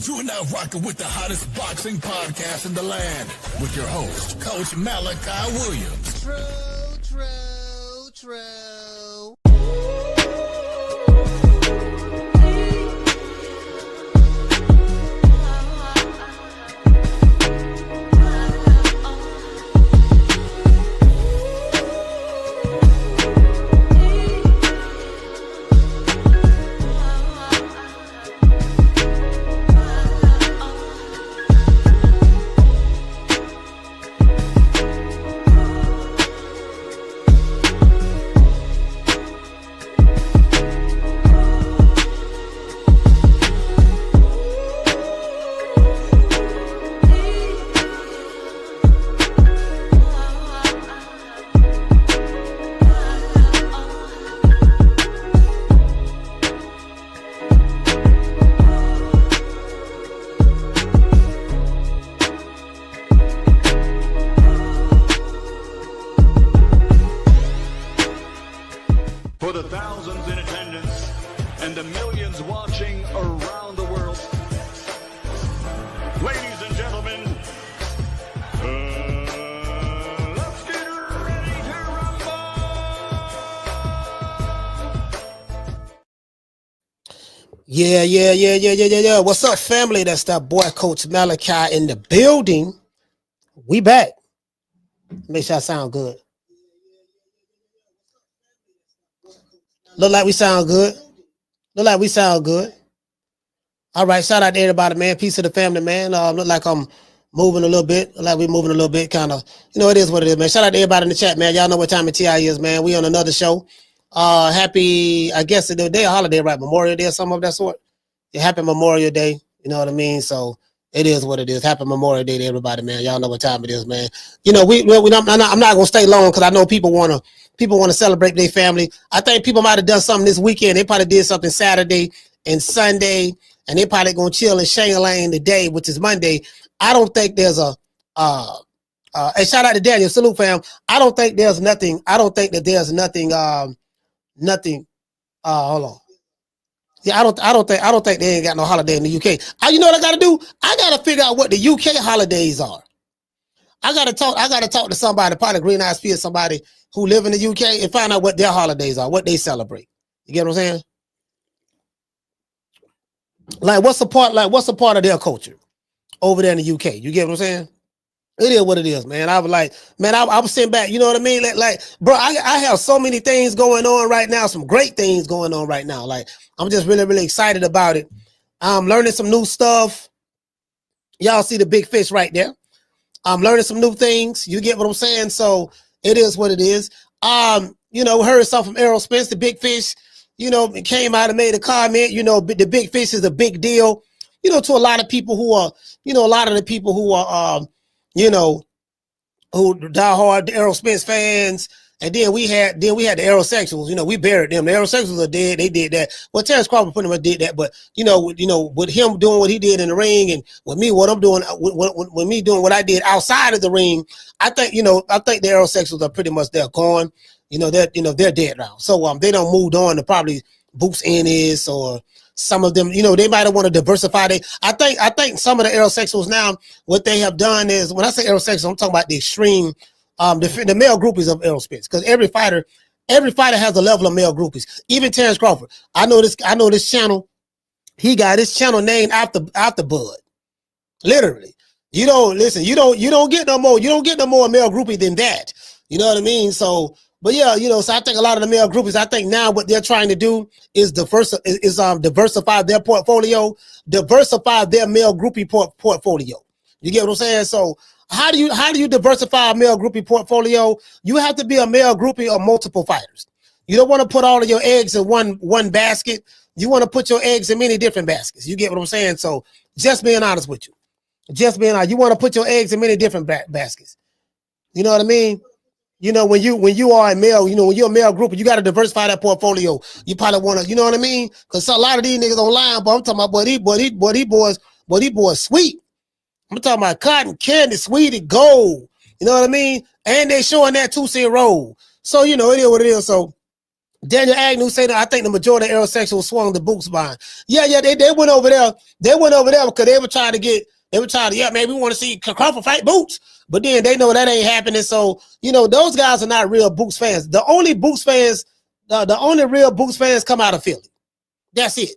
You are now rocking with the hottest boxing podcast in the land with your host, Coach Malachi Williams. True. For the thousands in attendance and the millions watching around the world, ladies and gentlemen, let's get ready to rumble! Yeah. What's up, family? That's that boy, Coach Malachi, in the building. We back. Make sure I sound good. Look like we sound good. All right, shout out to everybody, man. Peace to the family, man. Look like I'm moving a little bit. Look like we're moving a little bit, kind of. You know, it is what it is, man. Shout out to everybody in the chat, man. Y'all know what time of TI is, man. We on another show. Happy, I guess, the day of holiday, right? Memorial Day or something of that sort. Yeah, happy Memorial Day. You know what I mean? So it is what it is. Happy Memorial Day to everybody, man. Y'all know what time it is, man. You know, I'm not gonna stay long because I know people want to celebrate their family. I think people might have done something this weekend. They probably did something Saturday and Sunday, and they probably gonna chill in Shangri-La today, which is Monday. I don't think there's a hey, shout out to Daniel, salute fam. I don't think that there's nothing. Hold on. Yeah, I don't think they ain't got no holiday in the UK. You know what I gotta do? I gotta figure out what the UK holidays are. I gotta talk to somebody, probably Green Eyes Peas, somebody who live in the UK, and find out what their holidays are, what they celebrate. You get what I'm saying? Like what's a part of their culture over there in the UK? You get what I'm saying? It is what it is, man. I was like, man, I was sitting back, you know what I mean? Like bro, I have so many things going on right now, some great things going on right now. Like, I'm just really, really excited about it. I'm learning some new stuff. Y'all see the big fish right there. I'm learning some new things. You get what I'm saying? So it is what it is. You know, heard something from Errol Spence, the big fish, you know, came out and made a comment. You know, the big fish is a big deal, you know, to a lot of people who are, you know, who diehard Errol Spence fans. And then we had the Aerosexuals. You know, we buried them. The Aerosexuals are dead. They did that. Well, Terence Crawford pretty much did that. But you know, with him doing what he did in the ring, and with me, what I'm doing, with me doing what I did outside of the ring, I think the Aerosexuals are pretty much they're gone. They're dead now. So they don't moved on to probably Boots Ennis or some of them. You know, they might have want to diversify. I think some of the Aerosexuals now, what they have done is, when I say Aerosexuals, I'm talking about the extreme. The male groupies of Errol Spence, because every fighter has a level of male groupies. Even Terence Crawford, I know this channel. He got his channel named after Bud. Literally, you don't get no more male groupie than that. You know what I mean? So, but yeah, so I think a lot of the male groupies, I think now what they're trying to do is diversify their portfolio, diversify their male groupie portfolio. You get what I'm saying? So, how do you diversify a male groupie portfolio? You have to be a male groupie of multiple fighters. You don't want to put all of your eggs in one basket. You want to put your eggs in many different baskets. You get what I'm saying? So just being honest with you. Just being honest. You want to put your eggs in many different baskets. You know what I mean? You know, when you are a male, when you're a male groupie, you got to diversify that portfolio. You probably want to, you know what I mean? Because a lot of these niggas online, but I'm talking about, these boys sweet. I'm talking about cotton candy, sweetie, gold. You know what I mean? And they showing that 2-cent roll. So, it is what it is. So Daniel Agnew said that I think the majority of Aerosexuals swung the boots behind. Yeah, they went over there. They went over there because they were trying to, yeah, man, we want to see Crawford fight Boots. But then they know that ain't happening. So, those guys are not real Boots fans. The only Boots fans, the only real Boots fans come out of Philly. That's it.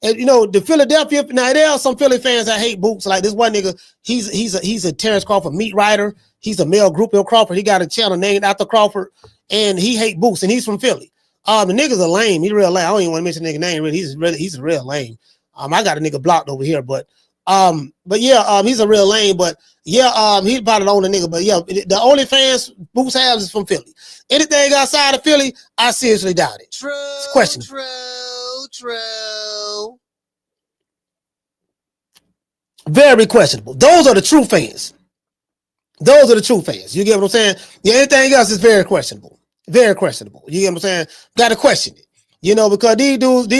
And the Philadelphia, now there are some Philly fans that hate Boots. Like this one nigga, he's a Terence Crawford meat writer. He's a male group of Crawford. He got a channel named after Crawford, and he hate Boots, and he's from Philly. The nigga's a lame. He's real lame. I don't even want to mention the nigga name. Really, he's a real lame. I got a nigga blocked over here, but yeah, he's a real lame. But yeah, he's about the only nigga. But yeah, the only fans Boots has is from Philly. Anything outside of Philly, I seriously doubt it. True. It's questionable. True. Very questionable. Those are the true fans. Those are the true fans. You get what I'm saying? Yeah, anything else is very questionable. Very questionable. You get what I'm saying? Got to question it. Because these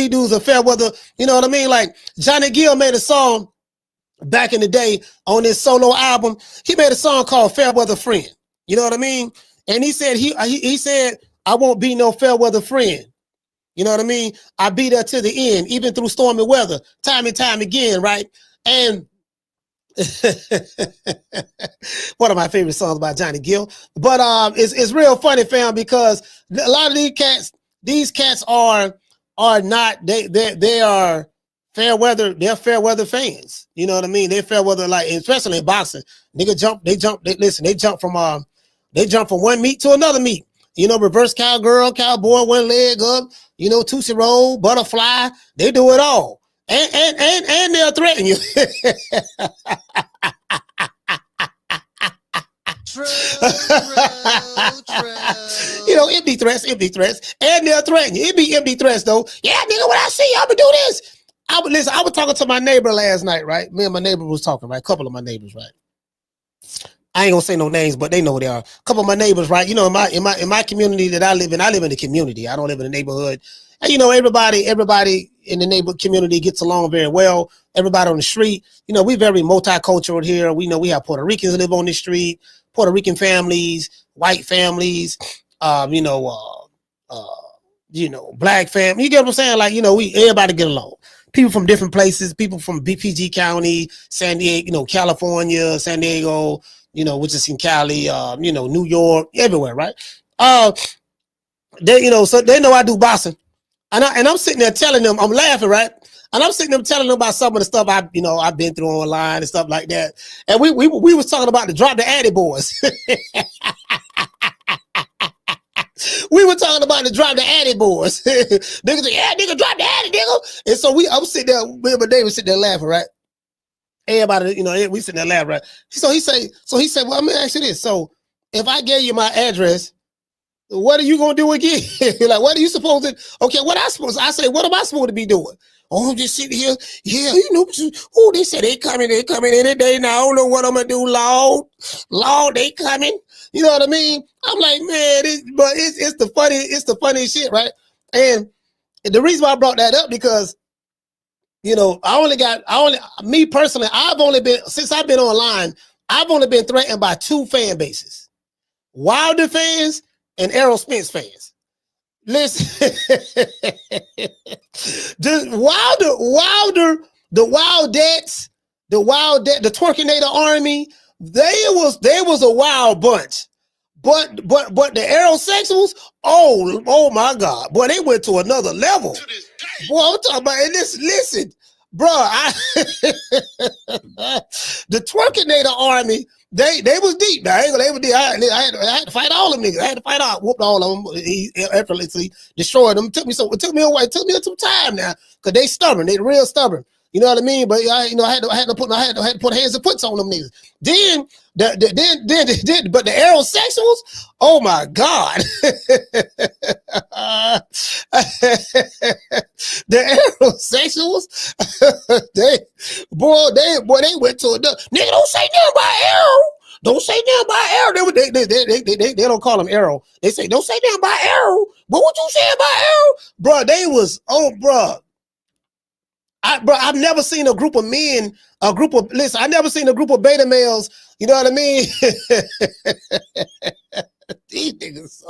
dudes are fair weather. You know what I mean? Like Johnny Gill made a song back in the day on his solo album. He made a song called Fair Weather Friend. You know what I mean? And he said, he said, I won't be no fair weather friend. You know what I mean? I be there to the end, even through stormy weather, time and time again, right? And one of my favorite songs by Johnny Gill. But it's real funny, fam, because a lot of these cats are not, they are fair weather, they're fair weather fans. You know what I mean? They're fair weather, like especially in boxing. They jump from one meet to another meet. Reverse cowgirl, cowboy, one leg up, Tootsie Roll, butterfly, they do it all. And they'll threaten you. True. Empty threats, and they'll threaten you. It be empty threats though. Yeah, nigga, when I see you, I'ma do this. I was talking to my neighbor last night, right? Me and my neighbor was talking, right? A couple of my neighbors, right? I ain't gonna say no names, but they know who they are. A couple of my neighbors, right? In my community that I live in the community. I don't live in the neighborhood. And everybody in the neighborhood community gets along very well. Everybody on the street, we very multicultural here. We know we have Puerto Ricans live on the street, Puerto Rican families, white families, black family. You get what I'm saying? Like, everybody get along. People from different places, people from BPG County, San Diego, California, San Diego, which is in Cali, New York, everywhere, right? So they know I do boxing. And I'm sitting there telling them, I'm laughing, right? And I'm sitting there telling them about some of the stuff I've been through online and stuff like that. And we was talking about the Drop the Addy boys. We were talking about the Drop the Addy boys. Niggas say, yeah, nigga, drop the Addy, nigga. And so I'm sitting there, me and my neighbor sitting there laughing, right? Everybody, we sitting there laughing, right? So he said, well, I'm gonna ask you this. So if I gave you my address, what are you gonna do again? Like, what are you supposed to? Okay, I say, what am I supposed to be doing? Oh, I'm just sitting here. Yeah, they said they coming any day now. I don't know what I'm gonna do. Lord, they coming. You know what I mean? I'm like, man, it's the funny shit, right? And the reason why I brought that up because, me personally, since I've been online, I've only been threatened by two fan bases: Wilder fans and Errol Spence fans. Listen, the Wildettes, the Twerkinator Army, they was a wild bunch. But the Aerosexuals, oh my God, boy, they went to another level. Boy, I'm talking about, and listen, bro, the Twerkinator Army, they was deep. Now, they were deep. I had to fight all them niggas. I had to fight out, whooped all of them. He effortlessly destroyed them. It took me some time now, because they stubborn. They real stubborn. You know what I mean? But I had to put hands and foots on them niggas. Then but the Aerosexuals, oh my God. The Aerosexuals, they went to another. Nigga, don't say nothing about Arrow. Don't say nothing about Arrow. They don't call him Arrow. They say, don't say nothing about Arrow. But what you say about Arrow? Bro, they was, I've never seen a group of men, I've never seen a group of beta males, you know what I mean? These niggas.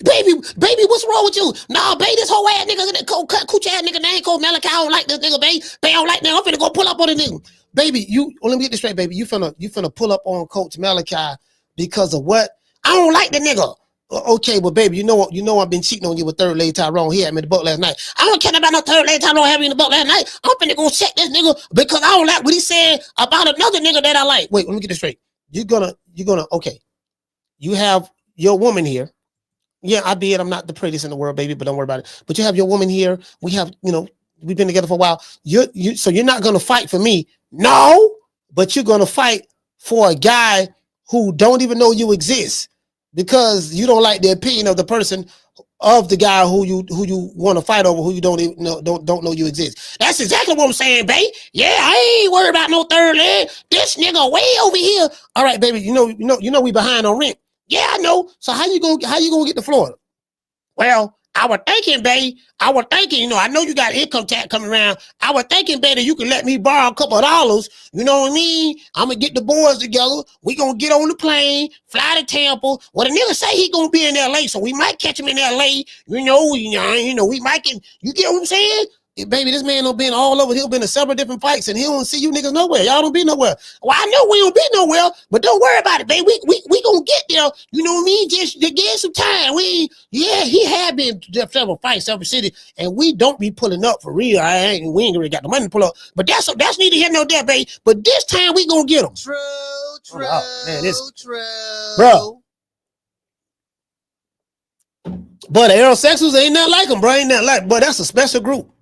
baby, what's wrong with you? Nah, baby, this whole ass nigga, cooch ass nigga name called Malachi. I don't like this nigga, baby. Baby, I don't like that. I'm finna go pull up on the nigga. Baby, let me get this straight, baby. You finna pull up on Coach Malachi because of what? I don't like the nigga. Okay, well, baby, you know I've been cheating on you with third lady Tyrone. He had me in the boat last night. I don't care about no third lady Tyrone having me in the boat last night. I'm finna go check this nigga because I don't like what he said about another nigga that I like. Wait, let me get this straight. You're gonna, okay. You have your woman here. Yeah, I be it. I'm not the prettiest in the world, baby, but don't worry about it. But you have your woman here. We have, we've been together for a while. So you're not gonna fight for me. No, but you're gonna fight for a guy who don't even know you exist. Because you don't like the opinion of the person of the guy who you want to fight over, who you don't even don't know you exist. That's exactly what I'm saying, babe. Yeah, I ain't worried about no third leg. This nigga way over here. All right, baby. You know we behind on rent. Yeah, I know. So how you gonna get to Florida? Well, I was thinking, babe. I know you got income tax coming around. I was thinking, babe, that you can let me borrow a couple of dollars. You know what I mean? I'm going to get the boys together. We going to get on the plane, fly to Tampa. Well, the nigga say he going to be in L.A., so we might catch him in L.A. We might get, you get what I'm saying? Baby, this man done been all over. He'll been in several different fights, and he don't see you niggas nowhere. Y'all don't be nowhere. Well, I know we don't be nowhere, but don't worry about it, baby. We gonna get there. You know what I mean? Just to get some time. He had been to several fights, several cities, and we don't be pulling up for real. We ain't really got the money to pull up. But that's neither here nor there, baby. But this time we gonna get them. True. Bro. But the Aerosexuals ain't nothing like them, bro. Ain't nothing like. But that's a special group.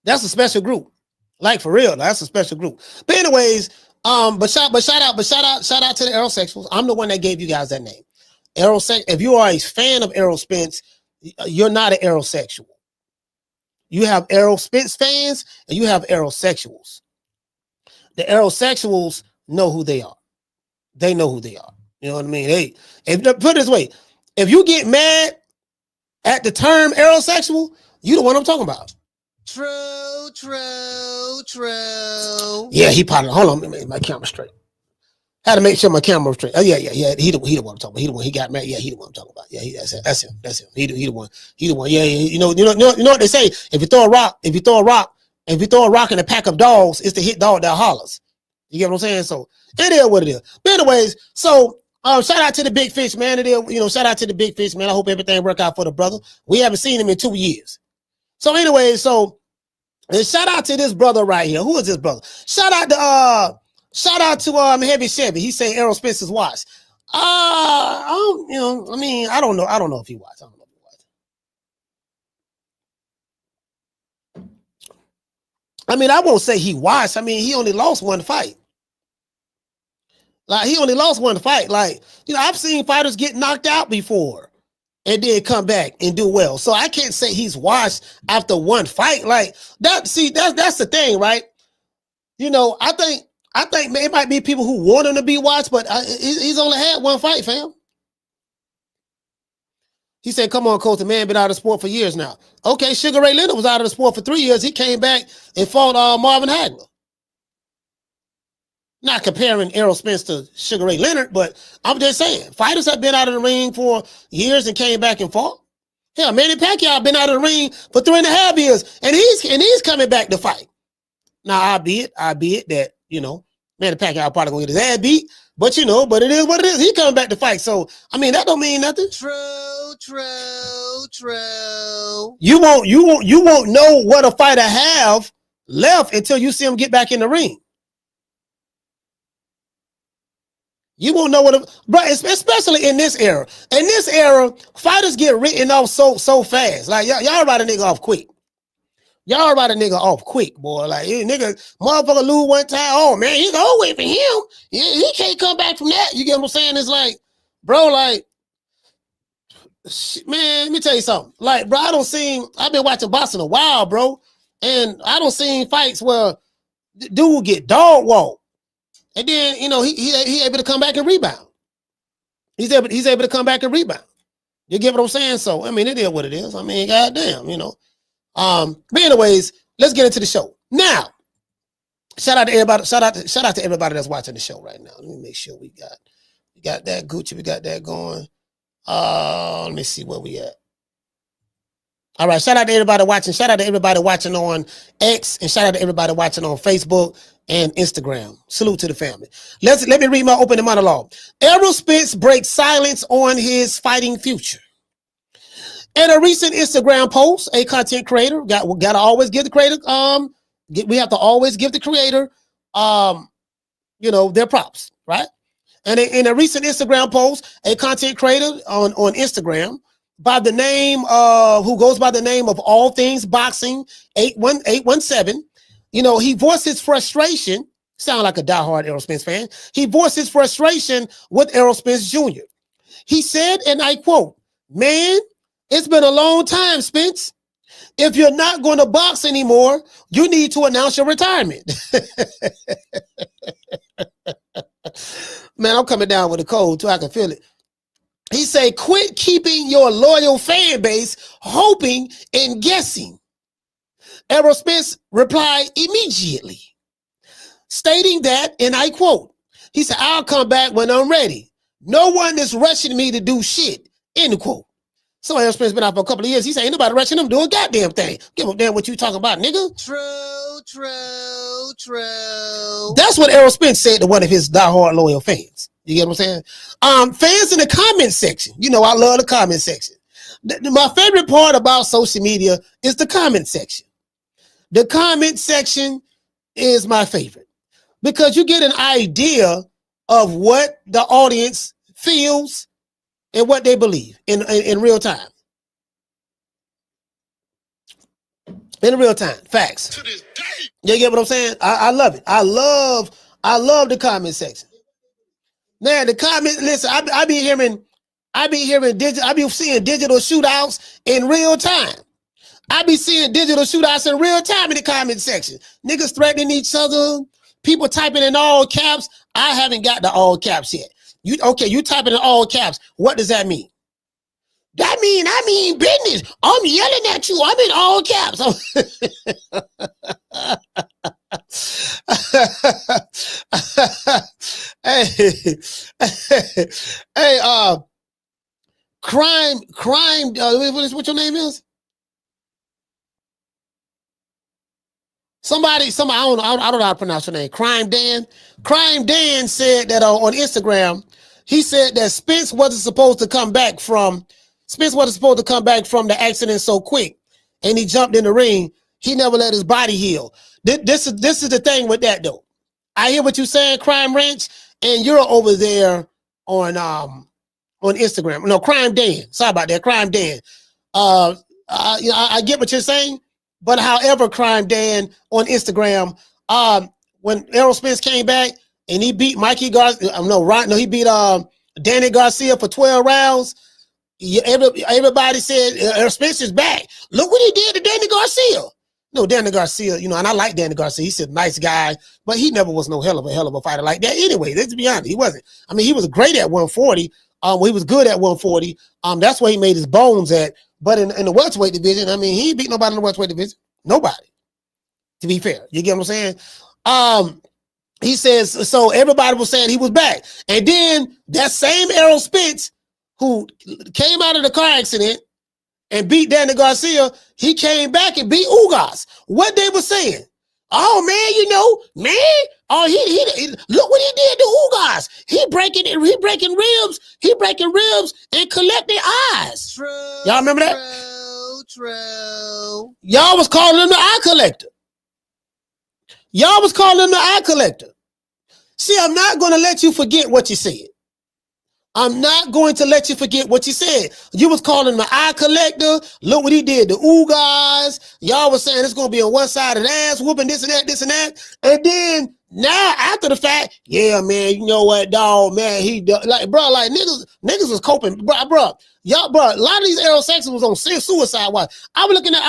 That's a special group. Like for real, that's a special group. But anyways, but shout out to the Aerosexuals. I'm the one that gave you guys that name. If you are a fan of Errol Spence, you're not an Aerosexual. You have Errol Spence fans and you have Aerosexuals. The Aerosexuals know who they are. They know who they are. You know what I mean? Put it this way, if you get mad at the term Aerosexual, you the one I'm talking about. True. Yeah, he probably. Hold on, let me make my camera straight. Had to make sure my camera was straight. Oh yeah. He the one I'm talking about. He the one. He got married. Yeah, he the one I'm talking about. Yeah, that's him. He the one. Yeah. You know what they say? If you throw a rock in a pack of dogs, it's the hit dog that hollers. You get what I'm saying? So it is what it is. But anyways, so shout out to the big fish, man. Shout out to the big fish, man. I hope everything work out for the brother. We haven't seen him in 2 years. So anyway, and shout out to this brother right here. Who is this brother? Shout out to Heavy Chevy. He saying Errol Spence's watch. I don't know. I don't know if he watched. I mean, I won't say he watched. I mean, he only lost one fight. Like I've seen fighters get knocked out before and then come back and do well. So I can't say he's washed after one fight. Like that. See, that's the thing, right? I think it might be people who want him to be watched, but he's only had one fight, fam. He said, come on, coach, the man been out of the sport for years now. Okay, Sugar Ray Leonard was out of the sport for 3 years. He came back and fought Marvin Hagler. Not comparing Errol Spence to Sugar Ray Leonard, but I'm just saying, fighters have been out of the ring for years and came back and fought. Hell, Manny Pacquiao been out of the ring for 3.5 years, and he's coming back to fight. Now, I be it that, Manny Pacquiao probably gonna get his ass beat, but but it is what it is. He coming back to fight. So, I mean, that don't mean nothing. True. You won't know what a fighter have left until you see him get back in the ring. You won't know but especially in this era. In this era, fighters get written off so fast. Like y'all write a nigga off quick. Boy. Like nigga, motherfucker lose one time. Oh man, he's over for him. He can't come back from that. You get what I'm saying? It's like, bro, like, man, let me tell you something. Like, bro, I've been watching boxing a while, bro, and I don't see fights where the dude get dog walked. And then, he able to come back and rebound. He's able to come back and rebound. You get what I'm saying? So, I mean, it is what it is. I mean, goddamn, But anyways, let's get into the show. Now, shout out to everybody. Shout out to everybody that's watching the show right now. Let me make sure we got that Gucci. We got that going. Let me see where we at. All right, shout out to everybody watching. Shout out to everybody watching on X, and shout out to everybody watching on Facebook and Instagram. Salute to the family. Let me read my opening monologue. Errol Spence breaks silence on his fighting future. In a recent Instagram post, a content creator gotta always give the creator we have to always give the creator their props, right? And in a recent Instagram post, a content creator on Instagram by the name of who goes by the name of All Things Boxing 817, he voiced his frustration. Sound like a diehard Errol Spence fan. He voiced his frustration with Errol Spence Jr. He said, and I quote, "Man, it's been a long time, Spence. If you're not going to box anymore, you need to announce your retirement." Man, I'm coming down with a cold too. I can feel it. He said, "Quit keeping your loyal fan base hoping and guessing." Errol Spence replied immediately, stating that, and I quote, he said, "I'll come back when I'm ready. No one is rushing me to do shit," end quote. So Errol Spence been out for a couple of years. He said, "Ain't nobody rushing him to do a goddamn thing. Give a damn what you talking about, nigga." True. That's what Errol Spence said to one of his diehard loyal fans. You get what I'm saying? Fans in the comment section. I love the comment section. My favorite part about social media is the comment section. The comment section is my favorite because you get an idea of what the audience feels and what they believe in real time. In real time, facts. To this day. You get what I'm saying? I love it. I love the comment section. Man, the comment. Listen, I be seeing digital shootouts in real time. I be seeing digital shootouts in real time in the comment section. Niggas threatening each other. People typing in all caps. I haven't got the all caps yet. You typing in all caps. What does that mean? I mean business. I'm yelling at you. I'm in all caps. Crime. What your name is? Somebody. I don't know how to pronounce your name. Crime Dan said that on Instagram. He said that Spence wasn't supposed to come back from the accident so quick, and he jumped in the ring. He never let his body heal. This is the thing with that though. I hear what you're saying, Crime Ranch, and you're over there on Instagram. No, Crime Dan. Sorry about that, Crime Dan. I get what you're saying, but however, Crime Dan on Instagram, when Errol Spence came back and he beat he beat Danny Garcia for 12 rounds. Everybody said Errol Spence is back. Look what he did to Danny Garcia. No, Danny Garcia, and I like Danny Garcia. He's a nice guy, but he never was no hell of a fighter like that. Anyway, let's be honest, he wasn't. I mean, he was great at 140. He was good at 140. That's where he made his bones at. But in the welterweight division, I mean, he ain't beat nobody in the welterweight division. Nobody. To be fair, you get what I'm saying? He says so. Everybody was saying he was back, and then that same Errol Spence, who came out of the car accident and beat Danny Garcia, he came back and beat Ugas. What they were saying? Oh man, he look what he did to Ugas. He breaking ribs and collecting eyes. True. Y'all remember that? True. Y'all was calling him the eye collector. See, I'm not going to let you forget what you said. You was calling him the eye collector. Look what he did to Ugas. Y'all was saying it's going to be on one side of the ass, whooping this and that. And then now after the fact, yeah, man, you know what, dog, man, niggas was coping, bro. Y'all, bro, a lot of these Aerosexuals was on suicide watch. I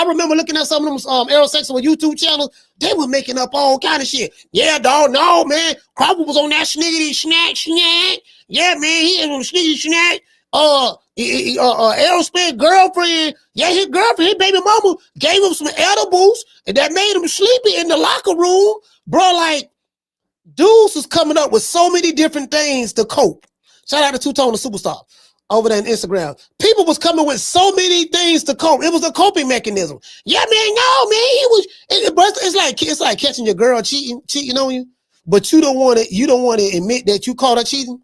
remember looking at some of them Aerosexual YouTube channels. They were making up all kind of shit. Yeah, dog, no, man. Crawford was on that sniggity snack. Yeah, man, he was on sniggity snack. Errol Spence girlfriend, his girlfriend, his baby mama gave him some edibles and that made him sleepy in the locker room. Bro, like, dudes was coming up with so many different things to cope. Shout out to Two-Tone the Superstar. over there on Instagram. People was coming with so many things to cope. It was a coping mechanism. Yeah, man, no, man, it's like catching your girl cheating on you, but you don't want to admit that you caught her cheating.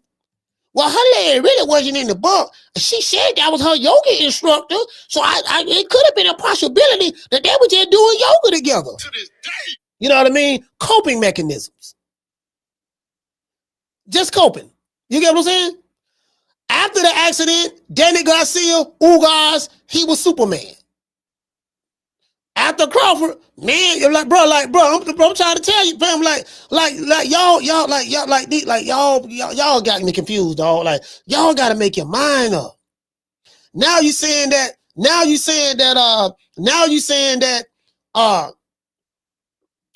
Well, her leg really wasn't in the book. She said that was her yoga instructor, so it could have been a possibility that they were just doing yoga together. To this day. You know what I mean? Coping mechanisms. Just coping. You get what I'm saying? After the accident, Danny Garcia, Ugas, he was Superman. After Crawford, man, you're like, bro, I'm trying to tell you, fam, y'all got me confused, dog. Like, y'all got to make your mind up. Now you saying that,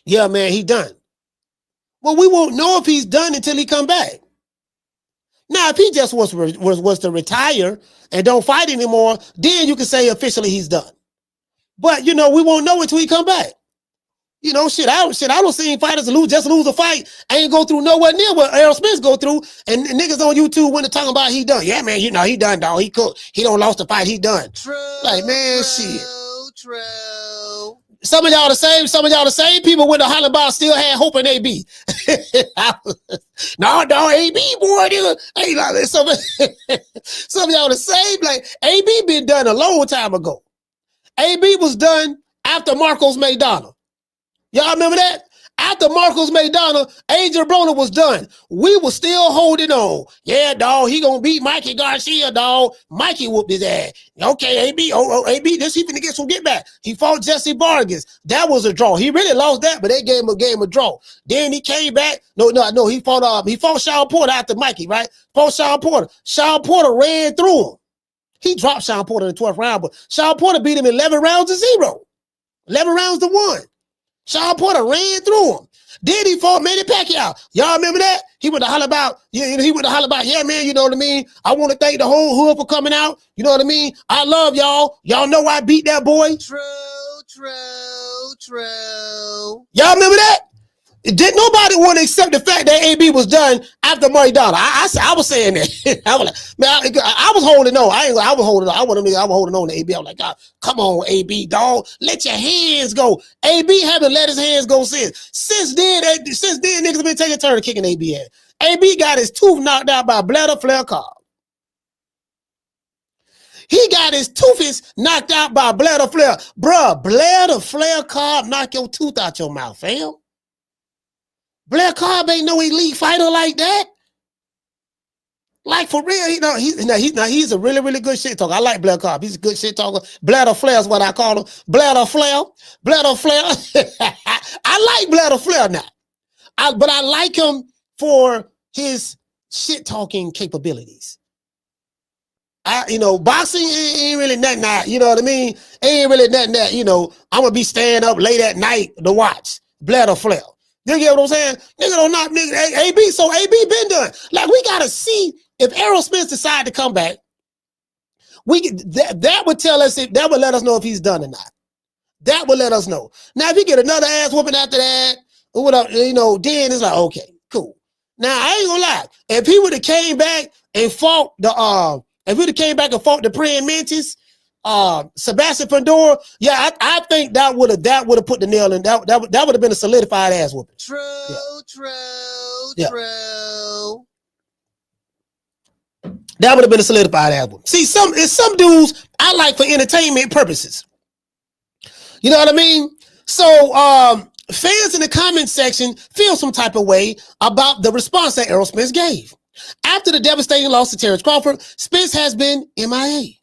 yeah, man, he done. Well, we won't know if he's done until he come back. Now, if he just was to retire and don't fight anymore, then you can say officially he's done. But we won't know until he come back. I don't see fighters lose a fight. I ain't go through nowhere near what Errol Spence go through. And niggas on YouTube when they're talking about he done. Yeah, man, he done, dog. He cooked. He don't lost the fight. He done. True. Like, man, shit. True. Some of y'all the same people with the holler about still had hope in AB. No, AB boy, hey, like, some of y'all the same. Like, AB been done a long time ago. AB was done after Marcos Maidana. Y'all remember that? After Marcos Maidana, Adrian Broner was done. We were still holding on. Yeah, dog, he gonna beat Mikey Garcia, dog. Mikey whooped his ass. Okay, AB, AB, this he finna get some get back. He fought Jesse Vargas. That was a draw. He really lost that, but they gave him a game of draw. Then he came back. No, he fought Sean Porter after Mikey, right? Fought Sean Porter. Sean Porter ran through him. He dropped Sean Porter in the 12th round, but Sean Porter beat him 11 rounds to 0. 11 rounds to 1. Sean Porter ran through him. Then he fought Manny Pacquiao. Y'all remember that? He went to holler about, yeah, man, you know what I mean? I want to thank the whole hood for coming out. You know what I mean? I love y'all. Y'all know I beat that boy. True. Y'all remember that? Did nobody want to accept the fact that AB was done after Maidana? I was saying that. I was like, man, I was holding on. I was holding on. I was holding on to AB. I was like, God, come on, AB, dog. Let your hands go. AB haven't let his hands go since. Since then, niggas have been taking a turn kicking AB ass. AB got his tooth knocked out by Bladder Flair Cobb. He got his tooth knocked out by Bladder Flair. Bruh, Bladder Flair Cobb knock your tooth out your mouth, fam. Blair Cobb ain't no elite fighter like that. Like, for real, he's a really, really good shit talker. I like Blair Cobb. He's a good shit talker. Bladder Flair is what I call him. Bladder Flair. I like Bladder Flair now. But I like him for his shit talking capabilities. Boxing ain't really nothing that, you know what I mean? Ain't really nothing that, I'm going to be staying up late at night to watch Bladder Flair. You get what I'm saying? Nigga don't knock nigga AB. So AB been done. Like, we gotta see if Errol Spence decide to come back. That would tell us that would let us know if he's done or not. That would let us know. Now, if he get another ass whooping after that, or whatever, then it's like, okay, cool. Now, I ain't gonna lie. If he would have came back and fought the praying mantis, Sebastian Pandora, yeah, I think that would have put the nail in. That would have been a solidified ass whooping. True. That would have been a solidified ass whooping. See, some dudes I like for entertainment purposes. You know what I mean? So fans in the comment section feel some type of way about the response that Errol Spence gave. After the devastating loss to Terence Crawford, Spence has been MIA.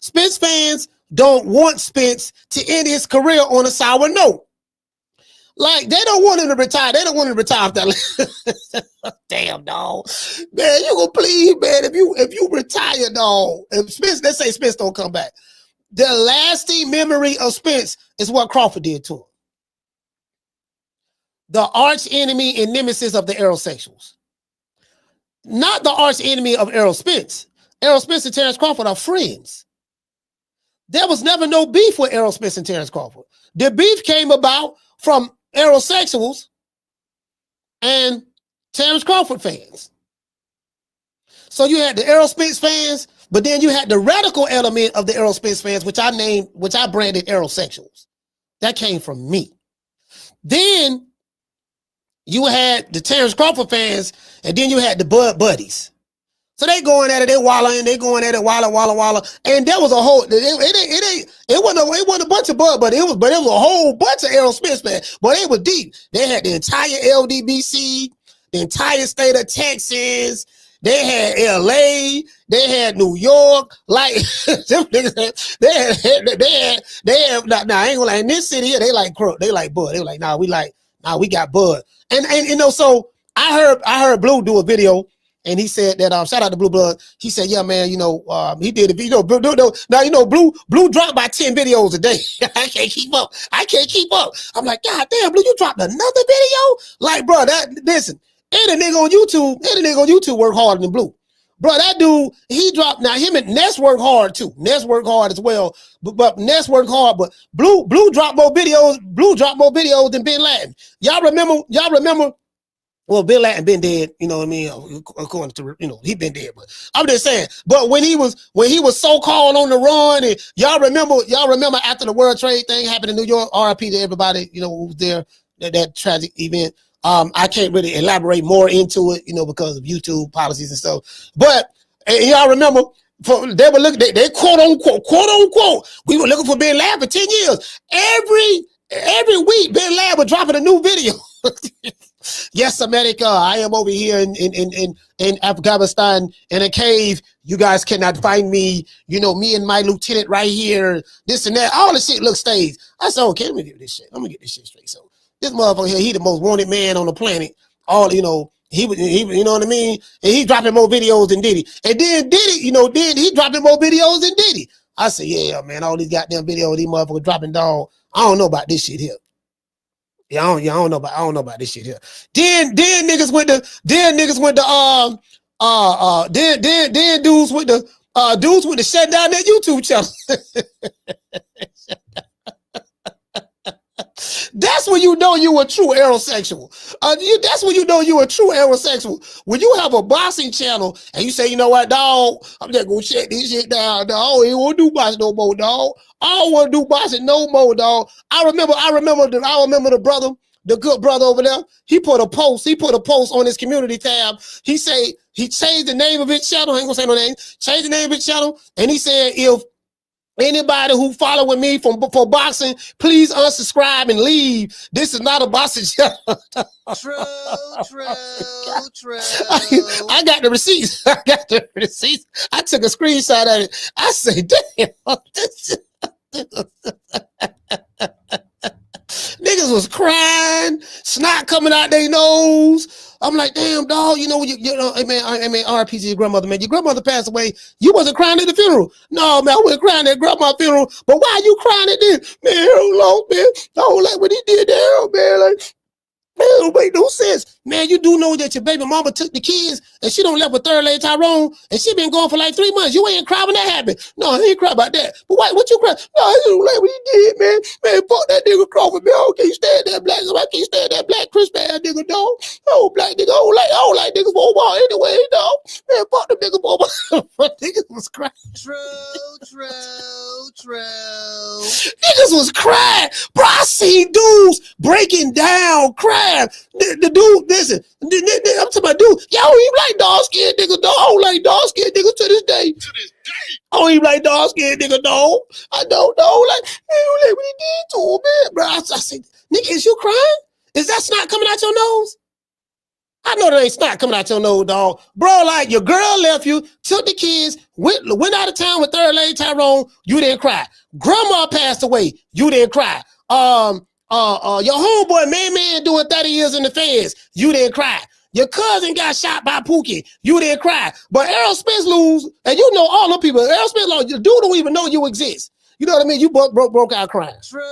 Spence fans don't want Spence to end his career on a sour note. Like, they don't want him to retire. They don't want him to retire after that. Damn, dog. Man, you gonna please, man, if you retire, dog. If Spence, let's say Spence don't come back. The lasting memory of Spence is what Crawford did to him. The arch enemy and nemesis of the Aerosexuals. Not the arch enemy of Errol Spence. Errol Spence and Terence Crawford are friends. There was never no beef with Errol Spence and Terence Crawford. The beef came about from Aerosexuals and Terence Crawford fans. So you had the Errol Spence fans But then you had the radical element of the Errol Spence fans, which I branded Aerosexuals. That came from me. Then you had the Terence Crawford fans, and then you had the Bud Buddies. So they going at it, they wallowing, they going at it, walla. And there was a whole, it wasn't a bunch of Bud Buddies, but it was a whole bunch of Errol Spence fans. But it was deep. They had the entire LDBC, the entire state of Texas. They had LA, they had New York, like them niggas. They had. Now I ain't gonna lie. In this city here, they like Bud. They were like, we got Bud. And you know, so I heard Blue do a video, and he said that shout out to Blue Blood. He said, yeah, man, you know, he did a video. Now you know, Blue dropped by 10 videos a day. I can't keep up. I'm like, God damn, Blue, you dropped another video? Like, bro, listen. And a nigga on YouTube work harder than Blue. Bro, that dude, he dropped. Now him and Ness work hard too. Ness work hard as well. But Ness work hard. But Blue dropped more videos. Blue dropped more videos than Ben Laden. Y'all remember? Well, Ben Laden been dead. You know what I mean? According to, you know, he been dead. But I'm just saying. But when he was so-called on the run, and y'all remember after the World Trade thing happened in New York. RIP to everybody, you know, who was there. That tragic event. I can't really elaborate more into it, you know, because of YouTube policies and stuff. But y'all remember, they were looking, they quote unquote, we were looking for Ben Laden for 10 years. Every week, Ben Laden was dropping a new video. Yes, America, I am over here in Afghanistan in a cave. You guys cannot find me. You know, me and my lieutenant right here. This and that. All the shit looks staged. I said, okay, let me get this shit straight. So this motherfucker here, he the most wanted man on the planet. All, you know, he you know what I mean? And he dropping more videos than Diddy. And then Diddy, you know, then he dropping more videos than Diddy. I said, yeah, man, all these goddamn videos, these motherfuckers dropping dog. I don't know about this shit here. Yeah, I don't know about this shit here. Then niggas went to dudes with the shut down that YouTube channel. That's when you know you a true Aerosexual. That's when you know you a true Aerosexual. When you have a boxing channel and you say, you know what, dog, I'm just gonna shut this shit down, dog. I ain't wanna do boxing no more, dog. I don't wanna do boxing no more, dog. I remember the brother, the good brother over there. He put a post on his community tab. He say he changed the name of his channel. I ain't gonna say no name. Changed the name of his channel, and he said, if anybody who following me for boxing, please unsubscribe and leave. This is not a boxing channel. True. I got the receipts. I took a screenshot of it. I say, damn. Niggas was crying, snot coming out their nose. I'm like, damn, dog, you know, hey man, RIP to your grandmother, man. Your grandmother passed away. You wasn't crying at the funeral. No, man, I wasn't crying at grandma's funeral. But why are you crying at this? Man, Errol lost, man. I don't like what he did to Errol, man. Like, man, it don't make no sense. Man, you do know that your baby mama took the kids and she don't left with third lady Tyrone and she been gone for like 3 months. You ain't cry when that happened. No, I ain't cry about that. But what you cry? No, I don't like what he did, man. Man, fuck that nigga Crawford, man. I can't stand that black. I can't stand that black crispy ass nigga, dog. Oh, black nigga. I don't like niggas for a while anyway, dog. Man, fuck the niggas for a while. Niggas was crying. True. Niggas was crying. Bro, I seen dudes breaking down, crying. The dude, listen, I'm talking about dude. Y'all don't even like dog-skinned niggas, dog. I don't like dog-skinned niggas to this day. I don't even like dog-skinned niggas, dog. I don't like, man, don't like what he did to him, man. Bro, I said, nigga, is you crying? Is that snot coming out your nose? I know that ain't snot coming out your nose, dog. Bro, like, your girl left you, took the kids, went out of town with third lady Tyrone, you didn't cry. Grandma passed away, you didn't cry. Your homeboy man doing 30 years in the feds, you didn't cry. Your cousin got shot by Pookie, you didn't cry. But Errol Spence lose, and you know all the people. Errol Spence lost, the dude don't even know you exist. You know what I mean? You broke out crying. True.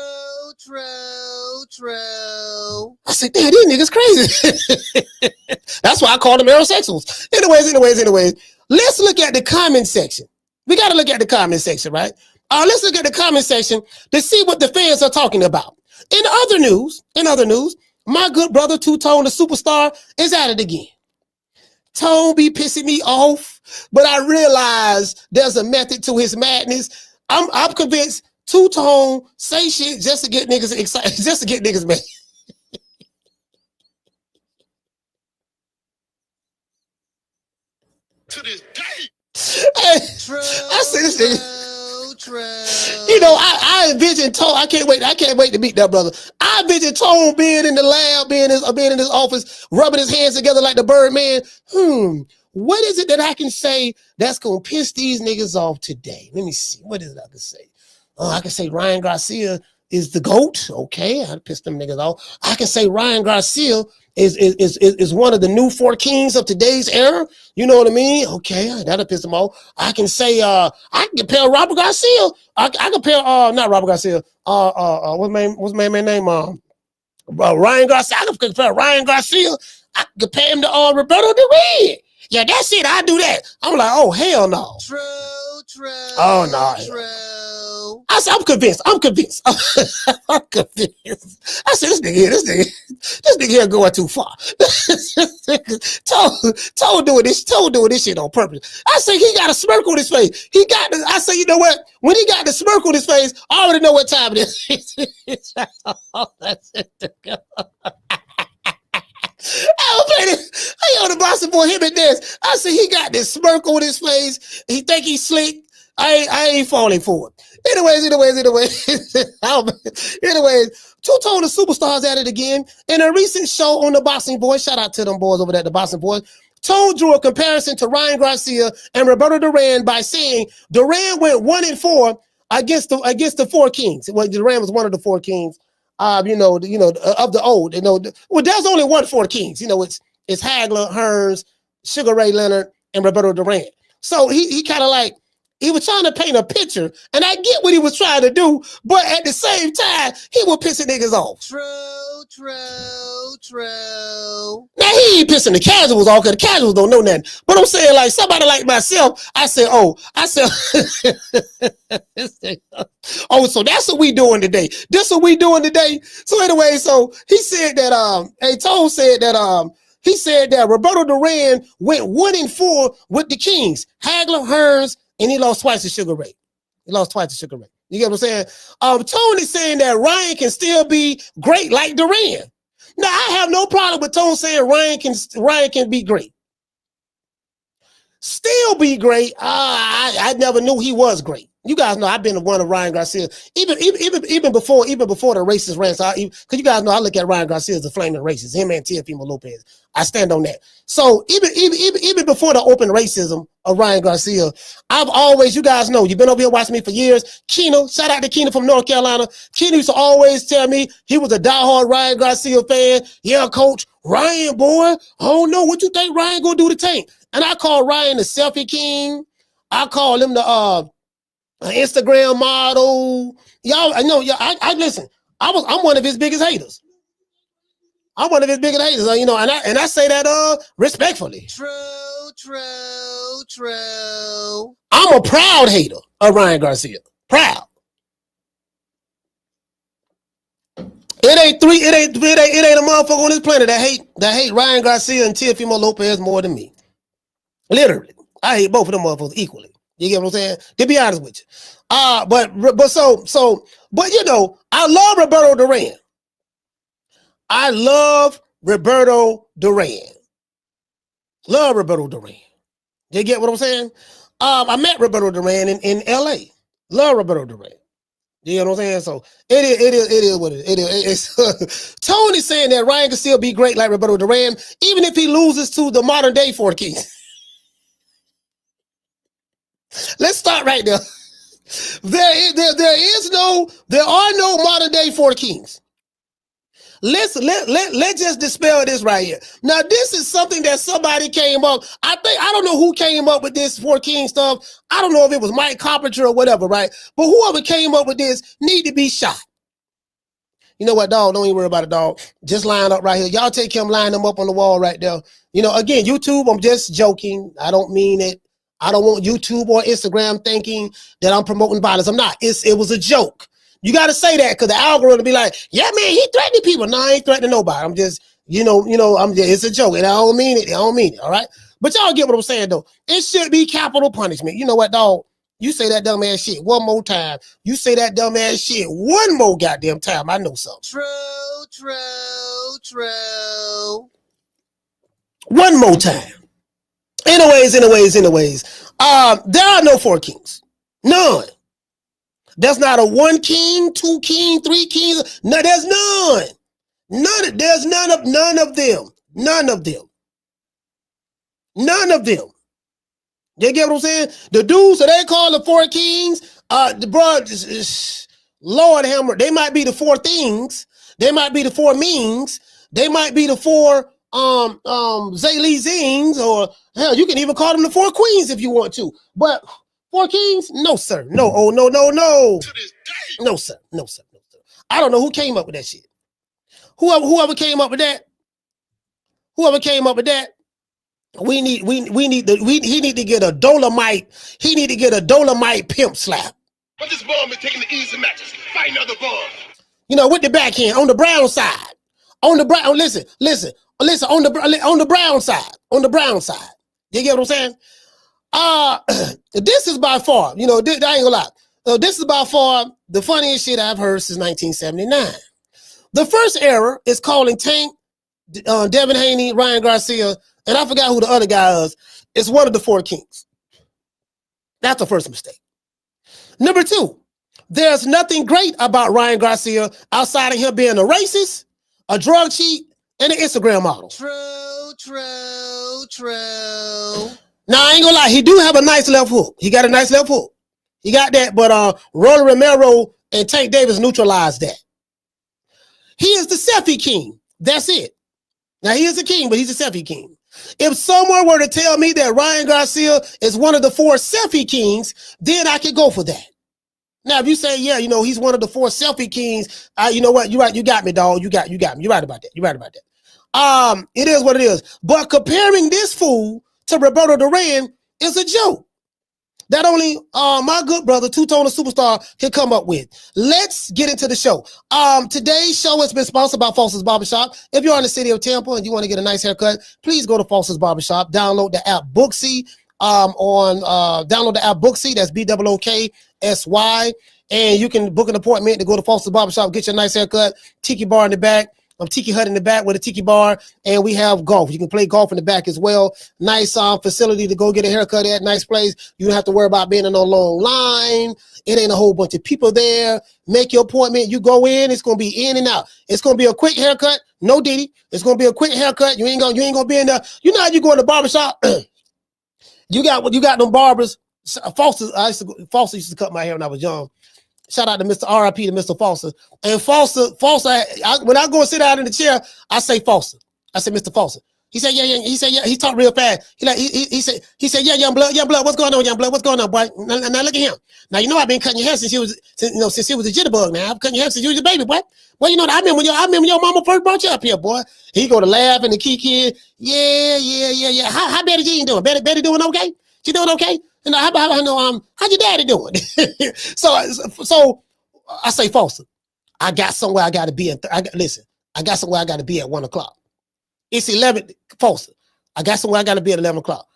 I said, damn, these niggas crazy. That's why I call them Aerosexuals. Anyways, let's look at the comment section. We got to look at the comment section, right? Let's look at the comment section to see what the fans are talking about. In other news, my good brother Two-Tone, the superstar, is at it again. Tone be pissing me off. but I realized there's a method to his madness. I'm convinced Two-Tone say shit just to get niggas excited, just to get niggas mad. To this day. Hey, I see this nigga. You know, I envision Tone. I can't wait to meet that brother. I envision Tone being in the lab, being in his office, rubbing his hands together like the Birdman. What is it that I can say that's gonna piss these niggas off today? Let me see. What is it I can say? Oh, I can say Ryan Garcia is the GOAT. Okay, I pissed them niggas off. I can say Ryan Garcia is one of the new four kings of today's era. You know what I mean? Okay, that'll piss them off. I can say I can compare Robert Garcia. I compare not Robert Garcia. What's my man name? Ryan Garcia. I can compare Ryan Garcia. I can compare him to Roberto Duran. Yeah, that's it. I do that. I'm like, oh hell no. True. Oh no. I said, I'm convinced. I'm convinced. I said, this nigga here going too far. Told doing this shit on purpose. I said, he got a smirk on his face. I said, you know what? When he got the smirk on his face, I already know what time it is. I on the Boston boy, him and this. I said, he got this smirk on his face. He think he's slick. I ain't falling for it. Anyways, Two-Tone the Superstars at it again. In a recent show on the Boxing Boys, shout out to them boys over there at the Boxing Boys, Tone drew a comparison to Ryan Garcia and Roberto Duran by saying Duran went 1-4 against the four kings. Well, Duran was one of the four kings. Of the old. Well, there's only one four kings. It's Hagler, Hearns, Sugar Ray Leonard, and Roberto Duran. So he kind of like. He was trying to paint a picture, and I get what he was trying to do, but at the same time, he was pissing niggas off. True. Now, he ain't pissing the casuals off, because the casuals don't know nothing. But I'm saying, like, somebody like myself, I said, oh, so that's what we doing today. This what we doing today. So anyway, so he said that, Tone said that, he said that Roberto Duran went 1-4 with the Kings, Hagler, Hearns, and he lost twice to Sugar Ray. You get what I'm saying? Tony saying that Ryan can still be great like Duran. Now, I have no problem with Tony saying Ryan can be great. Still be great. I never knew he was great. You guys know I've been one of Ryan Garcia, even before the racist rants. Because you guys know I look at Ryan Garcia as a flaming racist. Him and Teofimo Lopez. I stand on that. So even before the open racism of Ryan Garcia, I've always, you guys know, you've been over here watching me for years. Keno, shout out to Keno from North Carolina. Keno used to always tell me he was a diehard Ryan Garcia fan. Yeah, coach, Ryan, boy, I don't know what you think Ryan gonna do to Tank. And I call Ryan the selfie king. I call him the Instagram model. Y'all, I know. I listen. I'm one of his biggest haters. I'm one of his biggest haters. And I say that respectfully. True. I'm a proud hater of Ryan Garcia. Proud. It ain't a motherfucker on this planet that hate Ryan Garcia and Teofimo Lopez more than me. Literally, I hate both of them motherfuckers equally. You get what I'm saying? To be honest with you, but I love Roberto Duran. Love Roberto Duran. You get what I'm saying? I met Roberto Duran in L.A. Love Roberto Duran. You know what I'm saying? So it is what it is. Tony saying that Ryan can still be great like Roberto Duran, even if he loses to the modern day four kings. Let's start right there. There are no modern day four kings. Let's just dispel this right here. Now, this is something that somebody came up. I don't know who came up with this four king stuff. I don't know if it was Mike Carpenter or whatever, right? But whoever came up with this need to be shot. You know what, dog? Don't even worry about it, dog. Just line up right here. Y'all take him, line them up on the wall right there. Again, YouTube, I'm just joking. I don't mean it. I don't want YouTube or Instagram thinking that I'm promoting violence. I'm not. It was a joke. You got to say that because the algorithm be like, yeah, man, he threatening people. No, I ain't threatening nobody. I'm just, it's a joke. And I don't mean it. All right. But y'all get what I'm saying, though. It should be capital punishment. You know what, dog? You say that dumb ass shit one more time. You say that dumb ass shit one more goddamn time. I know something. True. One more time. Anyways. There are no 4 kings. None. There's not a 1 king, 2 king, 3 kings. No, there's none. There's none of them. None of them. You get what I'm saying? The dudes that they call the 4 kings, Lord Hammer, they might be the 4 things. They might be the 4 means. They might be the 4 Zaylee Zings, or hell, you can even call them the 4 queens if you want to. But 4 kings? No, sir. No. Oh, no. No, sir. I don't know who came up with that shit. Whoever came up with that. He need to get a Dolomite. He need to get a Dolomite pimp slap. But this bomb is taking the easy matches. Fight another bomb. You know, with the backhand on the brown side. On the brown, listen. On the brown side. On the brown side. You get what I'm saying? This is by far, you know, I ain't gonna lie. This is by far the funniest shit I've heard since 1979. The first error is calling Tank, Devin Haney, Ryan Garcia, and I forgot who the other guy is. It's one of the 4 kings. That's the first mistake. Number 2, there's nothing great about Ryan Garcia outside of him being a racist, a drug cheat, and an Instagram model. True. Now, I ain't gonna lie, he do have a nice left hook. He got a nice left hook. He got that, but Rolly Romero and Tank Davis neutralized that. He is the selfie king. That's it. Now, he is a king, but he's a selfie king. If someone were to tell me that Ryan Garcia is one of the 4 selfie kings, then I could go for that. Now, if you say, yeah, you know, he's one of the 4 selfie kings, you know what? You're right. You got me, dog. You got me. You're right about that. It is what it is. But comparing this fool to Roberto Duran is a joke that only my good brother, two-toner superstar, can come up with. Let's get into the show. Today's show has been sponsored by Foster's Barbershop. If you're in the city of Tampa and you want to get a nice haircut, please go to Foster's Barbershop. Download the app Booksy. Download the app Booksy. That's BOOKSY. And you can book an appointment to go to Foster's Barbershop, get your nice haircut. Tiki bar in the back. Tiki hut in the back with a tiki bar, and we have golf. You can play golf in the back as well. Nice facility to go get a haircut at. Nice place. You don't have to worry about being in a long line. It ain't a whole bunch of people there. Make your appointment. You go in. It's gonna be in and out. It's gonna be a quick haircut. No Diddy. It's gonna be a quick haircut. You ain't gonna be in there. You know how you go in the barbershop. you got them barbers. Foster used to cut my hair when I was young. Shout out to Mr. R.I.P. to Mr. Foster. And Foster, when I go and sit down in the chair, I say Foster. I say, Mr. Foster. He said, yeah. He said, yeah. He talked real fast. He said, yeah, young blood. What's going on, young blood? What's going on, boy? Now look at him. Now, you know, I've been cutting your hair since he was a jitterbug. Now I've cutting your hair since you was a baby, boy. Well, you know, I remember your mama first brought you up here, boy. He go to laugh and the kiki. Yeah. How Betty Jean doing? Betty doing okay? She doing okay? You know, how your daddy doing? So I say, Foster, I got somewhere I got to be at. I got somewhere I got to be at 1:00. It's 11. Foster, I got somewhere I got to be at 11 o'clock.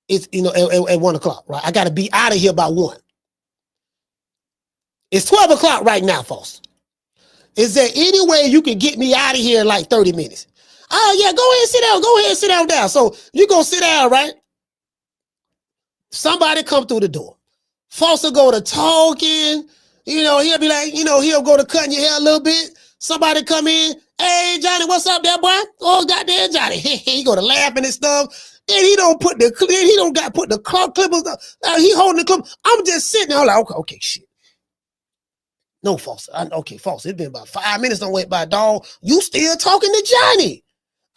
It's, you know, at 1:00, right? I got to be out of here by 1. It's 12 o'clock right now, Foster. Is there any way you can get me out of here in like 30 minutes? Oh, yeah, go ahead and sit down. Go ahead and sit down now. So you go sit down, right? Somebody come through the door. Foster go to talking. You know, he'll be like, you know, he'll go to cutting your hair a little bit. Somebody come in. Hey, Johnny, what's up there, boy? Oh, goddamn, Johnny. He go to laughing and stuff. And he don't put the clippers. He holding the clip. I'm just sitting there like, okay, shit. No, Foster. Okay, Foster. It's been about 5 minutes. Don't wait by, dog. You still talking to Johnny?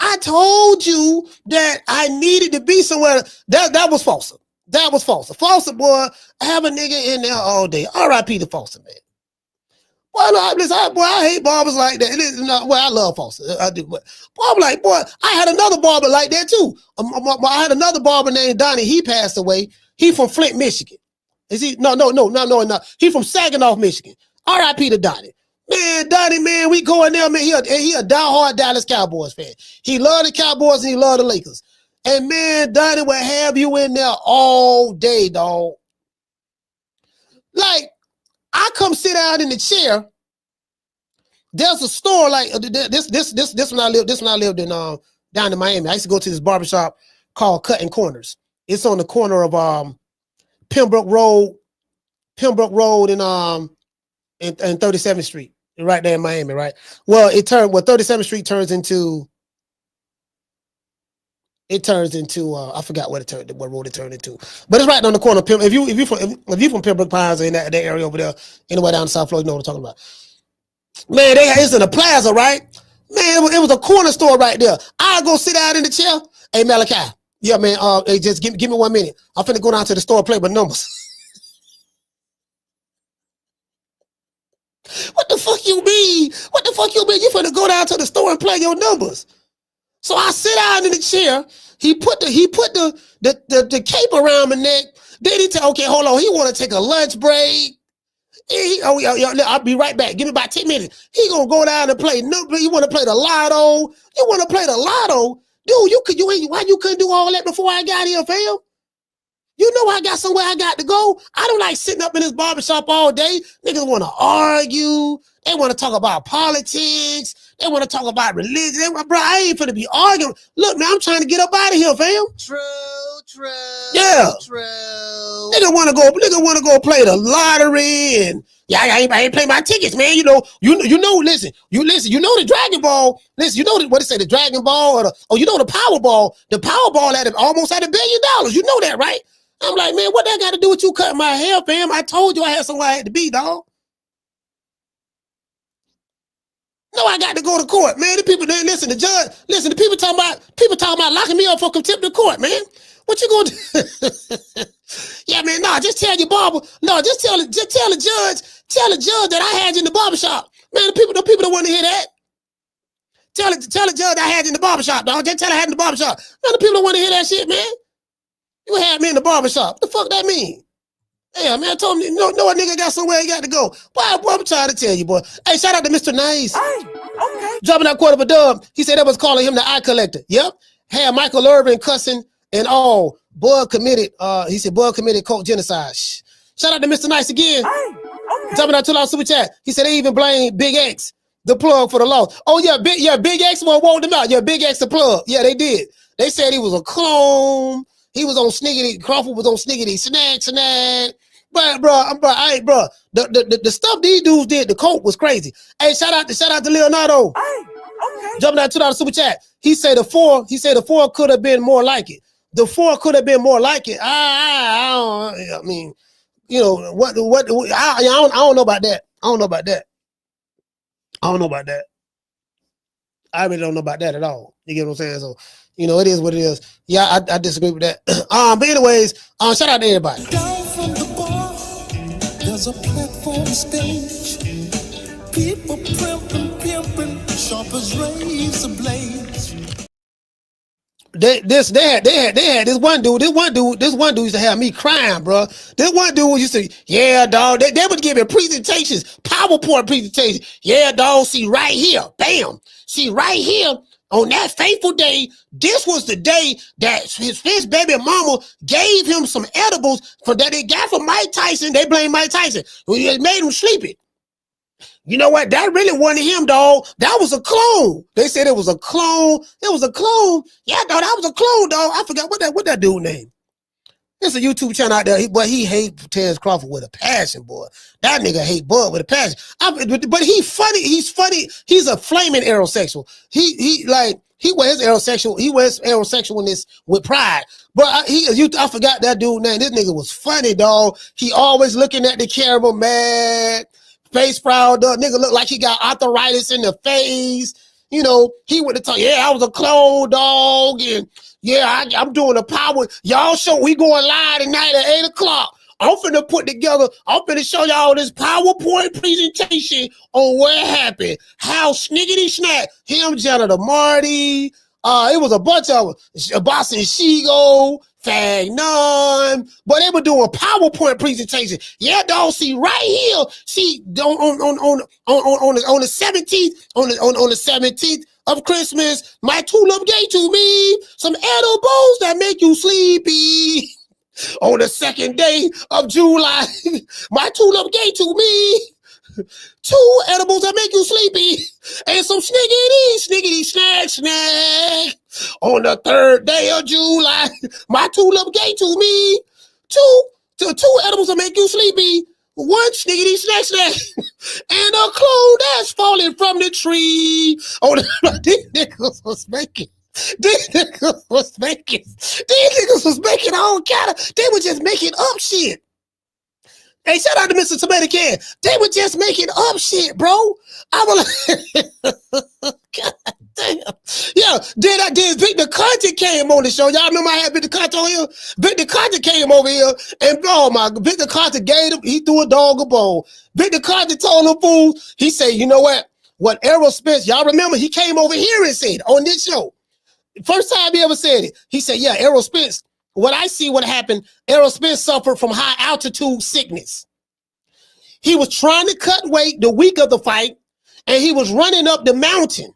I told you that I needed to be somewhere. That was Foster. That was Foster. Foster, boy, have a nigga in there all day. R.I.P. to Foster, man. Boy, I hate barbers like that. Well, I love Foster. I do. But I'm like, boy, I had another barber like that too. I had another barber named Donnie. He passed away. He from Flint, Michigan. Is he? No. He from Saginaw, Michigan. R.I.P. to Donnie. Man, Donnie, man, we go in there, man. He a diehard Dallas Cowboys fan. He love the Cowboys and he love the Lakers. And man, Donnie will have you in there all day, dog. Like, I come sit down in the chair. There's a store like this when I lived in down in Miami. I used to go to this barbershop called Cutting Corners. It's on the corner of Pembroke Road and 37th Street, right there in Miami, right? Well, 37th Street turns into I forgot what road it turned into, but it's right on the corner. If you from Pembroke Pines or in that area over there, anywhere down in South Florida, you know what I'm talking about. Man, it's in the plaza, right? Man, it was a corner store right there. I go sit down in the chair. Hey, Malachi. Yeah, man. Hey, just give me 1 minute. I'm finna go down to the store and play with numbers. What the fuck you mean? What the fuck you mean? You finna go down to the store and play your numbers? So I sit down in the chair. He put the cape around my neck. Then he tell, okay, hold on. He want to take a lunch break. I'll be right back. Give me about 10 minutes. He gonna go down and play. No, you want to play the lotto? You want to play the lotto, dude? Why you couldn't do all that before I got here, fam? You know I got somewhere I got to go. I don't like sitting up in this barbershop all day. Niggas want to argue. They want to talk about politics. They want to talk about religion. Bro, I ain't finna be arguing. Look, man, I'm trying to get up out of here, fam. True. Yeah. True. Nigga want to go play the lottery and I ain't play my tickets, man. You know, listen, you know the Dragon Ball. Listen, you know what it say, the Dragon Ball you know the Powerball. The Powerball almost at $1 billion. You know that, right? I'm like, man, what that got to do with you cutting my hair, fam? I told you I had somewhere I had to be, dog. No, I got to go to court, man. The people, listen, the people talking about locking me up for contempt of court, man. What you gonna do? Yeah, man, no, just tell your barber. No, just tell the judge that I had you in the barbershop. Man, the people don't want to hear that. Tell the judge I had you in the barbershop, dog. Just tell I had in the barbershop. Man, the people don't want to hear that shit, man. You had me in the barbershop. What the fuck that mean? Yeah, man, I told him, no, a nigga got somewhere he got to go. Boy, I'm trying to tell you, boy. Hey, shout out to Mr. Nice. Hey, okay. Dropping that quarter of a dub. He said that was calling him the eye collector. Yep. Had Michael Irvin cussing and all. Bud committed, he said Bud committed coke genocide. Shh. Shout out to Mr. Nice again. Hey, okay. Dropping that $2 super chat. He said they even blame Big X, the plug, for the loss. Oh, yeah, Big X won't them out. Yeah, Big X the plug. Yeah, they did. They said he was a clone. He was on Sniggity. Crawford was on Sniggity. Snack. But bro, the stuff these dudes did, the coke was crazy. Hey, shout out to Leonardo. Hey, okay. Jumping that $2 super chat. He said the four could have been more like it. The 4 could have been more like it. I mean, you know what? I don't know about that. I don't know about that. I really don't know about that at all. You get what I'm saying? So, you know, it is what it is. Yeah, I disagree with that. But anyways, shout out to everybody. Down from the bar, there's a platform stage. People pimping, sharp as razor blades. They had this one dude used to have me crying, bro. This one dude used to, yeah, dog. They would give it presentations, PowerPoint presentations. Yeah, dog. See right here, bam. See right here on that fateful day. This was the day that his baby mama gave him some edibles that they got from Mike Tyson. They blame Mike Tyson. It made him sleepy. You know what? That really wasn't him, dog. That was a clone. They said it was a clone. It was a clone. Yeah, dog, that was a clone, dog. I forgot what that dude name. There's a YouTube channel out there, but he hate Terence Crawford with a passion, boy. That nigga hate Bud with a passion. But he's funny. He's funny. He's a flaming aerosexual. He wears aerosexualness with pride. But I forgot that dude name. This nigga was funny, dog. He always looking at the camera, mad. Face proud, nigga look like he got arthritis in the face. You know, he would have told, yeah, I was a clone, dog, and yeah, I'm doing a power. Y'all show we going live tonight at 8 o'clock. I'm finna show y'all this PowerPoint presentation on what happened. How Sniggity Snack, him, Janitor Marty, it was a bunch of them. Boston Shigo, Fag None, but they were doing PowerPoint presentation. Yeah, dog. See right here. See on the 17th, on the 17th of Christmas. My tulip gave to me some edibles that make you sleepy. On the second day of July, my tulip gave to me 2 edibles that make you sleepy and some sniggity snack. On the third day of July, my tulip gave to me two edibles that make you sleepy, 1 sniggity snack, and a clone that's falling from the tree. Oh, these niggas was making all kind of, they were just making up shit. Hey, shout out to Mr. Tomato Can. They were just making up shit, bro. I was like, God damn. Yeah, then Victor Conte came on the show. Y'all remember I had Victor Conte on here? Victor Conte came over here, and oh my, Victor Conte gave him, he threw a dog a bone. Victor Conte told him, fool, he said, you know what? What Errol Spence, y'all remember, he came over here and said on this show. First time he ever said it. He said, yeah, Errol Spence, what I see what happened, Errol Spence suffered from high altitude sickness. He was trying to cut weight the week of the fight, and he was running up the mountain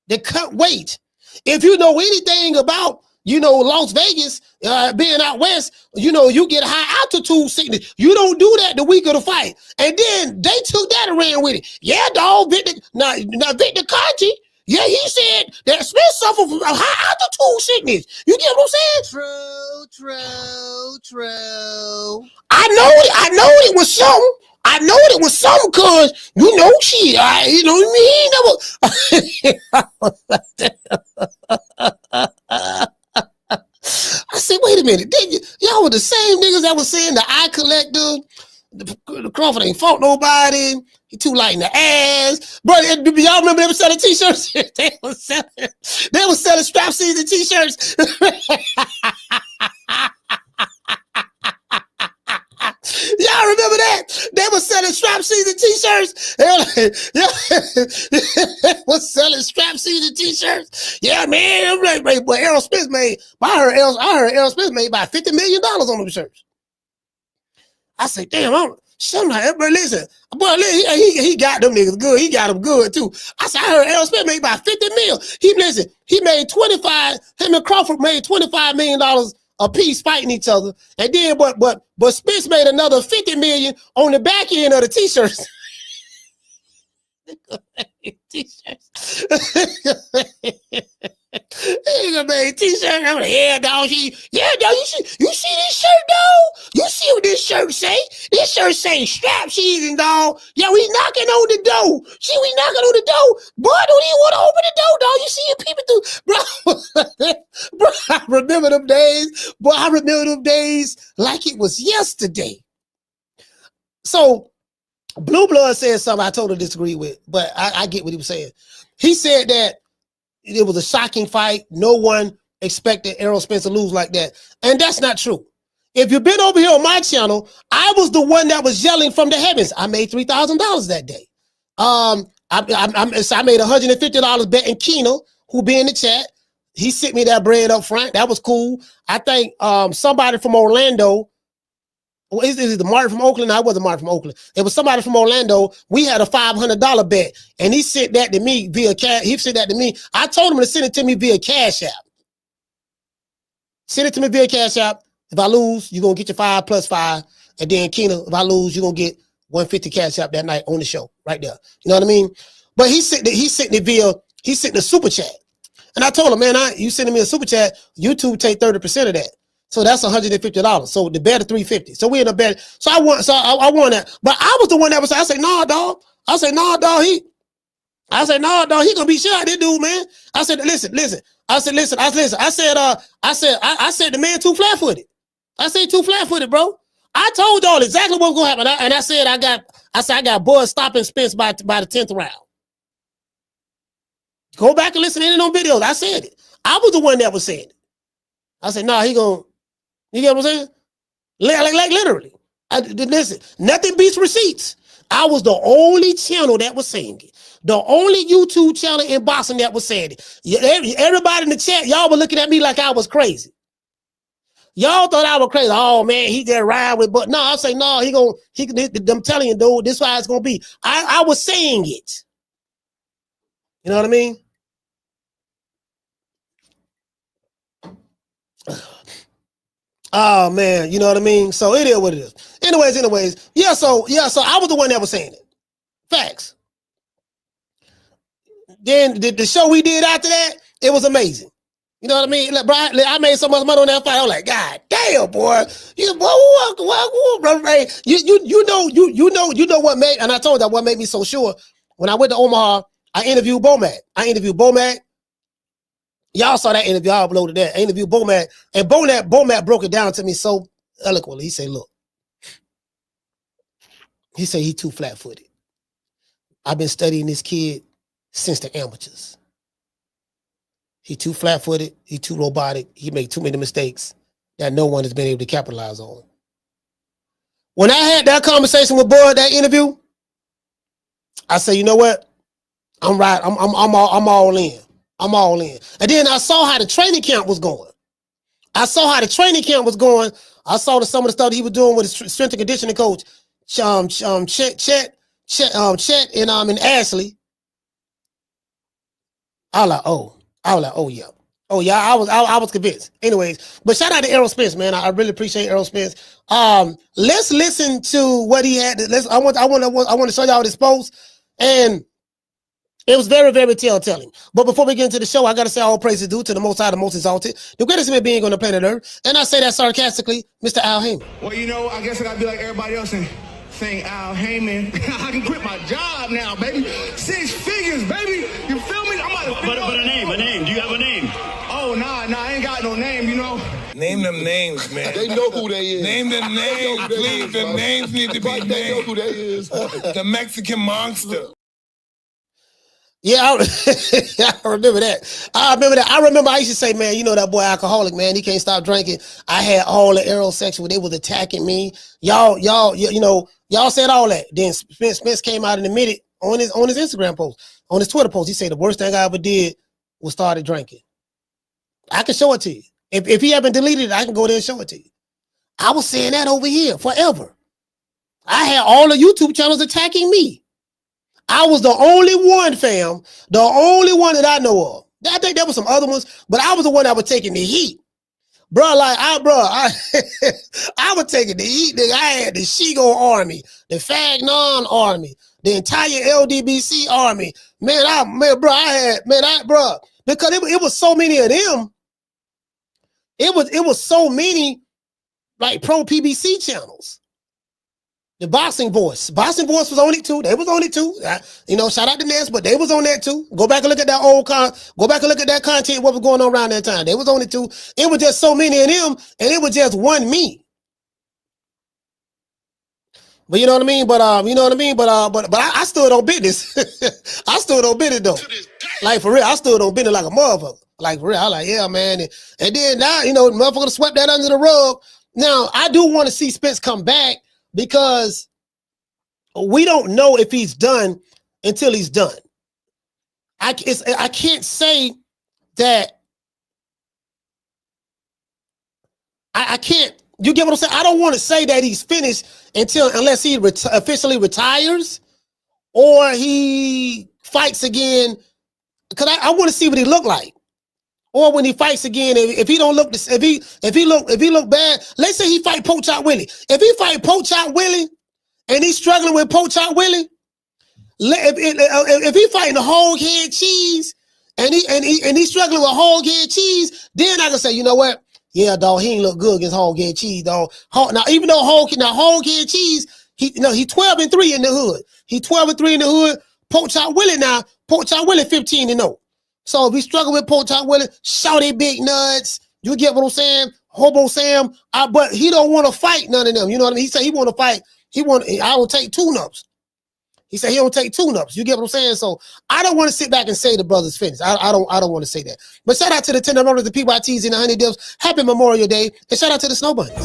to cut weight. If you know anything about, Las Vegas, being out west, you get high altitude sickness. You don't do that the week of the fight. And then they took that and ran with it. Yeah, dog, Victor Conte, yeah, he said that Smith suffered from high altitude sickness. You get what I'm saying? True. I know it was something. I know it was something because, shit, he I said, wait a minute. Y'all were the same niggas that was saying the eye collector, the Crawford ain't fought nobody. He too light in the ass. But y'all remember they were selling t-shirts? they were selling strap season t-shirts. Y'all remember that? They were selling strap season t-shirts. They were selling strap season t-shirts. Yeah, man. But Errol Spence made, I heard Errol Spence made about $50 million on them shirts. I said, damn, everybody listen. Boy, he got them niggas good. He got them good too. I said, I heard Errol Spence made about 50 mil. He made 25, him and Crawford made $25 million a piece fighting each other. And then, but Spence made another 50 million on the back end of the t-shirts. T-shirts. He made t-shirt. I'm like, yeah, dog. Yeah, dog. You see this shirt, dog? You see what this shirt say? This shirt say strap season, dog. Yeah, we knocking on the door. See, we knocking on the door. Boy, don't even want to open the door, dog. You see it peeping through, bro. Bro, I remember them days. Boy, I remember them days like it was yesterday. So, Blue Blood said something I totally disagree with, but I get what he was saying. He said that it was a shocking fight. No one expected Errol Spence to lose like that. And that's not true. If you've been over here on my channel, I was the one that was yelling from the heavens. I made $3,000 that day. I made $150 betting Keno, who be in the chat. He sent me that bread up front. That was cool. I think somebody from Orlando, is it the Martin from Oakland? No, I wasn't Martin from Oakland. It was somebody from Orlando. We had a $500 bet, and he sent that to me via cash. He sent that to me. I told him to send it to me via Cash App. Send it to me via Cash App. If I lose, you're gonna get your 5 plus 5, and then Keno, if I lose, you're gonna get 150 Cash App that night on the show right there. You know what I mean? But he sent the super chat, and I told him, man, you sending me a super chat, YouTube take 30% of that. So that's $150. So the bet of $350. So we in a bet. So I won that. But I was the one that was. I said, nah, dog. He gonna be shot. This dude, man. I said, listen. I said the man too flat-footed. I said too flat-footed, bro. I told y'all exactly what was gonna happen. I said I got Bud stopping Spence by the 10th round. Go back and listen to any of them videos. I said it. I was the one that was saying it. I said, nah, he gonna. You get what I'm saying? Like literally. Listen, nothing beats receipts. I was the only channel that was saying it. The only YouTube channel in boxing that was saying it. Everybody in the chat, y'all were looking at me like I was crazy. Y'all thought I was crazy. Oh man, he just ride with, but no, I say no. I'm telling you, dude, this is how it's gonna be. I was saying it. You know what I mean? Oh man, you know what I mean? So it is what it is. Anyways. Yeah, so I was the one that was saying it. Facts. Then the show we did after that, it was amazing. You know what I mean? Like, bro, I made so much money on that fight. I was like, God damn, boy. You know what made, and I told you what made me so sure. When I went to Omaha, I interviewed Bomac. Y'all saw that interview. I uploaded that. I interviewed Bomac. And Bomac broke it down to me so eloquently. He said, look. He said he too flat-footed. I've been studying this kid since the amateurs. He too flat-footed. He too robotic. He made too many mistakes that no one has been able to capitalize on. When I had that conversation with Bud, that interview, I said, you know what? I'm right. I'm all in. I'm all in. And then I saw how the training camp was going. I saw some of the stuff that he was doing with his strength and conditioning coach, Chet, and Ashley. I was like, oh yeah. I was convinced. Anyways, but shout out to Errol Spence, man. I really appreciate Errol Spence. Let's listen to what he had. I want to show y'all this post, and it was very, very telltale. But before we get into the show, I got to say all praises due to the Most High, the Most Exalted, the greatest human being on the planet Earth. And I say that sarcastically, Mr. Al Heyman. Well, you know, I guess I got to be like everybody else and saying Al Heyman. I can quit my job now, baby. 6 figures, baby. You feel me? I'm about to But a name. Do you have a name? Oh, nah, I ain't got no name, you know. Name them names, man. They know who they is. Name them names, please. The names need to be named. They know who they is. The Mexican monster. Yeah, I remember that. I remember I used to say, man, you know that boy alcoholic, man. He can't stop drinking. I had all the Aerosexuals. They was attacking me. Y'all said all that. Then Spence came out and admitted on his Instagram post, on his Twitter post. He said the worst thing I ever did was started drinking. I can show it to you. If he haven't deleted it, I can go there and show it to you. I was saying that over here forever. I had all the YouTube channels attacking me. I was the only one, fam, the only one that I know of. I think there were some other ones, but I was the one that was taking the heat. I was taking the heat. Nigga. I had the Shigo army, the Fagnon army, the entire LDBC army. Because it was so many of them. It was so many like pro PBC channels. The Boxing Voice was on it too. They was on it too. Shout out to Ness, but they was on that too. Go back and look at that go back and look at that content, what was going on around that time. They was on it too. It was just so many of them, and it was just one me. But you know what I mean? But I stood on business. I stood on business though. Like for real, I stood on business like a motherfucker. Like for real, I like, yeah, man. And then now, motherfucker swept that under the rug. Now, I do want to see Spence come back, because we don't know if he's done until he's done. I can't say that. I can't. You get what I'm saying? I don't want to say that he's finished unless he officially retires or he fights again. Because I want to see what he look like. Or when he fights again, if he don't look, if he look bad, let's say he fight Poach Out Willie. If he fight Poach Out Willie and he's struggling with Poach Out Willie, if he fighting the hog head cheese and he's struggling with hog head cheese, then I can say, you know what? Yeah, dog, he ain't look good against hog head cheese, dog. Now, even though hog head cheese, he 12-3 in the hood. He 12-3 in the hood. Poach Out Willie 15-0. So if we struggle with Poach Out Willie, shouty big nuts, you get what I'm saying? Hobo Sam, but he don't want to fight none of them. You know what I mean? He said he want to fight. I will take tune-ups. He said he don't take tune-ups. You get what I'm saying? So I don't want to sit back and say the brother's finished. I don't want to say that. But shout out to the Tenderloins, the PYTs, and the Honey Dips. Happy Memorial Day, and shout out to the Snow Bunnies.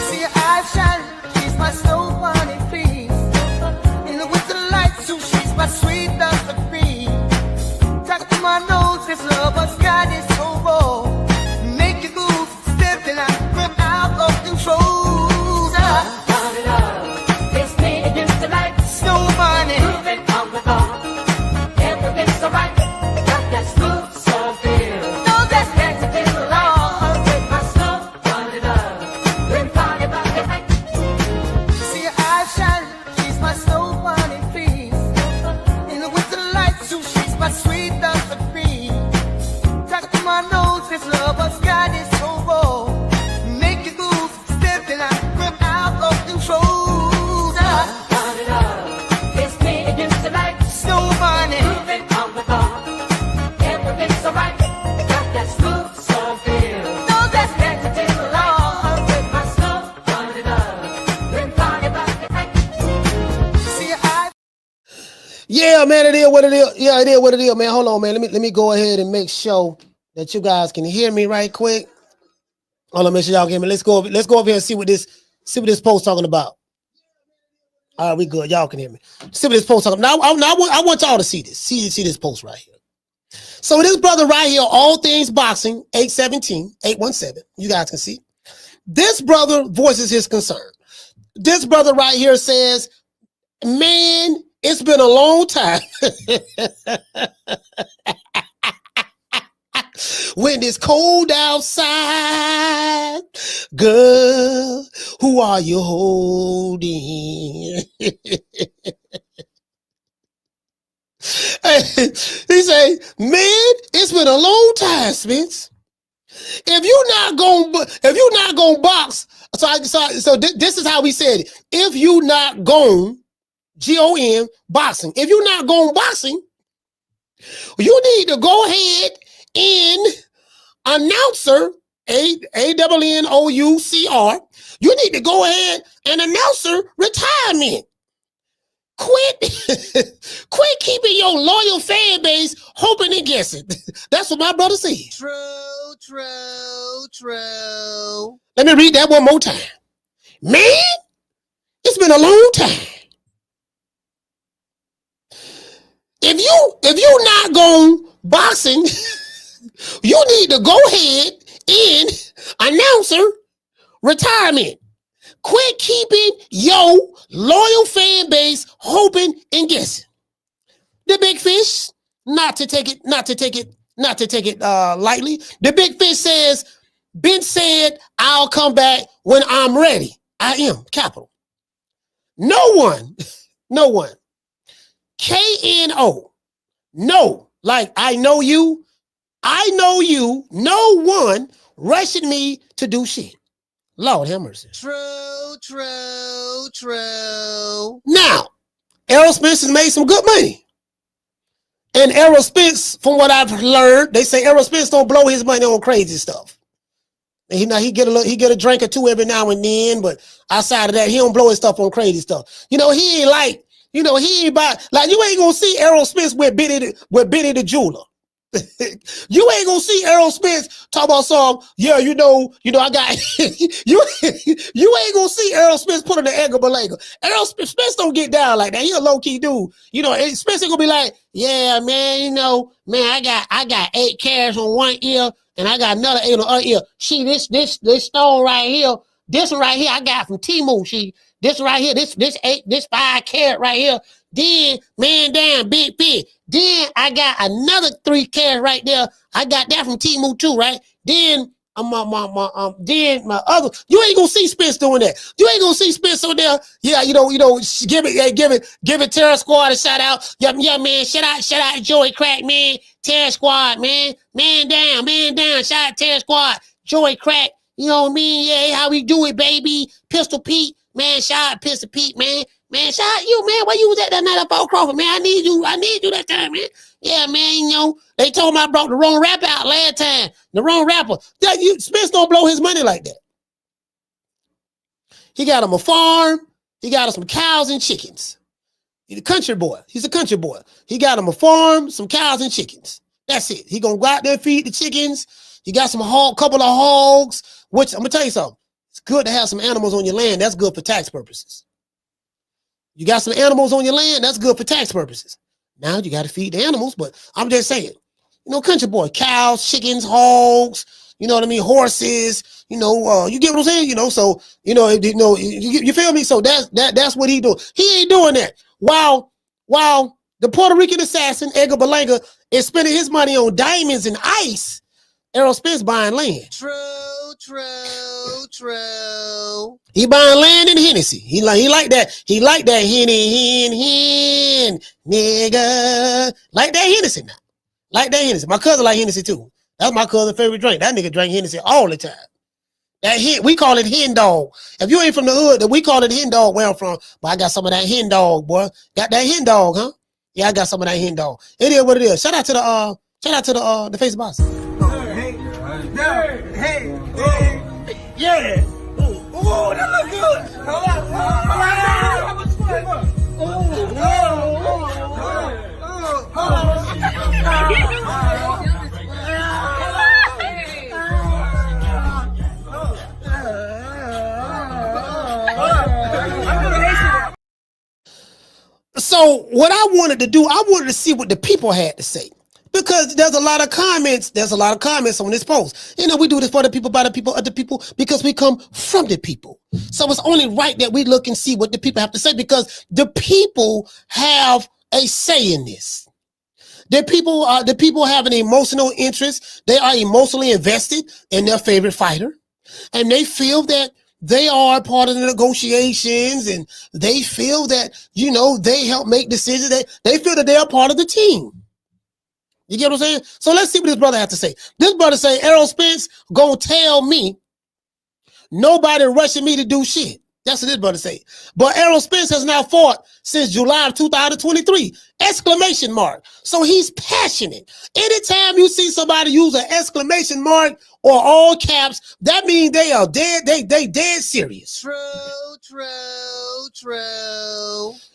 See your eyes shine, she's my snow bunny, please. In the winter light, so she's my sweet love of cream. Talk to my nose, this love of God is so raw. Make you move, stepping out of control. Yeah, man, it is what it is. Yeah, it is what it is, man. Hold on, man. Let me go ahead and make sure that you guys can hear me right quick. Hold on, make sure y'all can hear me. Let's go over here and see what this post talking about. All right, we good. Y'all can hear me. See what this post talking about. Now I want y'all to see this. See this post right here. So this brother right here, All Things Boxing, 817. You guys can see. This brother voices his concern. This brother right here says, man, it's been a long time when it's cold outside. Girl, who are you holding? He say, man, it's been a long time, Spence. If you're not gonna box, so this is how we said it. If you not going, GON boxing. If you're not going boxing, you need to go ahead and announcer ANNOUCR. You need to go ahead and announcer retirement. Quit keeping your loyal fan base hoping and guessing. That's what my brother said. True. Let me read that one more time. Man, it's been a long time. If you not going boxing, you need to go ahead and announcer retirement. Quit keeping your loyal fan base hoping and guessing. The big fish, not to take it lightly. The big fish says, Ben said, I'll come back when I'm ready. I am, capital. No one. KNO. No, like I know you. No one rushing me to do shit. Lord have mercy. True. Now, Errol Spence has made some good money. And Errol Spence, from what I've learned, they say Errol Spence don't blow his money on crazy stuff. And he get a drink or two every now and then, but outside of that, he don't blow his stuff on crazy stuff. He ain't like, he ain't about, like, you ain't gonna see Errol Spence with Benny the jeweler. You ain't gonna see Errol Spence talk about some, I got you ain't gonna see Errol Spence put on the Edgar Berlanga. Errol Spence don't get down like that. He a low-key dude. Spence ain't gonna be like, yeah, man, I got 8 carats on one ear and I got another 8 on the other ear. This stone right here, this one right here I got from Temu. This right here, this 5 carat right here. Then, man, damn, big. Then I got another 3 carats right there. I got that from Temu too, right? Then then my other. You ain't gonna see Spence doing that. You ain't gonna see Spence on there. Yeah, give it Terror Squad a shout out. Yeah, man. Shout out Joey Crack, man. Terror Squad, man. Man down. Shout out Terror Squad, Joey Crack. You know what I mean? Yeah, how we do it, baby. Pistol Pete, man. Shout out Pistol Pete, man. Man, shout out you, man. Where you was at that night up at Crawford, man? I need you that time, man. Yeah, man, they told me I brought the wrong rapper out last time. The wrong rapper. Spence don't blow his money like that. He got him a farm. He got him some cows and chickens. He's a country boy. He got him a farm, some cows and chickens. That's it. He gonna go out there and feed the chickens. He got couple of hogs, which I'm gonna tell you something. It's good to have some animals on your land. That's good for tax purposes. You got some animals on your land, that's good for tax purposes. Now you got to feed the animals, but I'm just saying, country boy, cows, chickens, hogs, you know what I mean, horses, you get what I'm saying, so, you feel me? So that's what he doing. He ain't doing that. While the Puerto Rican assassin, Edgar Berlanga, is spending his money on diamonds and ice, Errol Spence buying land. True. He buying land in Hennessy. He like that. He like that hen, nigga. Like that Hennessy now. Like that Hennessy. My cousin like Hennessy too. That's my cousin's favorite drink. That nigga drank Hennessy all the time. We call it hen dog. If you ain't from the hood, then we call it hen dog where I'm from. But I got some of that hen dog, boy. Got that hen dog, huh? Yeah, I got some of that hen dog. It is what it is. Shout out to the face boss. Yeah. Ooh, that look good. So what I wanted to do, I wanted to see what the people had to say. Because there's a lot of comments on this post. You know, we do this for the people, by the people, other people, because we come from the people. So it's only right that we look and see what the people have to say, because the people have a say in this. The people have an emotional interest. They are emotionally invested in their favorite fighter, and they feel that they are part of the negotiations, and they feel that, you know, they help make decisions. They feel that they are part of the team. You get what I'm saying? So let's see what this brother has to say. This brother say, Errol Spence gonna tell me nobody rushing me to do shit. That's what this brother say. But Errol Spence has now fought since July of 2023. Exclamation mark. So he's passionate. Anytime you see somebody use an exclamation mark or all caps, that means they are dead. They dead serious. True.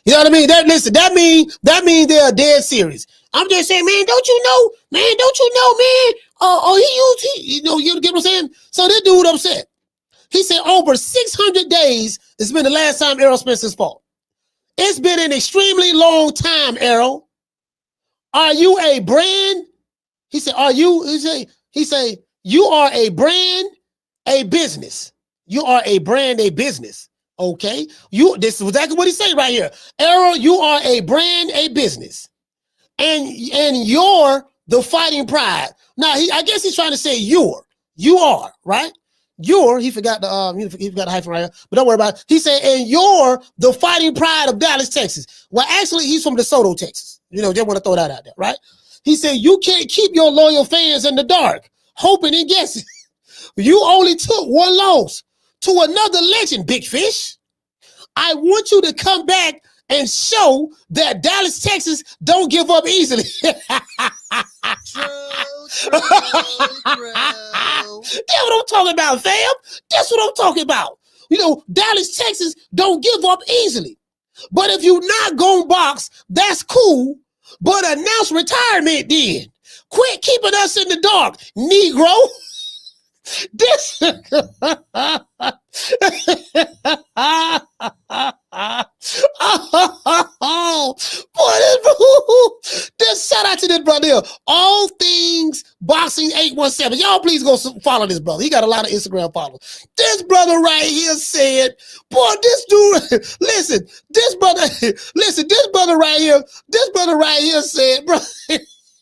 You know what I mean? That means they are dead serious. I'm just saying, man, don't you know, man? You get what I'm saying? So this dude upset. He said over 600 days, it's been the last time Errol Spence has fought. It's been an extremely long time, Errol. Are you a brand? He said, he say, you are a brand, a business. You are a brand, a business. Okay. This is exactly what he said right here. Errol, you are a brand, a business. And you're the fighting pride. Now, I guess he's trying to say you are, right? He forgot the hyphen right here, but don't worry about it. He said, and you're the fighting pride of Dallas, Texas. Well, actually, he's from DeSoto, Texas. You know, just want to throw that out there, right? He said, you can't keep your loyal fans in the dark, hoping and guessing. You only took one loss to another legend, Big Fish. I want you to come back and show that Dallas, Texas don't give up easily. True. That's what I'm talking about, fam. That's what I'm talking about. You know, Dallas, Texas don't give up easily. But if you're not going to box, that's cool. But announce retirement then. Quit keeping us in the dark, Negro. This this shout out to this brother here. All Things Boxing 817. Y'all please go follow this brother. He got a lot of Instagram followers. This brother right here said, boy, this dude, this brother right here said, bro.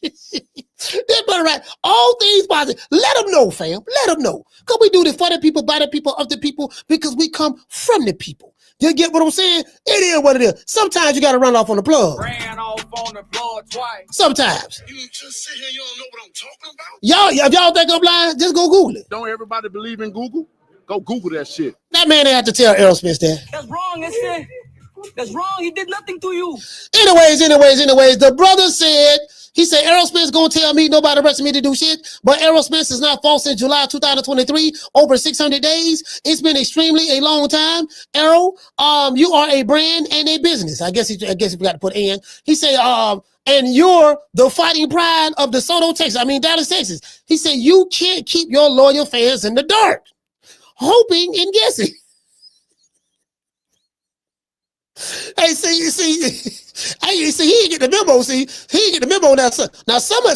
This brother, right? All Things Positive. Let them know, fam. Let them know. Because we do this for the people, by the people, of the people, because we come from the people. You get what I'm saying? It is what it is. Sometimes you got to run off on the plug. Ran off on the plug twice. Sometimes. You just sit here, you don't know what I'm talking about? If y'all think I'm lying, just go Google it. Don't everybody believe in Google? Go Google that shit. That man didn't have to tell Errol Spence that. That's wrong, isn't That's wrong. He did nothing to you. Anyways, the brother said, he said, Errol Spence gonna tell me nobody arrested me to do shit, but Errol Spence is not fought since July 2023, over 600 days. It's been extremely a long time. Errol, you are a brand and a business. I guess he forgot to put in. He said, and you're the fighting pride of DeSoto, Dallas, Texas. He said, you can't keep your loyal fans in the dark, hoping and guessing. Hey, see, he didn't get the memo. He didn't get the memo now. Now some of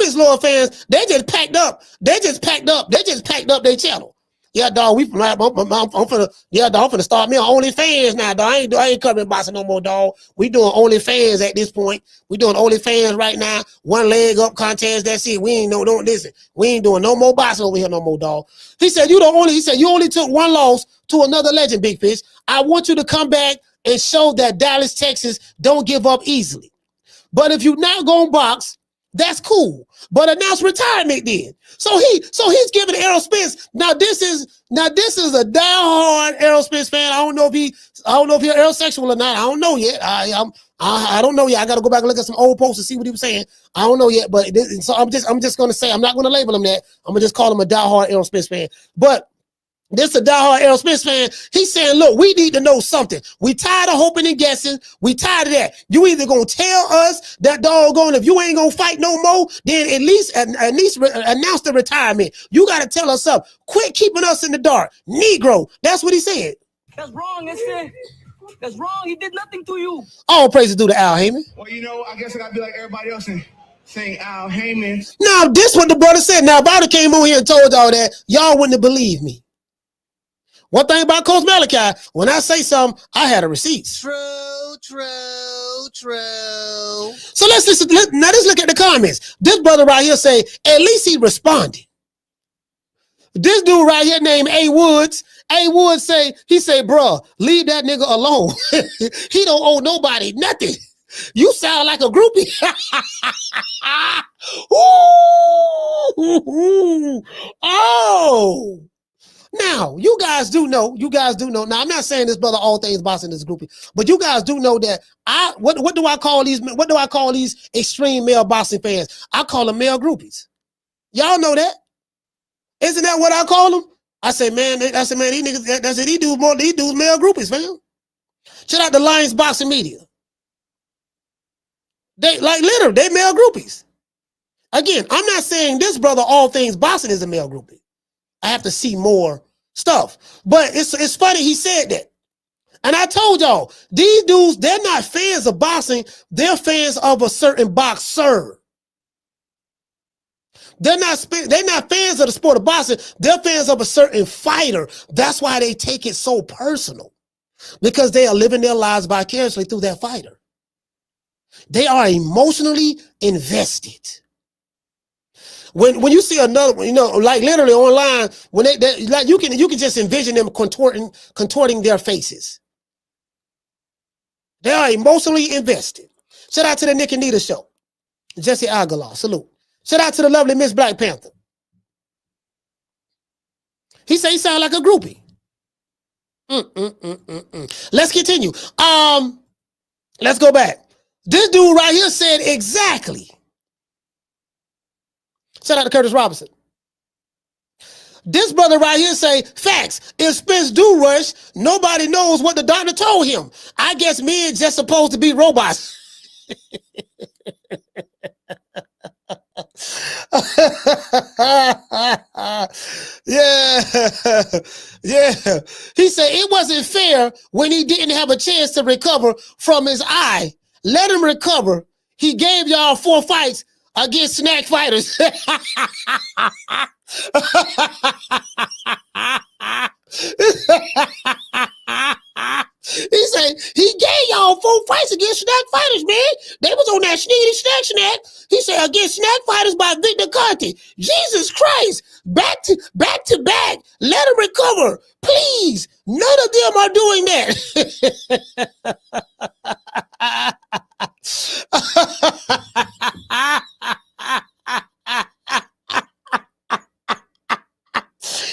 his loyal fans, they just packed up their channel. Yeah, dog, I'm finna start me on OnlyFans now, dog. I ain't covering boxing no more, dog. We doing OnlyFans at this point. We doing OnlyFans right now. One leg up contest, that's it. We ain't listen. We ain't doing no more boxing over here no more, dog. He said, you only took one loss to another legend, Big Fish. I want you to come back and show that Dallas, Texas don't give up easily. But if you're not going to box, that's cool. But announce retirement then. So he's giving Errol Spence. Now this is a diehard Errol Spence fan. I don't know if he's Aerosexual or not. I don't know yet. I don't know yet. I got to go back and look at some old posts to see what he was saying. I don't know yet. But so I'm just going to say, I'm not going to label him that. I'm going to just call him a diehard Errol Spence fan. But this is a diehard Errol Spence fan. He's saying, look, we need to know something. We tired of hoping and guessing. We tired of that. You either gonna tell us that doggone, if you ain't gonna fight no more, then at least announce the retirement. You gotta tell us something. Quit keeping us in the dark, Negro. That's what he said. That's wrong, isn't That's wrong. He did nothing to you. All praises due to Al Heyman. Well, you know, I guess I gotta be like everybody else and saying Al Heyman. Now, this what the brother said. Now, if I would've came over here and told y'all that, y'all wouldn't have believed me. One thing about Coach Malachi, when I say something, I had a receipt. True. So let's listen. Now let's look at the comments. This brother right here say, at least he responded. This dude right here named A. Woods. A. Woods say, bro, leave that nigga alone. He don't owe nobody nothing. You sound like a groupie. Ooh. Oh. Now, you guys do know. Now, I'm not saying this brother all things boxing is groupie, but you guys do know that what do I call these extreme male boxing fans? I call them male groupies. Y'all know that? Isn't that what I call them? I say, man, these niggas, that's it. These dudes male groupies, fam. Shout out to Lions Boxing Media. They literally, they male groupies. Again, I'm not saying this brother all things boxing is a male groupie. I have to see more stuff. But it's funny he said that. And I told y'all, these dudes, they're not fans of boxing. They're fans of a certain boxer. They're not fans of the sport of boxing. They're fans of a certain fighter. That's why they take it so personal. Because they are living their lives vicariously through that fighter. They are emotionally invested. When you see another one, like literally online, when they like you can just envision them contorting their faces. They are emotionally invested. Shout out to the Nick and Nita show. Jesse Aguilar, salute. Shout out to the lovely Miss Black Panther. He said he sound like a groupie. Let's continue. Let's go back. This dude right here said exactly. Shout out to Curtis Robinson. This brother right here say, facts, if Spence do rush, nobody knows what the doctor told him. I guess men just supposed to be robots. Yeah. He said it wasn't fair when he didn't have a chance to recover from his eye. Let him recover. He gave y'all 4 fights against snack fighters. He said he gave y'all 4 fights against snack fighters, man. They was on that snack. He said against snack fighters by Victor Conte. Jesus Christ, back to back. Let him recover, please. None of them are doing that.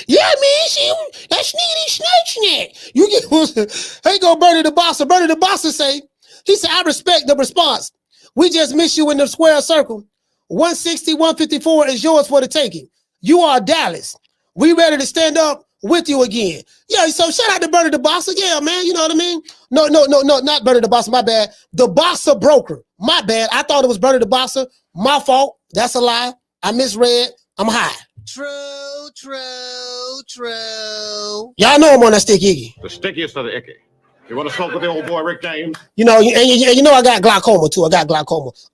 Yeah, man, that's snack. You get, hey, go Bernie the Boxer. Bernie the Boxer say, he said, I respect the response. We just miss you in the square circle. 160, 154 is yours for the taking. You are Dallas. We ready to stand up with you again. Yeah, so shout out to Bernie the Boxer. Yeah, man, you know what I mean? No, not Bernie the Boxer, my bad. The Boxer Broker, my bad. I thought it was Bernie the Boxer. My fault. That's a lie. I misread. I'm high. True. Y'all know I'm on that stick Iggy. The stickiest of the icky. You want to smoke with the old boy Rick James? You know, and you know I got glaucoma too.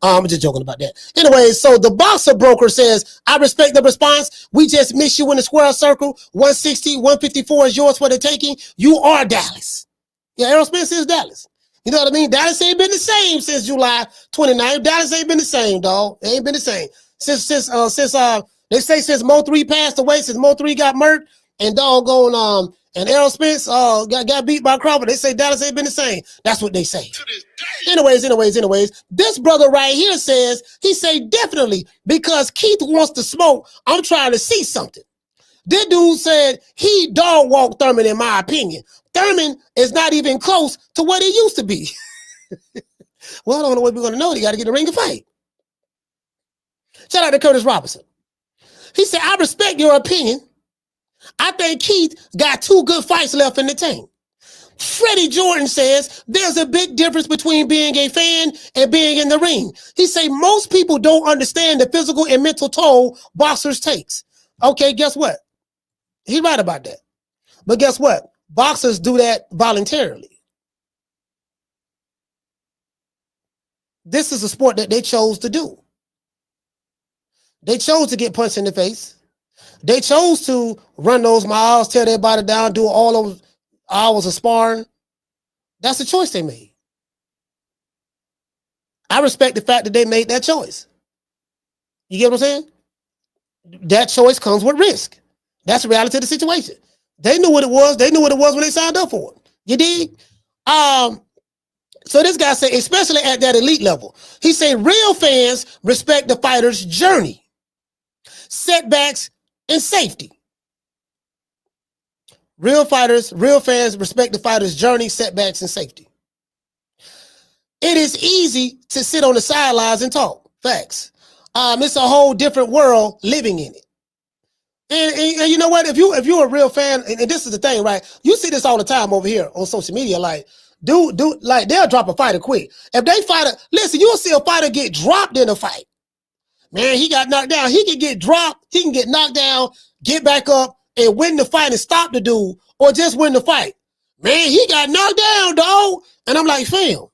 I'm just joking about that. Anyway, so the Boxer Broker says, I respect the response. We just miss you in the square circle. 160, 154 is yours for the taking. You are Dallas. Yeah, Errol Spence is Dallas. You know what I mean? Dallas ain't been the same since July 29th. Dallas ain't been the same, dog. It ain't been the same. Since they say since Mo 3 passed away, since Mo 3 got murked, and doggone and Errol Spence got beat by Crawford. They say Dallas ain't been the same. That's what they say. Anyways, this brother right here says, he say definitely because Keith wants to smoke. I'm trying to see something. This dude said he dog walked Thurman in my opinion. Thurman is not even close to what he used to be. Well, I don't know what we're going to know. You got to get in the ring and fight. Shout out to Curtis Robinson. He said, I respect your opinion. I think Keith got 2 good fights left in the tank. Freddie Jordan says there's a big difference between being a fan and being in the ring. He say most people don't understand the physical and mental toll boxers takes. Okay, guess what? He right about that. But guess what? Boxers do that voluntarily. this is a sport that they chose to do. They chose to get punched in the face. They chose to run those miles, tear their body down, do all those hours of sparring. That's the choice they made. I respect the fact that they made that choice. You get what I'm saying? That choice comes with risk. That's the reality of the situation. They knew what it was. They knew what it was when they signed up for it. You dig? So this guy said, especially at that elite level, he said real fans respect the fighter's journey, setbacks, and safety. Real fans respect the fighter's journey, setbacks, and safety. It is easy to sit on the sidelines and talk. Facts. It's a whole different world living in it. And you know what? If you're a real fan, and this is the thing, right? You see this all the time over here on social media. Like, dude, like they'll drop a fighter quick. If they fight listen, you'll see a fighter get dropped in a fight. Man, he got knocked down. He can get dropped. He can get knocked down, get back up, and win the fight and stop the dude, or just win the fight. Man, he got knocked down, dog. And I'm like, fam,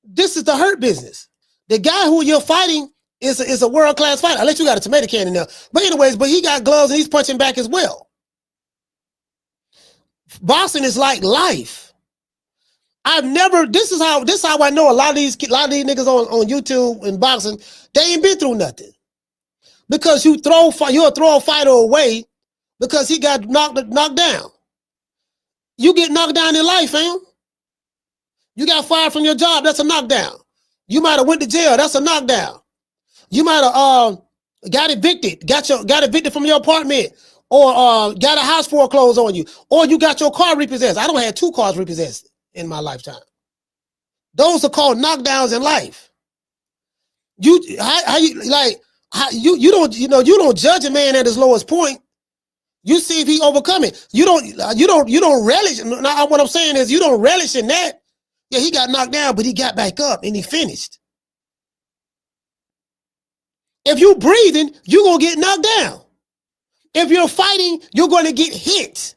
this is the hurt business. The guy who you're fighting is a world-class fighter. Unless you got a tomato can in there. But anyways, he got gloves and he's punching back as well. Boxing is like life. This is how I know a lot of these niggas on YouTube and boxing, they ain't been through nothing. Because you'll throw a fighter away because he got knocked down. You get knocked down in life, fam. You got fired from your job, that's a knockdown. You might have went to jail, that's a knockdown. You might have got evicted from your apartment, or got a house foreclosed on you, or you got your car repossessed. I don't have 2 cars repossessed in my lifetime. Those are called knockdowns in life. You don't judge a man at his lowest point. You see if he overcome it. You don't relish. Now, what I'm saying is you don't relish in that. Yeah, he got knocked down, but he got back up and he finished. If you're breathing, you're going to get knocked down. If you're fighting, you're going to get hit.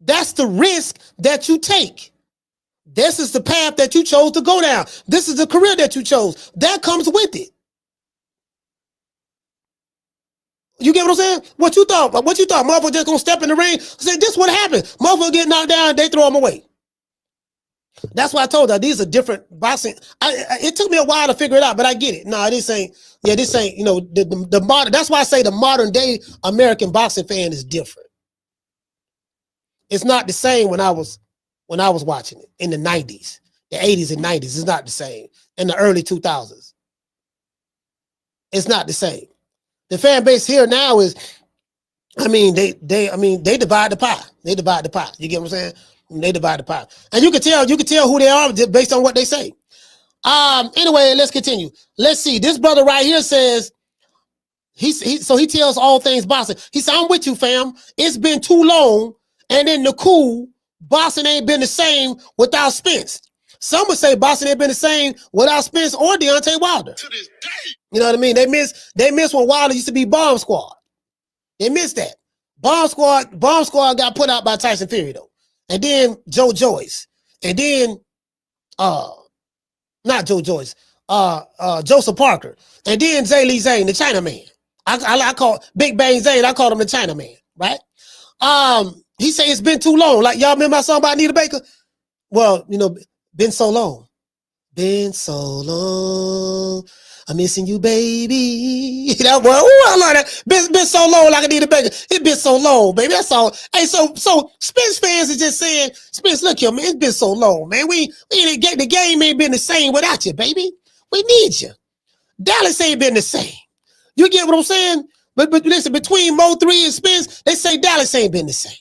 That's the risk that you take. This is the path that you chose to go down. This is the career that you chose. That comes with it. You get what I'm saying? What you thought? Motherfucker just going to step in the ring? Say, this is what happened. Motherfucker get knocked down, they throw him away. That's why I told her these are different boxing. It took me a while to figure it out, but I get it. No, this ain't, the modern, that's why I say the modern day American boxing fan is different. It's not the same when I was watching it in the 90s, the 80s and 90s. It's not the same. In the early 2000s. It's not the same. The fan base here now is, they divide the pie. They divide the pie. You get what I'm saying? They divide the pie. And you can tell who they are based on what they say. Anyway, let's continue. Let's see. This brother right here says, he tells all things boxing. He said, I'm with you, fam. It's been too long. And in the cool, boxing ain't been the same without Spence. Some would say boxing ain't been the same without Spence or Deontay Wilder. To this day. You know what I mean? They miss when Wilder used to be Bomb Squad. They missed that. Bomb Squad got put out by Tyson Fury, though. And then Joe Joyce. And then not Joe Joyce. Joseph Parker. And then Zay Lee Zane, the Chinaman. I call Big Bang Zane, I call him the Chinaman, right? He say it's been too long. Like, y'all remember my song about Anita Baker? Well, been so long. Been so long. I'm missing you, baby. That boy, I love that. Been so long like Anita Baker. It's been so long, baby. That's all. Hey, so Spence fans are just saying, Spence, look here, man. It's been so long, man. We ain't the game ain't been the same without you, baby. We need you. Dallas ain't been the same. You get what I'm saying? But listen, between Mo 3 and Spence, they say Dallas ain't been the same.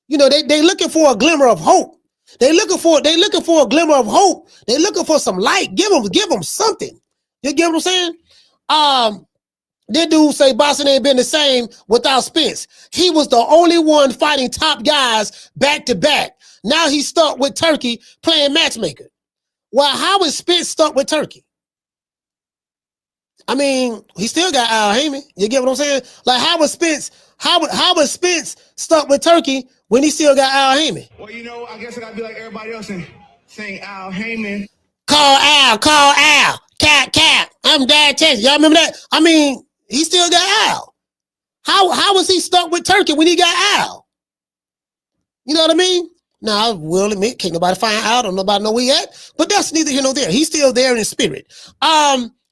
They looking for a glimmer of hope. They looking for a glimmer of hope. They looking for some light. Give them something. You get what I'm saying? That dude say boxing ain't been the same without Spence. He was the only one fighting top guys back to back. Now he's stuck with Turkey playing matchmaker. Well, how is Spence stuck with Turkey? He still got Al Heyman. You get what I'm saying? Like, how was Spence stuck with Turkey when he still got Al Heyman? Well, I guess I gotta be like everybody else and saying Al Heyman. Call Al, cat. I'm Dad Texas. Y'all remember that? I mean, he still got Al. How was he stuck with Turkey when he got Al? You know what I mean? Now, I will admit, can't nobody find out, or nobody know where he at, but that's neither here nor there. He's still there in spirit.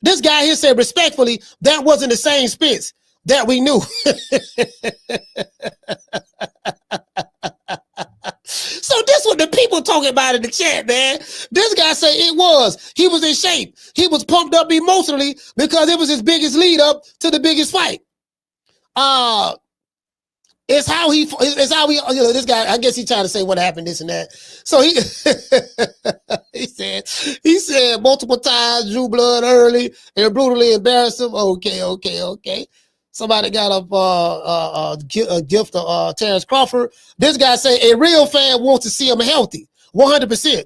This guy here said, respectfully, that wasn't the same Spence that we knew. So this what the people talking about in the chat, man. This guy said it was. He was in shape. He was pumped up emotionally because it was his biggest lead up to the biggest fight. It's how he, you know, this guy, I guess he trying to say what happened, this and that. So he, he said multiple times, drew blood early and brutally embarrassed him. Okay. Somebody got a gift of Terence Crawford. This guy said a real fan wants to see him healthy, 100%.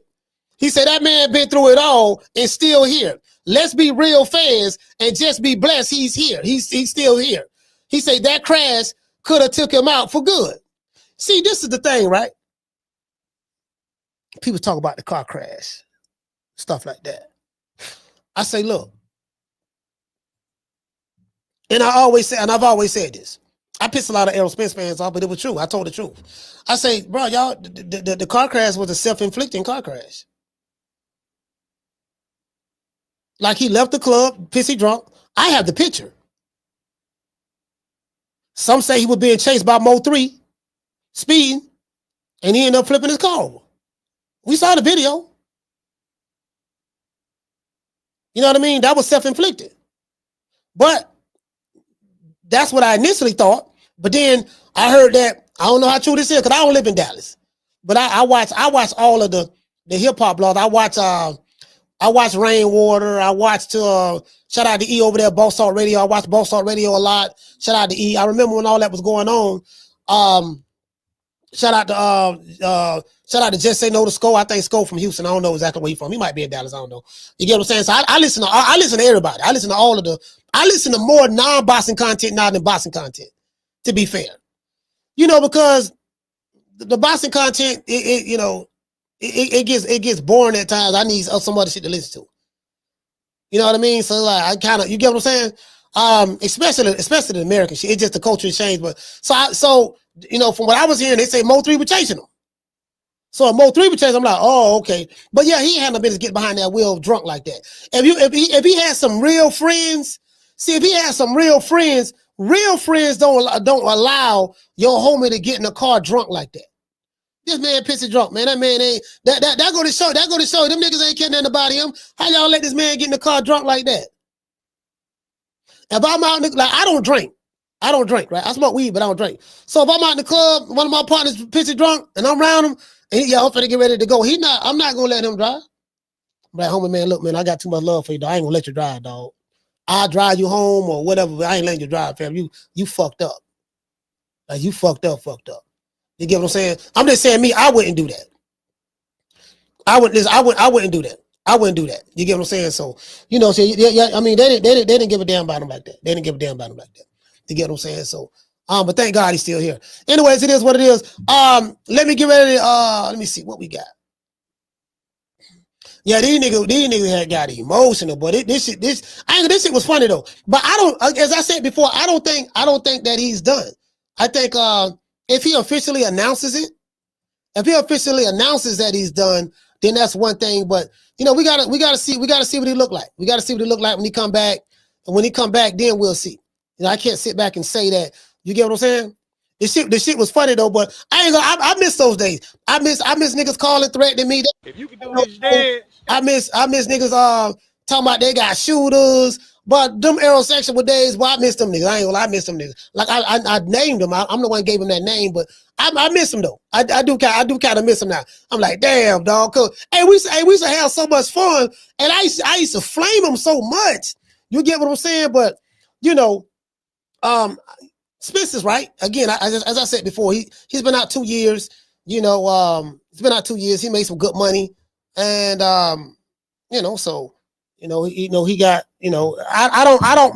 He said that man been through it all and still here. Let's be real fans and just be blessed he's here. He's still here. He said that crash could have took him out for good. See, this is the thing, right? People talk about the car crash, stuff like that. I say, look, and I've always said this. I pissed a lot of Errol Spence fans off, but it was true. I told the truth. I say, bro, y'all, the car crash was a self-inflicting car crash. Like he left the club, pissy drunk. I have the picture. Some say he was being chased by Mo 3, speeding, and he ended up flipping his car over. We saw the video. You know what I mean? That was self-inflicted. But that's what I initially thought. But then I heard that, I don't know how true this is because I don't live in Dallas. But I watch all of the hip-hop blogs. I watch Rainwater. I watched shout out to E over there, Boss Salt Radio. I watch Boss Salt Radio a lot. Shout out to E. I remember when all that was going on. Shout out to Just Say No to Sko. I think Sko from Houston. I don't know exactly where he's from. He might be in Dallas. I don't know. You get what I'm saying? So I listen to everybody. I listen to more non-boxing content now than boxing content, to be fair. You know, because the boxing content, it gets boring at times. I need some other shit to listen to. You know what I mean? So like I kind of, you get what I'm saying? Especially the American shit. It's just the culture has changed. But so you know, from what I was hearing, they say Mo 3 was chasing him. So if Mo 3 was chasing him, I'm like, oh, okay. But yeah, he had no business getting behind that wheel drunk like that. If he had some real friends, real friends don't allow your homie to get in the car drunk like that. This man pissy drunk, man. That man ain't that go to show. That go to show them niggas ain't caring nothing about him. How y'all let this man get in the car drunk like that? If I'm out in the, like, I don't drink, right? I smoke weed, but I don't drink. So if I'm out in the club, one of my partners pissy drunk, and I'm around him, and I'm finna get ready to go. I'm not gonna let him drive. I'm like, homie, man, look, man, I got too much love for you, dog. I ain't gonna let you drive, dog. I'll drive you home or whatever, but I ain't letting you drive, fam. You fucked up. Like, you fucked up. You get what I'm saying? I'm just saying, I wouldn't do that. I wouldn't do that. I wouldn't do that. You get what I'm saying? So, you know, yeah, I mean, they didn't give a damn about him like that. You get what I'm saying? So, but thank God he's still here. Anyways, it is what it is. Let me get ready to, let me see what we got. Yeah, these niggas had got emotional, but this shit was funny though. But I don't, as I said before, I don't think that he's done. I think, if he officially announces that he's done, then that's one thing. But you know, we gotta see what he look like. We gotta see what he look like when he come back. And when he come back, then we'll see. You know, I can't sit back and say that. You get what I'm saying? This shit was funny though, but I miss those days. I miss niggas calling, threatening me. If you can do this dead. I miss niggas talking about they got shooters. But them Aerosexual days, well, I miss them niggas. I ain't gonna lie, I miss them niggas. Like I named them. I'm the one who gave him that name, but I miss them though. I do kind of miss them now. I'm like, damn, dog. Cool. Hey, we used to have so much fun, and I used to flame them so much. You get what I'm saying? But you know, Spence is right. Again, as I said before, he's been out 2 years. You know, it's been out 2 years. He made some good money, and you know, so. He got,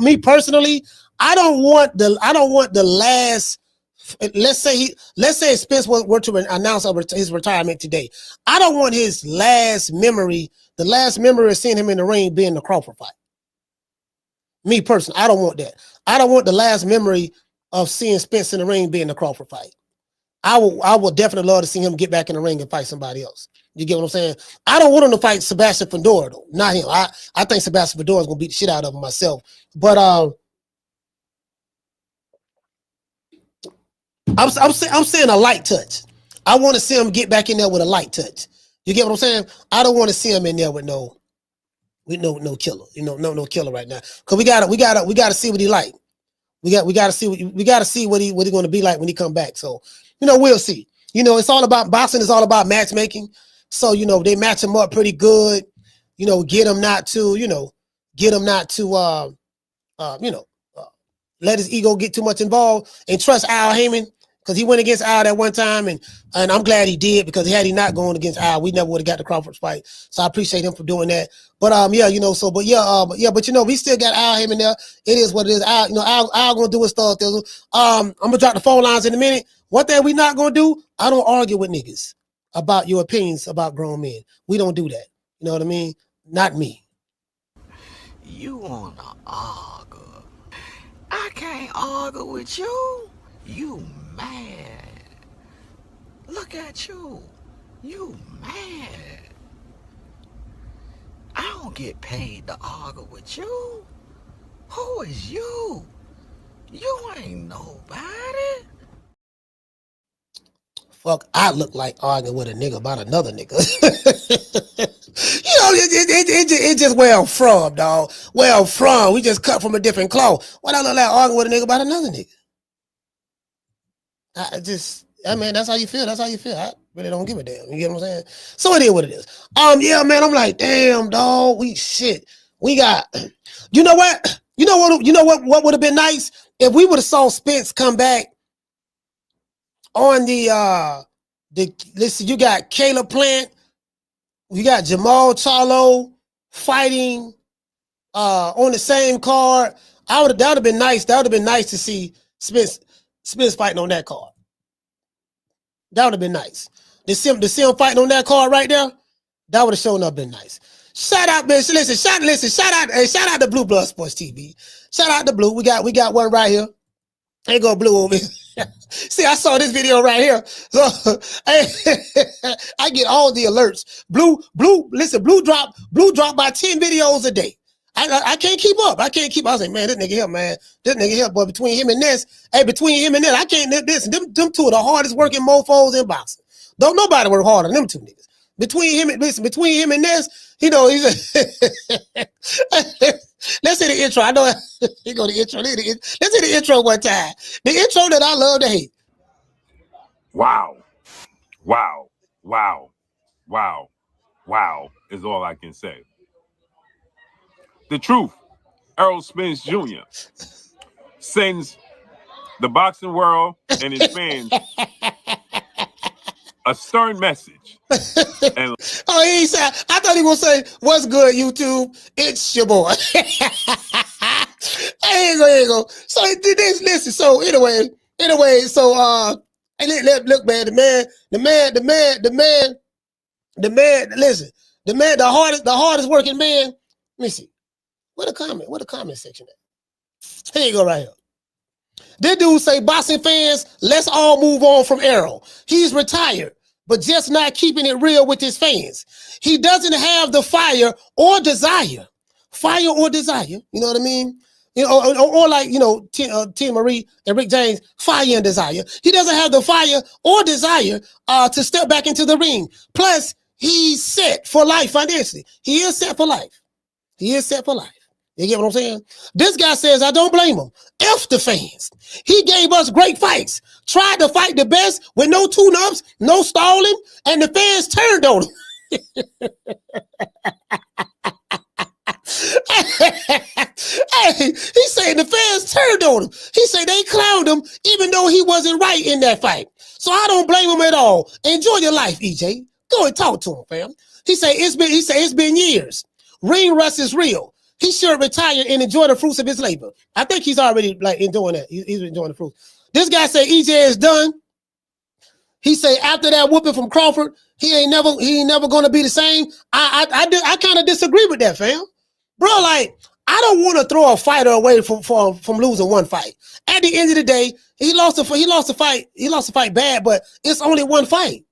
me personally, I don't want the last let's say Spence were to announce his retirement today. I don't want his last memory, the last memory of seeing him in the ring being the Crawford fight. Me personally, I don't want that. I don't want the last memory of seeing Spence in the ring being the Crawford fight. I would definitely love to see him get back in the ring and fight somebody else. You get what I'm saying? I don't want him to fight Sebastian Fedora though, not him. I think Sebastian Fedora is gonna beat the shit out of him myself. But I'm saying a light touch. I want to see him get back in there with a light touch. You get what I'm saying? I don't want to see him in there with no killer. No killer right now. Cause we gotta see what he like. We gotta see what he going to be like when he come back. So we'll see. It's all about boxing. Is all about matchmaking. So they match him up pretty good. Get him not to let his ego get too much involved and trust Al Heyman, because he went against Al that one time, and I'm glad he did, because had he not gone against Al, we never would have got the Crawford fight. So I appreciate him for doing that. But but we still got Al Heyman there. It is what it is. Al gonna do his stuff. I'm gonna drop the phone lines in a minute. One thing we not gonna do, I don't argue with niggas about your opinions about grown men. We don't do that. You know what I mean? Not me. You wanna argue? I can't argue with you. You mad. Look at you. You mad. I don't get paid to argue with you. Who is you? You ain't nobody. Fuck, I look like arguing with a nigga about another nigga. It just where I'm from, dog. Where I'm from, we just cut from a different cloth. What I look like arguing with a nigga about another nigga? That's how you feel. That's how you feel. I really don't give a damn. You get what I'm saying? So it is what it is. Yeah, man. I'm like, damn, dog. We got. You know what? What would have been nice if we would have saw Spence come back on listen. You got Caleb Plant. You got Jamal Charlo fighting on the same card. That would have been nice. That would have been nice to see Spence fighting on that card. That would have been nice. To see him fighting on that card right there, that would have shown up been nice. Shout out, man. Shout out to Blue Blood Sports TV. Shout out to Blue. We got one right here. Ain't go Blue over here. See, I saw this video right here. So I get all the alerts. Blue drop by 10 videos a day. I can't keep up. I was like, man, this nigga here, man. This nigga here, but between him and this, I can't listen. Them two are the hardest working mofos in boxing. Don't nobody work harder than them two niggas. Between him and this, he's let's see the intro. I know he go the intro. Let's see the intro one time. The intro that I love to hate. Wow is all I can say. The truth, Errol Spence Jr. sends the boxing world and his fans a stern message. And he said, I thought he was going to say, what's good, YouTube? It's your boy. Here you go. So listen. So anyway, look, man, listen, the hardest working man. Let me see. What a comment section at? Here you go, right here. This dude say, boxing fans, let's all move on from Errol. He's retired, but just not keeping it real with his fans. He doesn't have the fire or desire. You know what I mean? Or like, Tia Marie and Rick James, fire and desire. He doesn't have the fire or desire to step back into the ring. Plus, he's set for life financially. He is set for life. You get what I'm saying? This guy says, I don't blame him. F the fans. He gave us great fights. Tried to fight the best with no tune-ups, no stalling, and the fans turned on him. Hey, he said the fans turned on him. He said they clowned him even though he wasn't right in that fight. So I don't blame him at all. Enjoy your life, EJ. Go and talk to him, fam. He said it's been years. Ring rust is real. He should retire and enjoy the fruits of his labor. I think he's already enjoying that. He's enjoying the fruits. This guy say EJ is done. He say after that whooping from Crawford, he ain't never gonna be the same. I kind of disagree with that, fam. Bro, like, I don't want to throw a fighter away from losing one fight. At the end of the day, he lost the fight bad, but it's only one fight.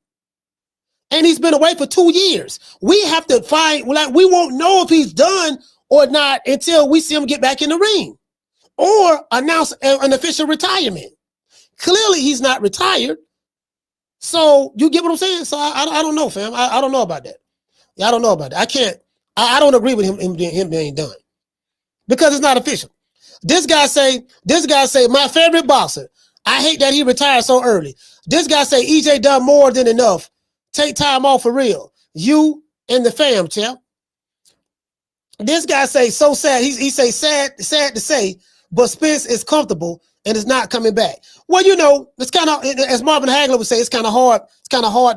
And he's been away for 2 years. We have to find, like, we won't know if he's done or not until we see him get back in the ring or announce an official retirement. Clearly, he's not retired. So you get what I'm saying? So I don't know, fam. I don't know about that. Yeah, I don't know about that. I don't agree with him being done because it's not official. This guy say my favorite boxer. I hate that he retired so early. This guy say EJ done more than enough. Take time off for real. You and the fam, champ. This guy say so sad. He say sad to say, but Spence is comfortable and is not coming back. Well, you know, it's kind of, as Marvin Hagler would say, it's kind of hard. It's kind of hard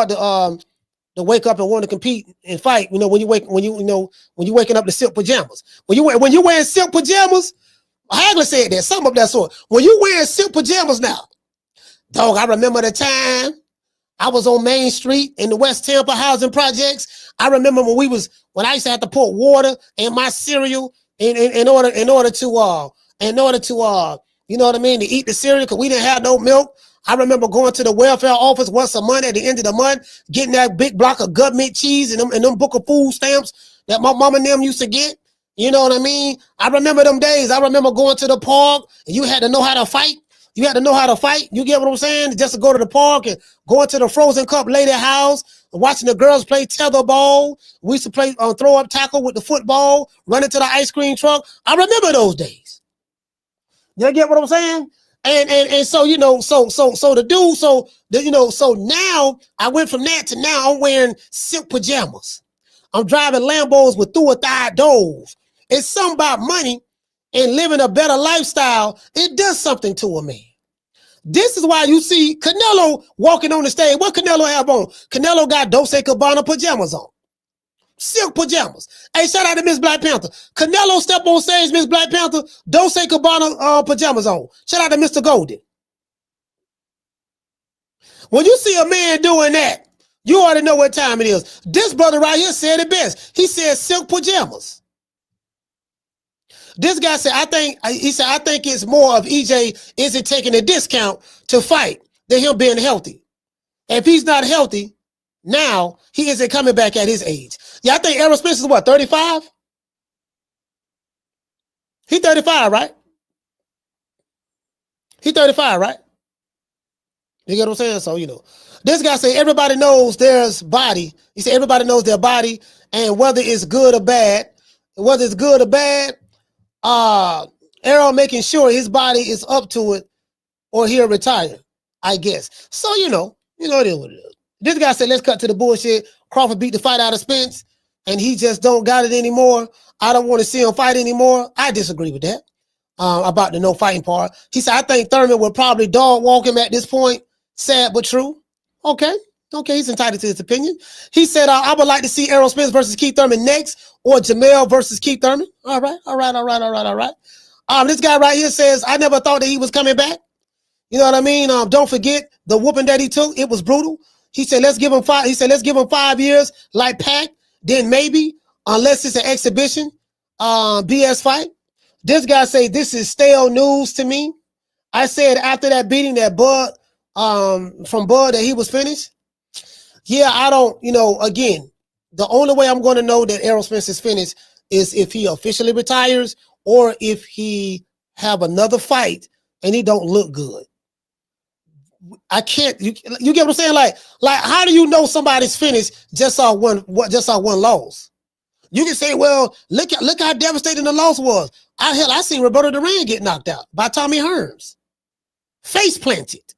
to wake up and want to compete and fight. You know, when you waking up to silk pajamas. When you wearing silk pajamas, Hagler said that, something of that sort. When you wearing silk pajamas now, dog, I remember the time I was on Main Street in the West Tampa housing projects. I remember when I used to have to put water in my cereal in order to you know what I mean, to eat the cereal because we didn't have no milk. I remember going to the welfare office once a month at the end of the month, getting that big block of government cheese and them book of food stamps that my mom and them used to get. You know what I mean? I remember them days. I remember going to the park and you had to know how to fight. You had to know how to fight. You get what I'm saying? Just to go to the park and go into the Frozen Cup lady house and watching the girls play tetherball. We used to play throw up tackle with the football, run into the ice cream truck. I remember those days. You get what I'm saying? And so, you know, so now I went from that to now I'm wearing silk pajamas. I'm driving Lambos with through-a-thigh doors. It's something about money and living a better lifestyle. It does something to a man. This is why you see Canelo walking on the stage. What Canelo have on? Canelo got Dolce & Gabbana pajamas on. Silk pajamas. Hey, shout out to Miss Black Panther. Canelo step on stage, Miss Black Panther, Dolce & Gabbana pajamas on. Shout out to Mr. Golden. When you see a man doing that, you already know what time it is. This brother right here said it best. He said silk pajamas. This guy said, I think it's more of EJ isn't taking a discount to fight than him being healthy. If he's not healthy, now he isn't coming back at his age. Yeah, I think Errol Spence is what, 35? He 35, right? He 35, right? You get what I'm saying? So, you know, this guy say everybody knows their body. He said everybody knows their body, and whether it's good or bad, Errol making sure his body is up to it or he'll retire, I guess. So, you know it is what it is. This guy said, let's cut to the bullshit. Crawford beat the fight out of Spence, and he just don't got it anymore. I don't want to see him fight anymore. I disagree with that about the no fighting part. He said, I think Thurman would probably dog walk him at this point. Sad but true. Okay, he's entitled to his opinion. He said, I would like to see Errol Spence versus Keith Thurman next, or Jamel versus Keith Thurman. All right. This guy right here says, I never thought that he was coming back. You know what I mean? Don't forget the whooping that he took. It was brutal. He said, let's give him 5 years like Pac, then maybe, unless it's an exhibition, BS fight. This guy say this is stale news to me. I said after that beating that Bud, from Bud, that he was finished. Yeah, I don't, again, the only way I'm going to know that Errol Spence is finished is if he officially retires or if he have another fight and he don't look good. I can't, you get what I'm saying? Like, how do you know somebody's finished just saw one loss? You can say, well, look how devastating the loss was. I seen Roberto Duran get knocked out by Tommy Hearns. Face planted.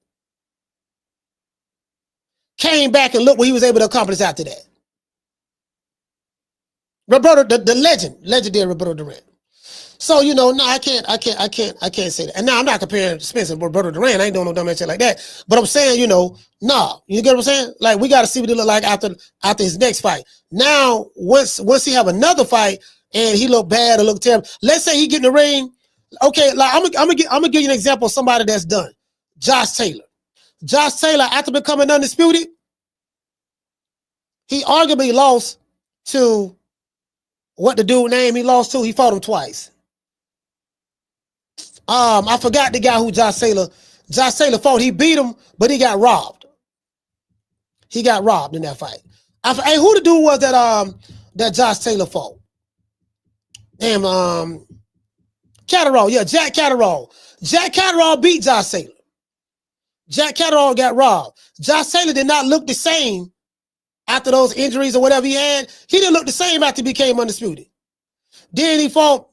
Came back and look what he was able to accomplish after that. Roberto, the legendary Roberto Duran. So, no, I can't say that. And now I'm not comparing Spence and Roberto Duran. I ain't doing no dumb shit like that. But I'm saying, no. You get what I'm saying? Like, we got to see what he look like after his next fight. Now, once he have another fight and he look bad or look terrible, let's say he get in the ring Okay, like I'm gonna give you an example of somebody that's done. Josh Taylor. Josh Taylor, after becoming undisputed, he arguably lost to what the dude name he lost to. He fought him twice. I forgot the guy who Josh Taylor fought. He beat him, but he got robbed. He got robbed in that fight. Hey, who the dude was that Josh Taylor fought? Damn, Catterall. Yeah, Jack Catterall. Jack Catterall beat Josh Taylor. Jack Catterall got robbed. Josh Taylor did not look the same after those injuries or whatever he had. He didn't look the same after he became undisputed. Then he fought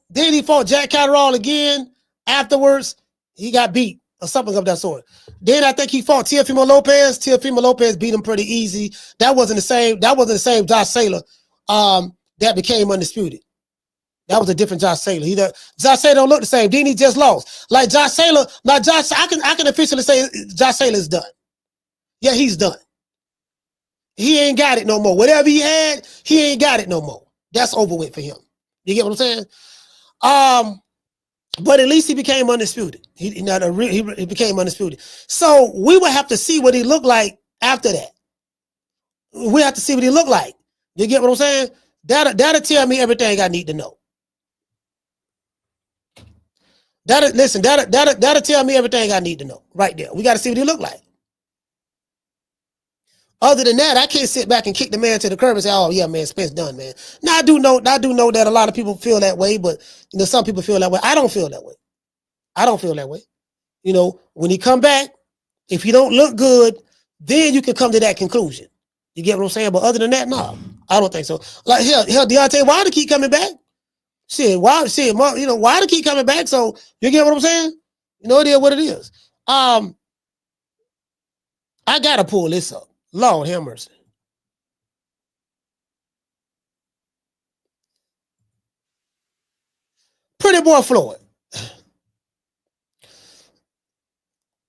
Jack Catterall again. Afterwards, he got beat or something of that sort. Then I think he fought Teofimo Lopez. Teofimo Lopez beat him pretty easy. That wasn't the same Josh Taylor that became undisputed. That was a different Josh Taylor. Josh Taylor don't look the same. Then he just lost. Like Josh Taylor, I can officially say Josh Taylor is done. Yeah, he's done. He ain't got it no more. Whatever he had, he ain't got it no more. That's over with for him. You get what I'm saying? But at least he became undisputed. He became undisputed. So we would have to see what he looked like after that. We have to see what he looked like. You get what I'm saying? That'll tell me everything I need to know. That'll tell me everything I need to know right there. We got to see what he look like. Other than that, I can't sit back and kick the man to the curb and say, "Oh yeah, man, Spence done, man." Now I do know that a lot of people feel that way, but some people feel that way. I don't feel that way. I don't feel that way. When he come back, if he don't look good, then you can come to that conclusion. You get what I'm saying? But other than that, no, I don't think so. Like hell, Deontay Wilder keep coming back. Why to keep coming back? So you get what I'm saying? It is what it is. I gotta pull this up. Lord have mercy. Pretty boy Floyd.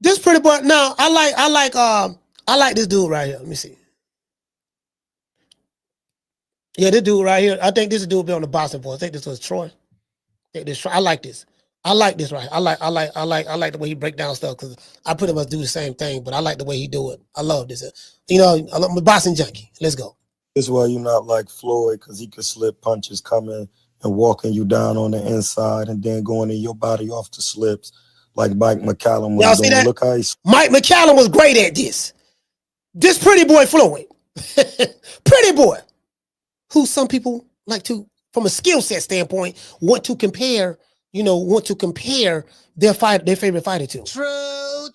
This pretty boy. Now I like this dude right here. Let me see. Yeah, this dude right here. I think this dude be on the Boston Boys. I think this was Troy. I like this. I like this right. I like the way he break down stuff because I pretty much do the same thing, but I like the way he do it. I love this. I'm a boxing junkie. Let's go. This is why you're not like Floyd, because he could slip punches coming and walking you down on the inside and then going in your body off the slips like Mike McCallum was doing. That? Look how Mike McCallum was great at this. This pretty boy Floyd. Pretty boy. Who some people like to, from a skill set standpoint, want to compare their favorite fighter to. True.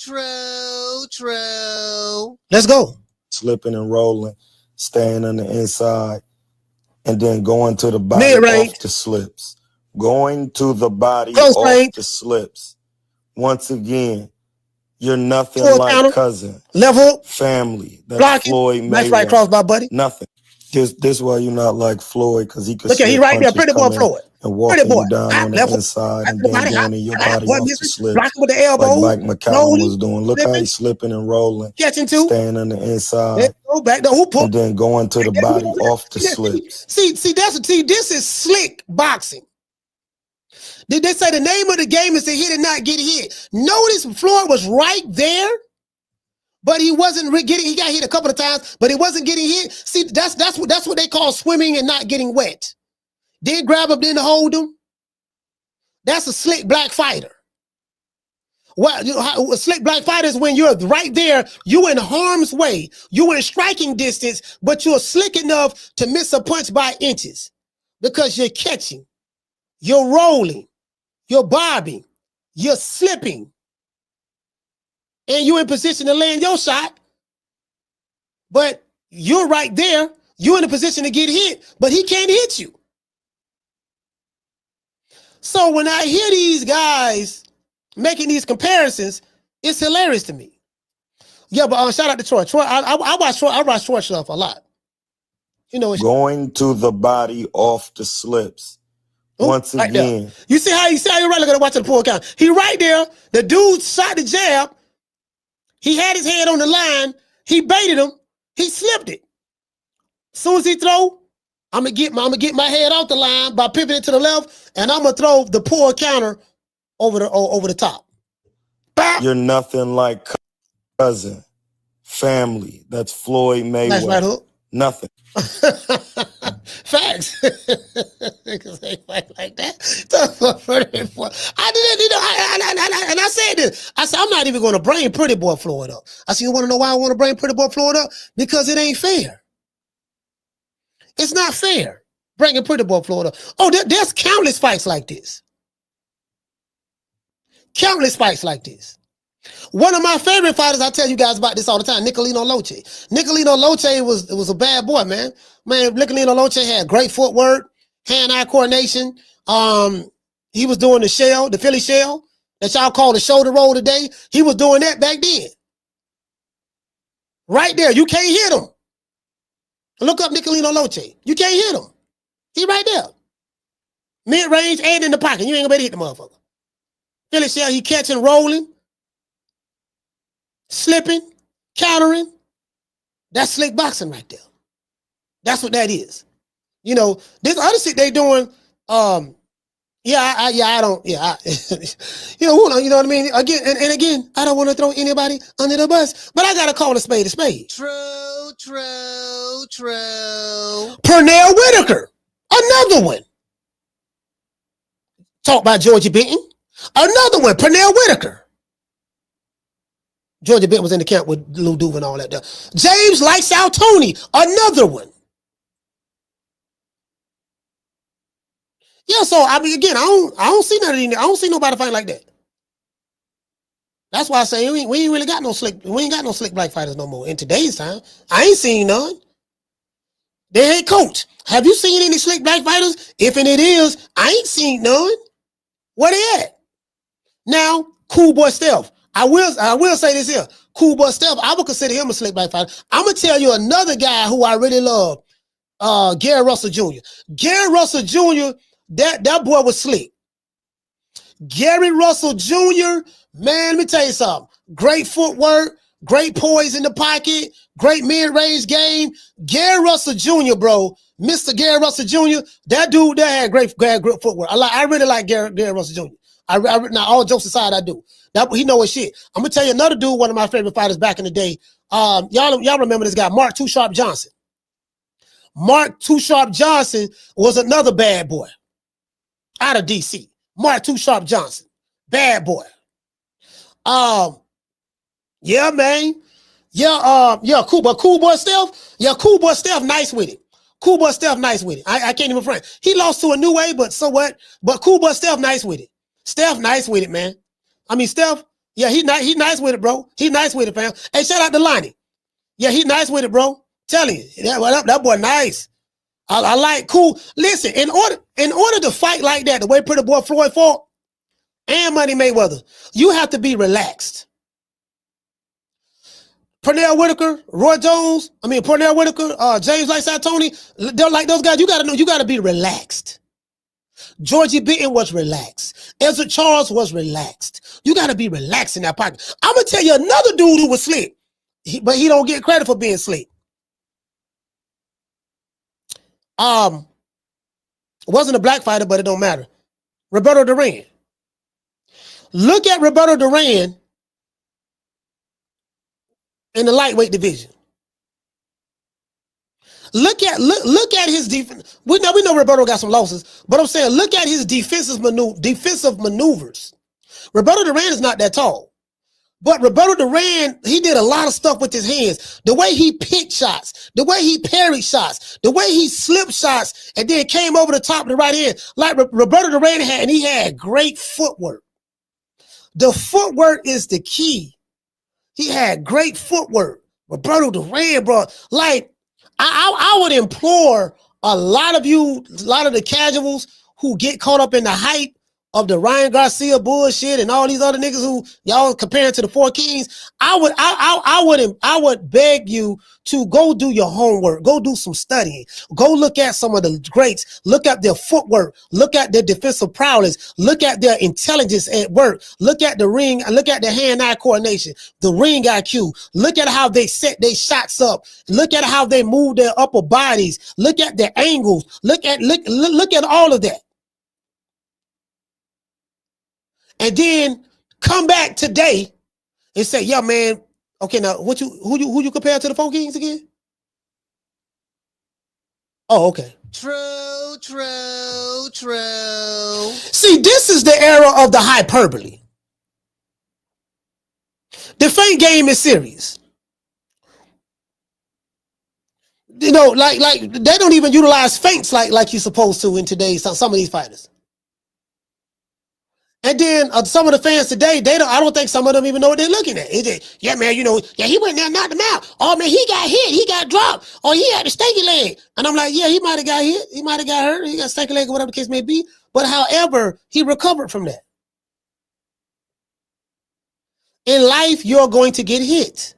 Let's go. Slipping and rolling, staying on the inside, and then going to the body off the slips. Going to the body off the slips. Once again, you're nothing like cousin. Level. Family. That Blocking. Floyd Nice right cross by buddy. Nothing. This is why you're not like Floyd, because he could look at he right there, pretty boy Floyd. And walking you down on the inside and then going in your body off the slip. Blocking with the elbow. Like Mike McCallum was doing. Look how he's slipping and rolling. Catching too. Staying on the inside. Go back there. And then going to the body off the slips. See, this is slick boxing. Did they say the name of the game is to hit and not get hit? Notice Floyd was right there. But he wasn't getting. He got hit a couple of times, but he wasn't getting hit. See, that's what they call swimming and not getting wet. Then grab him, then hold him. That's a slick black fighter. A slick black fighter is when you're right there, you in harm's way, you in striking distance, but you're slick enough to miss a punch by inches because you're catching, you're rolling, you're bobbing, you're slipping. And you're in position to land your shot, but you're right there. You're in a position to get hit, but he can't hit you. So when I hear these guys making these comparisons, it's hilarious to me. Yeah, but shout out to Troy. Troy, I watch Troy stuff a lot. Going to the body off the slips. Once again, there. You see how you're right. Look at watching the pull count. He right there. The dude shot the jab. He had his head on the line. He baited him. He slipped it. As soon as he throw, I'm gonna get my head off the line by pivoting to the left, and I'm gonna throw the pull counter over the top. Bap. You're nothing like cousin, family. That's Floyd Mayweather. Nice right hook. Nothing. Facts. Niggas ain't fight like that. I didn't, and I said this. I said, I'm not even going to bring Pretty Boy Floyd up. I said, you want to know why I want to bring Pretty Boy Floyd up? Because it ain't fair. It's not fair bringing Pretty Boy Floyd up. Oh, there's countless fights like this. Countless fights like this. One of my favorite fighters, I tell you guys about this all the time, Nicolino Loche. Nicolino Loche was a bad boy, man. Nicolino Loche had great footwork, hand-eye coordination. He was doing the Philly shell that y'all call the shoulder roll today. He was doing that back then. Right there, you can't hit him. Look up Nicolino Loche. You can't hit him. He right there. Mid-range and in the pocket. You ain't gonna be able to hit the motherfucker. Philly shell, he catching, rolling, slipping, countering. That's slick boxing right there. That's what that is. You know, this other shit they doing, you know, you know what I mean? Again, and again, I don't want to throw anybody under the bus, but I gotta call a spade a spade. True. Pernell Whitaker, another one. Talk about Georgie Benton. Another one, Pernell Whitaker. Georgia Benton was in the camp with Lou Duva and all that stuff. James Lights Out Tony, another one. Yeah, so I mean, again, I don't see nothing in there. I don't see nobody fighting like that. That's why I say we ain't really got no slick. We ain't got no slick black fighters no more in today's time. I ain't seen none. They head coach. Have you seen any slick black fighters? If it is, I ain't seen none. Where they at? Now, Cool Boy Steph. I will say this here. Cool Boy Steph, I would consider him a slick black fighter. I'm gonna tell you another guy who I really love. Gary Russell Jr. Gary Russell Jr. That boy was slick. Gary Russell Jr. Man, let me tell you something. Great footwork, great poise in the pocket, great mid-range game. Gary Russell Jr., bro, Mr. Gary Russell Jr., that dude that had great footwork. I really like Gary Russell Jr. Now, all jokes aside, I do. He know his shit. I'm gonna tell you another dude, one of my favorite fighters back in the day. Y'all remember this guy, Mark Too Sharp Johnson. Mark Too Sharp Johnson was another bad boy out of DC. Mark Too Sharp Johnson, bad boy. Yeah, man. Yeah, Cool Boy Steph. Yeah, Cool Boy Steph, nice with it. Cool Boy Steph, nice with it. I can't even front. He lost to a new way, but so what? But Cool Boy Steph, nice with it. Steph, nice with it, man. I mean, Steph, yeah, he nice with it, bro. He nice with it, fam. Hey, shout out to Lonnie. Yeah, he nice with it, bro. Telling you, that boy nice. I like Cool. Listen, in order to fight like that, the way Pretty Boy Floyd fought, and Money Mayweather, you have to be relaxed. Pernell Whitaker, Pernell Whitaker, James Lights Out Tony, they're like those guys. You gotta know, you gotta be relaxed. Georgie Benton was relaxed. Ezra Charles was relaxed. You gotta be relaxed in that pocket. I'm gonna tell you another dude who was slick, but he don't get credit for being slick. Wasn't a black fighter, but it don't matter. Roberto Duran. Look at Roberto Duran in the lightweight division. Look at his defense. We know Roberto got some losses, but I'm saying look at his defensive maneuvers. Roberto Duran is not that tall, but Roberto Duran, he did a lot of stuff with his hands. The way he picked shots, the way he parried shots, the way he slipped shots, and then came over the top of the right hand, like Roberto Duran had, and he had great footwork. The footwork is the key. He had great footwork. Roberto Duran, bro. Like, I would implore a lot of the casuals who get caught up in the hype of the Ryan Garcia bullshit and all these other niggas who y'all comparing to the Four Kings. I would beg you to go do your homework, go do some studying, go look at some of the greats, look at their footwork, look at their defensive prowess, look at their intelligence at work, look at the ring, look at the hand-eye coordination, the ring IQ, look at how they set their shots up, look at how they move their upper bodies, look at their angles, look at all of that. and then come back today and say, yeah, man, okay, now who you compare to the 4 Kings again? Oh, okay. True. See, this is the era of the hyperbole. The feint game is serious. You know, like they don't even utilize feints like you're supposed to in today's some of these fighters. And then some of the fans today, I don't think some of them even know what they're looking at. Yeah, man, you know, yeah, he went there and knocked him out. Oh man, he got hit, he got dropped. Oh, he had a stanky leg. And I'm like, yeah, he might have got hit, he might have got hurt, he got a stanky leg or whatever the case may be. But however, he recovered from that. In life, you're going to get hit.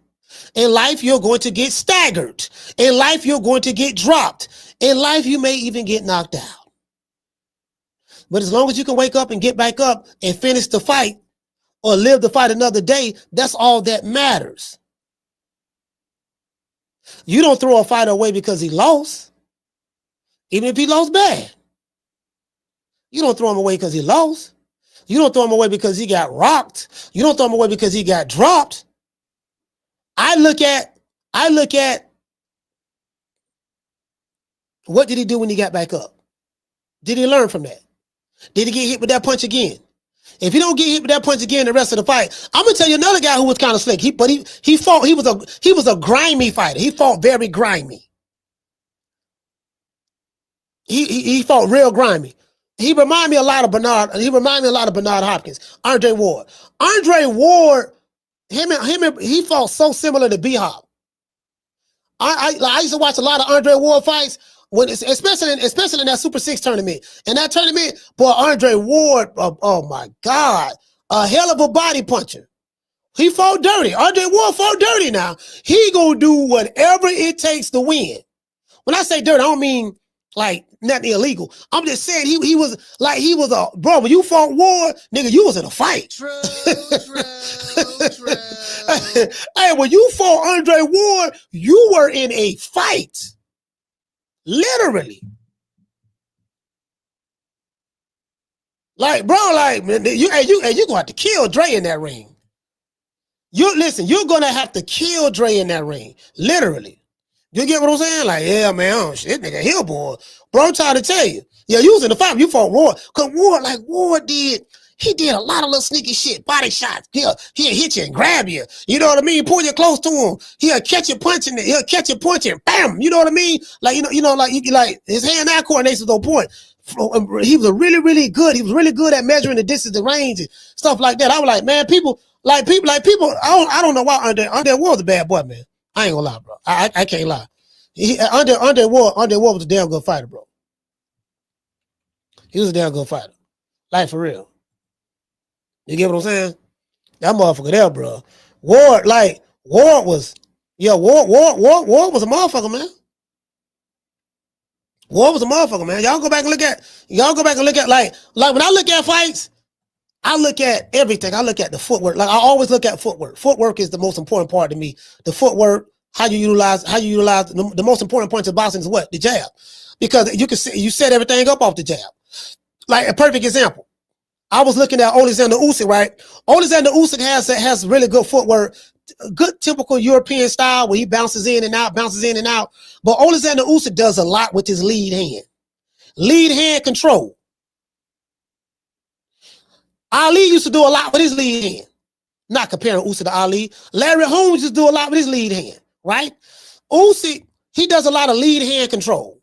In life, you're going to get staggered. In life, you're going to get dropped. In life, you may even get knocked out. But as long as you can wake up and get back up and finish the fight or live the fight another day, that's all that matters. You don't throw a fighter away because he lost, even if he lost bad. You don't throw him away because he lost. You don't throw him away because he got rocked. You don't throw him away because he got dropped. I look at what did he do when he got back up? Did he learn from that? Did he get hit with that punch again? If he don't get hit with that punch again the rest of the fight, I'm gonna tell you another guy who was kind of slick. He was a grimy fighter. He fought very grimy. He fought real grimy. He reminded me a lot of Bernard Hopkins. Andre Ward, he fought so similar to B-Hop. I used to watch a lot of Andre Ward fights. Especially in that Super 6 tournament. In that tournament, boy, Andre Ward, oh my God, a hell of a body puncher. He fought dirty. Andre Ward fought dirty now. He gonna do whatever it takes to win. When I say dirty, I don't mean like nothing illegal. I'm just saying he was a bro. When you fought Ward, nigga, you was in a fight. True. Hey, when you fought Andre Ward, you were in a fight. Literally. Like, bro, like, man, you're gonna have to kill Dre in that ring. You're gonna have to kill Dre in that ring. Literally. You get what I'm saying? Like, yeah, man, oh shit, nigga, hill boy. Bro, I'm trying to tell you. Yeah, you was in the fight, you fought Ward. Cause Ward did a lot of little sneaky shit, body shots. He'll hit you and grab you. You know what I mean? Pull you close to him. He'll catch you punching. He'll catch you punching. Bam. You know what I mean? Like, like his hand-eye coordination is on point. He was really, really good. He was really good at measuring the distance, the range, and stuff like that. I was like, man, people. I don't know why Andre Ward was a bad boy, man. I ain't gonna lie, bro. I can't lie. Andre Ward was a damn good fighter, bro. He was a damn good fighter. Like, for real. You get what I'm saying? That motherfucker there, bro. Ward was a motherfucker, man. Ward was a motherfucker, man. Y'all go back and look at like when I look at fights, I look at everything. I look at the footwork. Like I always look at footwork. Footwork is the most important part to me. The footwork, how you utilize the most important point of boxing is what? The jab. Because you set everything up off the jab. Like a perfect example. I was looking at Alexander Usyk, right? Alexander Usyk has really good footwork, good typical European style where he bounces in and out. But Alexander Usyk does a lot with his lead hand control. Ali used to do a lot with his lead hand. Not comparing Usyk to Ali. Larry Holmes used to do a lot with his lead hand, right? Usyk, he does a lot of lead hand control.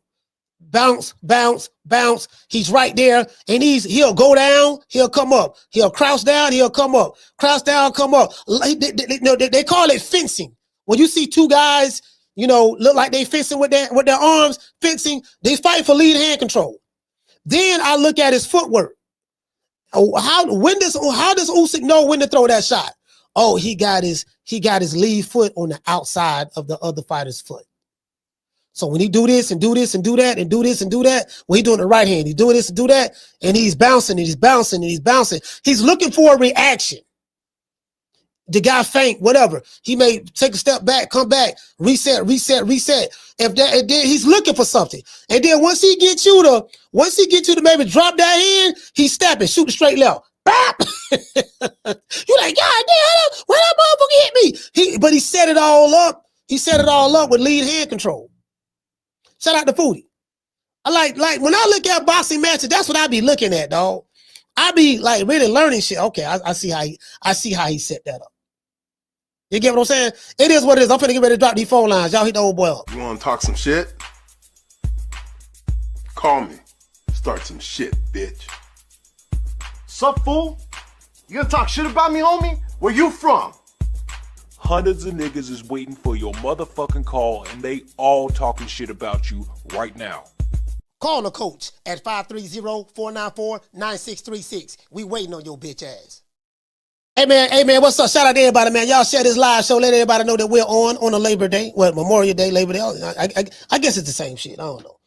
Bounce, bounce, bounce. He's right there, and he'll go down, he'll come up. He'll crouch down, he'll come up. Crouch down, come up. They call it fencing. When you see two guys, look like they fencing with their arms, fencing, they fight for lead hand control. Then I look at his footwork. How does Usyk know when to throw that shot? Oh, he got his lead foot on the outside of the other fighter's foot. So when he do this and do this and do that and do this and do that, well, he doing the right hand. He doing this and do that, and he's bouncing and he's bouncing and he's bouncing. He's looking for a reaction. The guy faint, whatever. He may take a step back, come back, reset. And then he's looking for something. And then once he gets you to maybe drop that hand, he's stepping, shoot the straight left. Bap! You like, God damn, where that motherfucker hit me? But he set it all up. He set it all up with lead hand control. Shout out to Foodie. I like when I look at boxing matches, that's what I be looking at, dog. I be like really learning shit. Okay, I see how he set that up. You get what I'm saying? It is what it is. I'm finna get ready to drop these phone lines. Y'all hit the old boy up. You want to talk some shit? Call me. Start some shit, bitch. Sup, fool? You gonna talk shit about me, homie? Where you from? Hundreds of niggas is waiting for your motherfucking call, and they all talking shit about you right now. Call the coach at 530-494-9636. We waiting on your bitch ass. Hey man, what's up? Shout out to everybody, man. Y'all share this live show. Let everybody know that we're on a Labor Day. Well, Memorial Day, Labor Day. I guess it's the same shit. I don't know.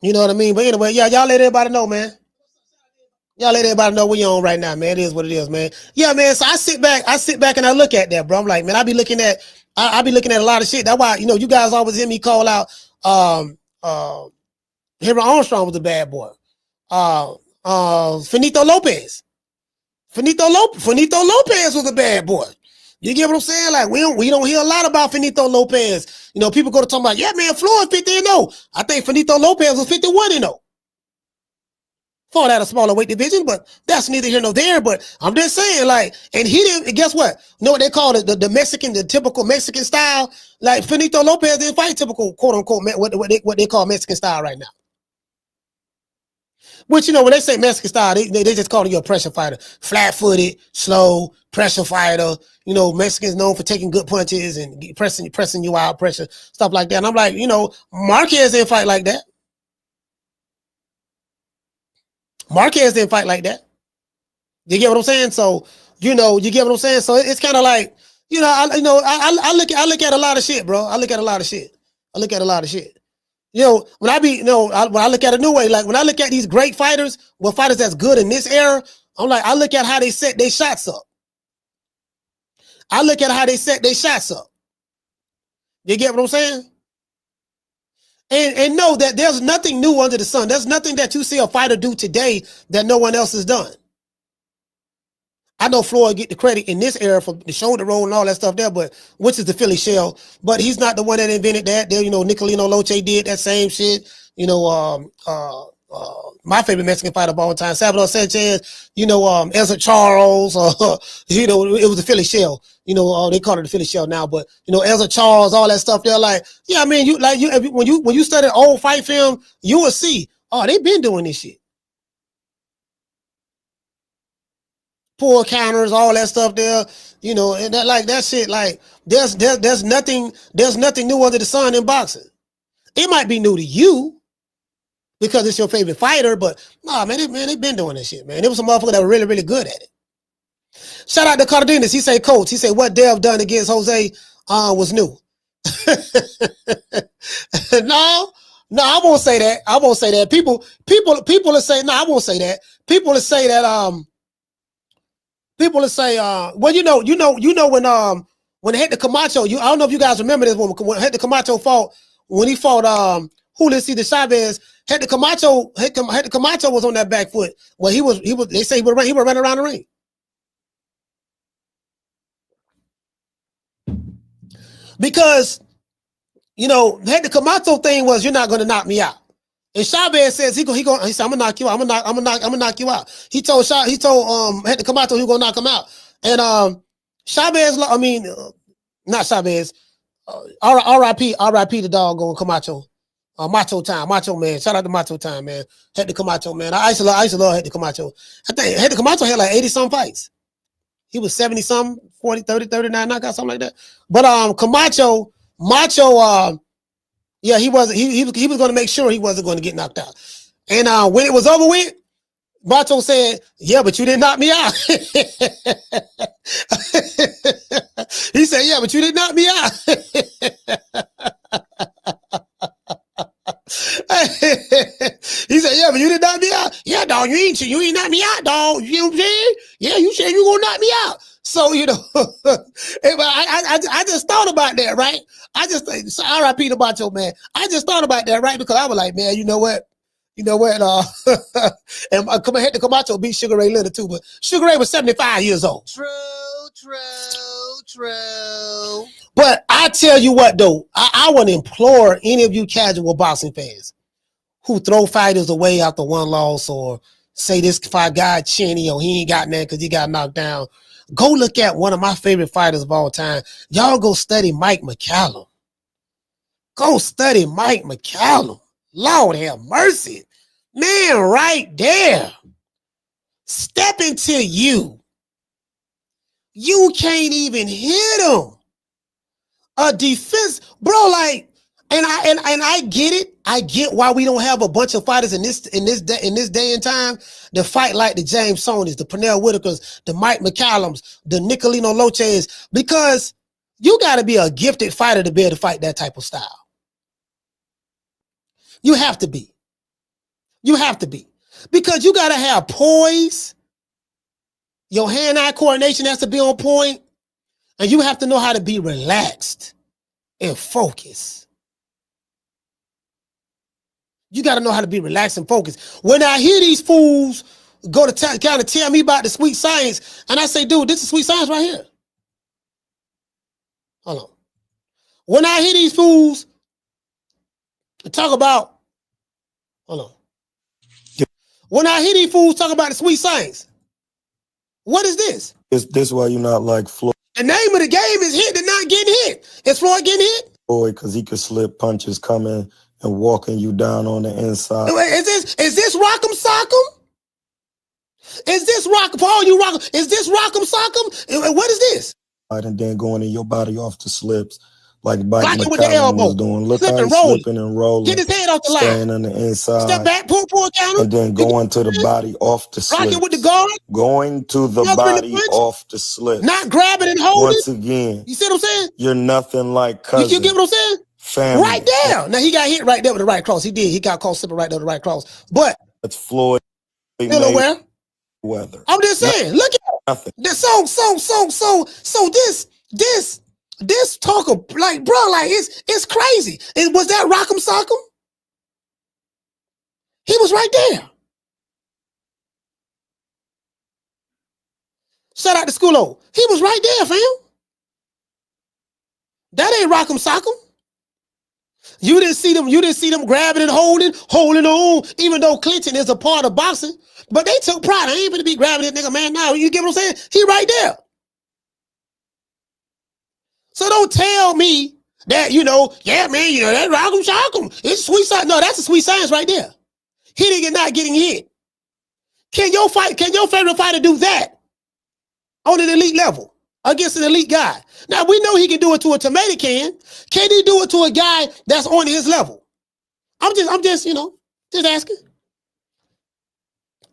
You know what I mean? But anyway, yeah, y'all let everybody know, man. Y'all let everybody know we on right now, man. It is what it is, man. Yeah, man. So I sit back and I look at that, bro. I'm like, man, I be looking at a lot of shit. That's why, you guys always hear me call out Hero Armstrong was a bad boy. Finito Lopez. Finito Lopez was a bad boy. You get what I'm saying? Like we don't hear a lot about Finito Lopez. People go to talk about, yeah, man, Floyd 50-0. I think Finito Lopez was 51-0. Fought at a smaller weight division, but that's neither here nor there. But I'm just saying, like, and he didn't. Guess what? You know what they call it? The Mexican, the typical Mexican style. Like Finito Lopez didn't fight typical quote unquote what they call Mexican style right now. Which when they say Mexican style, they just call you a pressure fighter, flat-footed, slow pressure fighter. Mexicans known for taking good punches and pressing you out, pressure stuff like that. And I'm like, Marquez didn't fight like that. Marquez didn't fight like that. You get what I'm saying? So, you get what I'm saying? So it's kind of like, I look at a lot of shit, bro. I look at a lot of shit. When I look at a new way, like when I look at these great fighters, fighters that's good in this era, I'm like, I look at how they set their shots up. You get what I'm saying? And know that there's nothing new under the sun. There's nothing that you see a fighter do today that no one else has done. I know Floyd get the credit in this era for the shoulder roll and all that stuff there, but which is the Philly shell. But he's not the one that invented that. There, Nicolino Loche did that same shit. My favorite Mexican fighter of all time, Salvador Sanchez. Ezra Charles. It was the Philly shell. They call it the Philly shell now, but Ezra Charles, all that stuff. They're like, yeah, I mean, when you study old fight film, you will see, they've been doing this shit. Pull counters, all that stuff there, and that shit. Like, there's nothing new under the sun in boxing. It might be new to you because it's your favorite fighter, but nah, man, they've been doing this shit, man. There was some motherfucker that were really, really good at it. Shout out to Cardenas. He said, coach, what Dev done against Jose was new. No, I won't say that. People will say, no, I won't say that. People will say well, when Hector Camacho, I don't know if you guys remember this one, when Hector Camacho fought Julio Cesar Chavez, Hector Camacho was on that back foot. Well, they say he would run around the ring. Because, Hector Camacho thing was, you're not going to knock me out. And Chavez says he said, I'm gonna knock you out. I'm gonna knock you out. He told Hector Camacho he was gonna knock him out. And Chavez, not Chavez. R.I.P. the doggone Camacho. Macho man. Shout out to Macho Time, man. Hector Camacho, man. I used to love Hector Camacho. I think Hector Camacho had like 80-some fights. He was 70-some, 40, 30, 39 knockouts, something like that. But Macho, yeah, he was going to make sure he wasn't going to get knocked out. And when it was over with, Macho said, yeah, but you didn't knock me out. He said, yeah, but you didn't knock me out. He said, yeah, but you didn't knock me out. Yeah, dog, you ain't knock me out, dog. You know what I'm saying? Yeah, you said you gonna knock me out. So, I just thought about that, right? I just think, R.I.P. to Macho, man. I just thought about that, right? Because I was like, man, you know what? You know what? And I had to come out to beat Sugar Ray Leonard too, but Sugar Ray was 75 years old. True. But I tell you what, though, I want to implore any of you casual boxing fans who throw fighters away after one loss or say this fight got chinny or he ain't got nothing because he got knocked down. Go look at one of my favorite fighters of all time. Y'all go study Mike McCallum. Go study Mike McCallum. Lord have mercy. Man, right there. Step into you. You can't even hit him. A defense, bro, like, and I get it. I get why we don't have a bunch of fighters in this day and time to fight like the James Sonys, the Pernell Whitakers, the Mike McCallums, the Nicolino Loches, because you got to be a gifted fighter to be able to fight that type of style. You have to be. You have to be. Because you got to have poise. Your hand-eye coordination has to be on point. And you have to know how to be relaxed and focused. You got to know how to be relaxed and focused. When I hear these fools go to kind of tell me about the sweet science, and I say, dude, this is sweet science right here. Hold on. When I hear these fools talk about, hold on. When I hear these fools talk about the sweet science, what is this? This why you're not like Floyd. The name of the game is hit and not getting hit. Is Floyd getting hit? Boy, because he could slip punches coming and walking you down on the inside. Is this Rock'em Sock'em? Is this Rock'em? For all you Rock'em, is this Rock'em Sock'em? What is this? And then going in your body off the slips. Like Mike Blocking with the elbow. was doing. Look how he's slipping and rolling. Get his head off the line. Staying on the inside. Step back, pull counter. And then going to the body off the slips. Rocking with the guard. Going to the body off the slips. Not grabbing and holding. Once again. You see what I'm saying? You're nothing like cousin. You get what I'm saying? Family. Right there. Now he got hit right there with the right cross. He did. He got caught slipping right there with the right cross. But that's Floyd. Delaware. Weather. I'm just saying. Look at nothing. So this talk of like, bro, like it's crazy. Was that Rock'em Sock'em? He was right there. Shout out to Schoolo. He was right there, fam. That ain't Rock'em Sock'em. You didn't see them grabbing and holding on, even though Clinton is a part of boxing. But they took pride. I ain't gonna be grabbing this nigga, man. Now you get what I'm saying? He right there. So don't tell me that, yeah, man, that Rock'em Sock'em. It's sweet science. No, that's a sweet science right there. Hitting and not getting hit. Can your favorite fighter do that on an elite level against an elite guy? Now we know he can do it to a tomato can. Can he do it to a guy that's on his level? I'm just asking.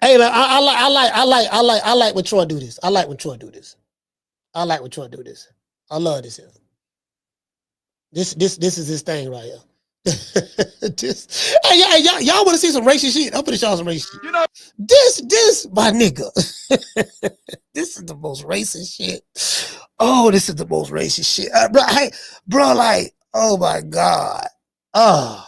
Hey, man, I like when Troy do this. I like when Troy do this. I love this here. This is his thing right here. Hey, y'all want to see some racist shit? I'm gonna show y'all some racist shit. This, my nigga. This is the most racist shit. Oh, this is the most racist shit. Bro, like, oh my God. Oh.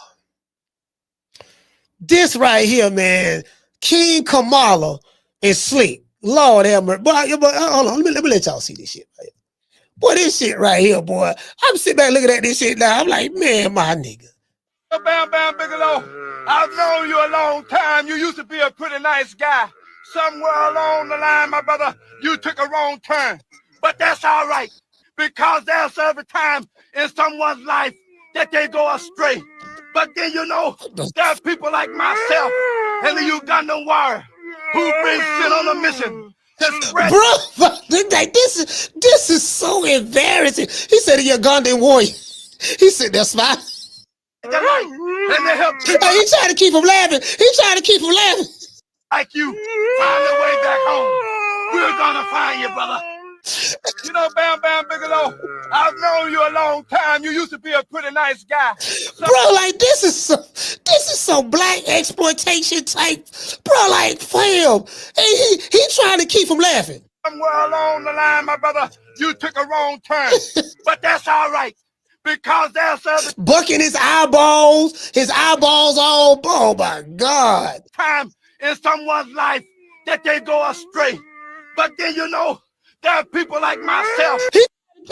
This right here, man. King Kamala is sleep. Lord have mercy. But hold on, let me let y'all see this shit right here. Boy, this shit right here, boy. I'm sitting back looking at this shit now. I'm like, man, my nigga. Bam Bam Bigelow, I've known you a long time. You used to be a pretty nice guy. Somewhere along the line, my brother, you took a wrong turn. But that's all right, because there's every time in someone's life that they go astray. But then, there's people like myself and the Ugandan warrior who been sent on a mission. Bro, this is so embarrassing. He said the Ugandan warrior. He said that's fine. And they help you. He trying to keep him laughing. Like you, find your way back home. We're gonna find you, brother. Bam Bam Bigelow, I've known you a long time. You used to be a pretty nice guy. Bro, like this is so black exploitation type. Bro, like fam. He trying to keep him laughing. Somewhere along the line, my brother, you took a wrong turn. But that's all right, because because there's a bucking his eyeballs all, oh my God. time in someone's life that they go astray. But then, you know, there are people like myself. He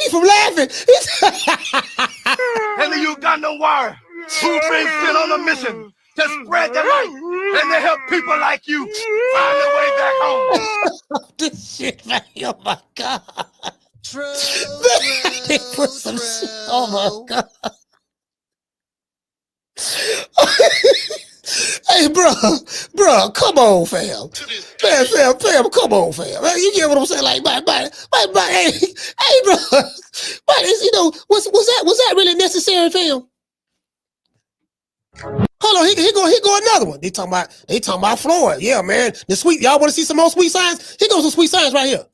from laughing. And the Ugandan warrior who brings sin on a mission to spread the light and to help people like you find their way back home. This shit, man. Oh my God. True. Oh my God. Hey, bro, come on, fam. Fam, come on, fam. You get what I'm saying? Like, hey, bro, but you know, was that really necessary, fam? Hold on, here go another one. They talking about Floyd. Yeah, man, the sweet. Y'all want to see some more sweet signs? Here goes some sweet signs right here.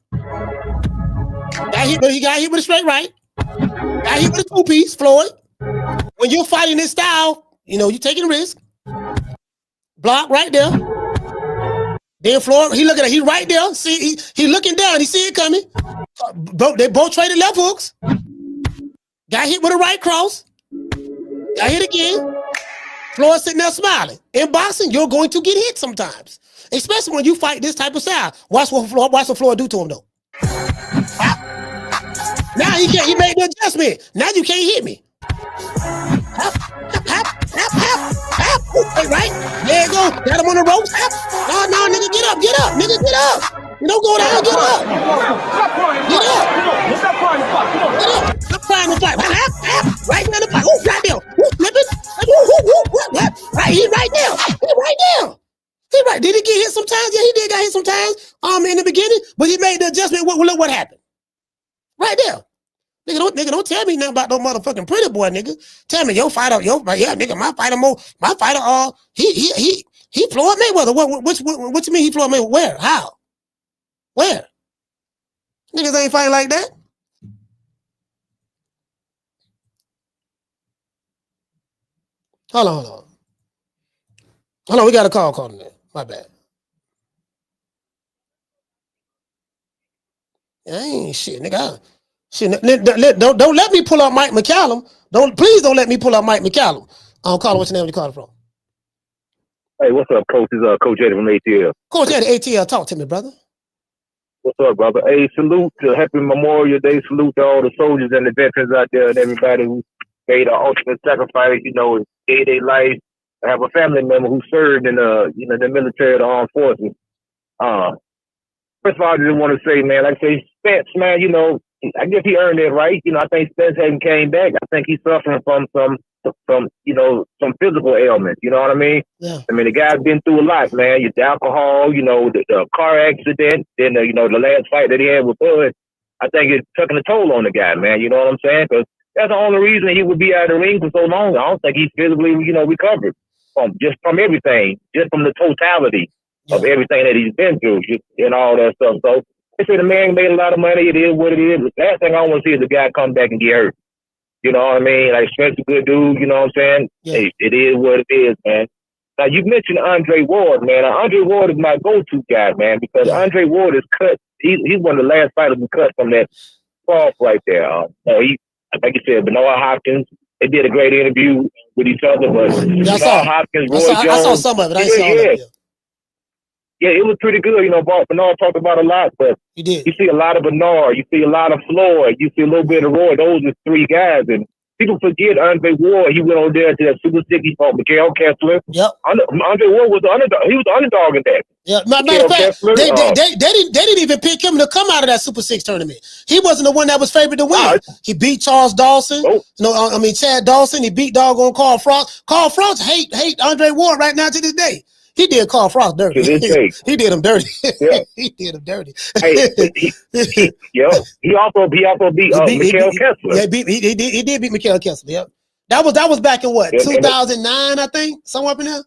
He got hit with a straight right. Got hit with a two-piece, Floyd. When you're fighting this style, you know, you're taking a risk. Block right there. Then Floyd, he looking at, he right there. See, he looking down. He see it coming. They both traded left hooks. Got hit with a right cross. Got hit again. Floyd sitting there smiling. In boxing, you're going to get hit sometimes, especially when you fight this type of style. Watch what Floyd do to him though. Now he made the adjustment. Now you can't hit me. Hop. Hey, right? There you go. Got him on the ropes. No, nigga, get up. Nigga, get up. You don't go down, get up. Get up. Stop trying to fight. Right down the fight. Ooh, right there. Ooh, flipping. Right, he right there. He right. Did he get hit sometimes? Yeah, he did get hit sometimes. In the beginning, but he made the adjustment. Look what happened. Right there. Nigga, don't tell me nothing about no motherfucking pretty boy, nigga. Tell me your fighter, nigga, my fighter, he Floyd Mayweather. What you mean he Floyd Mayweather? Where? How? Where? Niggas ain't fighting like that. Hold on, we got a call calling in. My bad. I ain't shit, nigga. Don't let me pull up Mike McCallum. Please don't let me pull up Mike McCallum. Call what's your name? Where you calling from? Hey, what's up, Coach? This is Coach Eddie from ATL. Coach Eddie, ATL, talk to me, brother. What's up, brother? Hey, salute to Happy Memorial Day. Salute to all the soldiers and the veterans out there and everybody who made an ultimate sacrifice, you know, in day-to-day life. I have a family member who served in the military, the armed forces. First of all, I just want to say, man, like I say, Spence, man, you know, I guess he earned it, right? You know, I think Spence hasn't came back. I think he's suffering from some physical ailments. You know what I mean? Yeah. I mean, the guy's been through a lot, man. The alcohol, you know, the car accident, then you know, the last fight that he had with Bud. I think it's taking a toll on the guy, man. You know what I'm saying? Because that's the only reason he would be out of the ring for so long. I don't think he's physically, you know, recovered from everything, just from the totality of everything that he's been through and all that stuff. So they say the man made a lot of money. It is what it is. The last thing I want to see is the guy come back and get hurt. You know what I mean? Like, Spence a good dude. You know what I'm saying? Yeah. Hey, it is what it is, man. Now, you mentioned Andre Ward, man. Now, Andre Ward is my go-to guy, man, because Andre Ward is cut. He's one of the last fighters who cut from that fall right there. Like you said, Bernard Hopkins, they did a great interview with each other, but Bernard Hopkins, Roy Jones. I saw some of it. I saw it. Yeah, it was pretty good. You know, Bernard talked about a lot, but you see a lot of Bernard, you see a lot of Floyd, you see a little bit of Roy. Those are three guys. And people forget Andre Ward. He went on there to that Super 6. He fought Mikhail Kessler. Yep. Andre Ward was the underdog. He was the underdog in that. Yeah. Matter of fact, they didn't even pick him to come out of that Super 6 tournament. He wasn't the one that was favored to win. He beat Charles Dawson. Chad Dawson. He beat doggone Carl Frost. Carl Frost hate Andre Ward right now to this day. He did Carl Frost dirty. He did him dirty. Yeah. He did him dirty. Hey, he also beat Mikhail Kessler. Yeah, he did beat Mikhail Kessler. Yep. That was back in what, 2009, I think, somewhere up in there.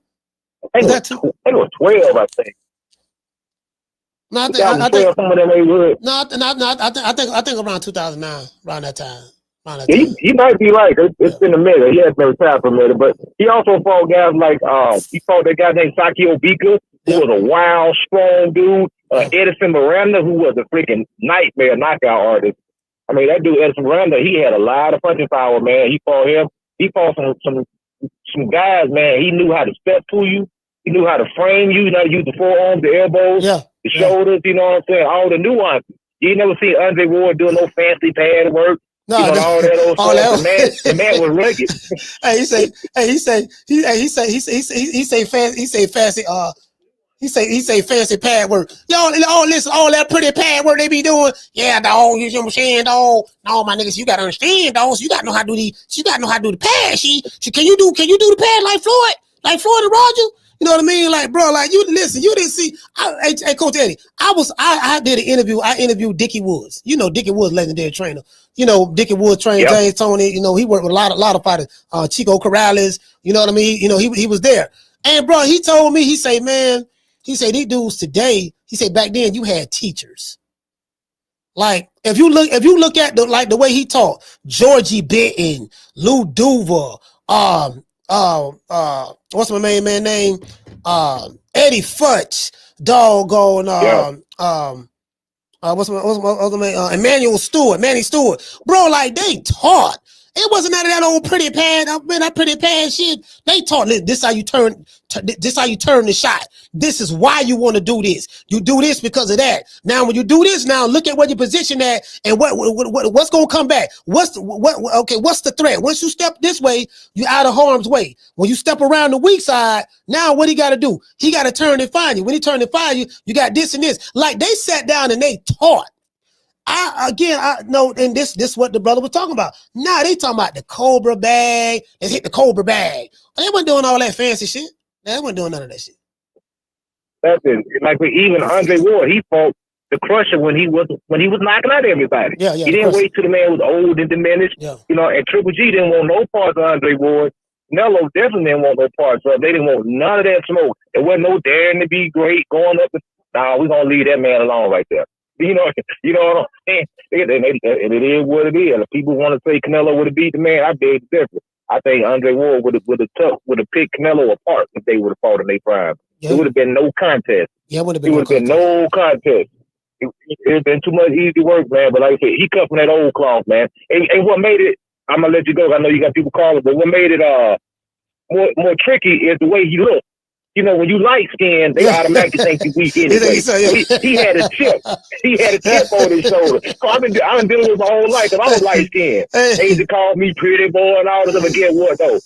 I think it was 12, I think. No, I think around 2009, around that time. He might be right. It's been a minute. He has been retired for a minute, but he also fought guys like he fought that guy named Sakio Bika, who was a wild, strong dude. Edison Miranda, who was a freaking nightmare knockout artist. I mean, that dude Edson Miranda, he had a lot of punching power, man. He fought him. He fought some guys, man. He knew how to step to you. He knew how to frame you. You know, use the forearms, the elbows, the shoulders. You know what I'm saying? All the nuances. You ain't never seen Andre Ward doing no fancy pad work. No, you know, all that old stuff. The man was rugged. He say fancy pad work. Y'all listen, all that pretty pad work they be doing. Yeah, dog, you know what I'm saying, dog. No, my niggas, you gotta understand, dog. So you gotta know how to do the pad. Can you do the pad like Floyd? Like Floyd and Roger? You know what I mean? Like, bro, like you listen, you didn't see. Hey, Coach Eddie, I did an interview. I interviewed Dickie Woods. You know, Dickie Woods, legendary trainer. You know, Dickie Woods trained James Toney. You know, he worked with a lot of fighters. Chico Corrales. You know what I mean? You know, he was there. And bro, he told me, he say, man, he said these dudes today. He said back then you had teachers. Like if you look at the way he taught, Georgie Benton, Lou Duval, what's my main man name? Eddie Futch, doggone, what's my other man? Emmanuel Stewart, Manny Stewart. Bro, like they taught. It wasn't none of that old pretty pad. That pretty pad shit. They taught this how you turn. This how you turn the shot. This is why you want to do this. You do this because of that. Now, when you do this, now look at where you position at and what's gonna come back. What's the threat? Once you step this way, you're out of harm's way. When you step around the weak side, now what he got to do? He got to turn and find you. When he turn and find you, you got this and this. Like they sat down and they taught. I know, and this what the brother was talking about. Nah, they talking about the Cobra bag. Let's hit the Cobra bag. They wasn't doing all that fancy shit. They wasn't doing none of that shit. That's it. Like even Andre Ward, he fought the Crusher when he was knocking out everybody. Yeah. He didn't wait till the man was old and diminished. Yeah. You know, and Triple G didn't want no parts of Andre Ward. Nello definitely didn't want no parts of. They didn't want none of that smoke. There wasn't no daring to be great going up. Nah, we're gonna leave that man alone right there. You know what I'm saying? It is what it is. If people want to say Canelo would have beat the man, I beg to differ. I think Andre Ward would have picked Canelo apart if they would have fought in their prime. Yeah. It would have been no contest. Yeah, it would have been no contest. It would have been too much easy work, man. But like I said, he cut from that old cloth, man. And what made it, I'm gonna let you go. I know you got people calling, but what made it more tricky is the way he looked. You know, when you light skinned, they automatically think you weak anyway. He had a chip. He had a chip on his shoulder. So I've been dealing with my whole life because I was light skinned. They used to call me pretty boy and all this stuff. Again, what though?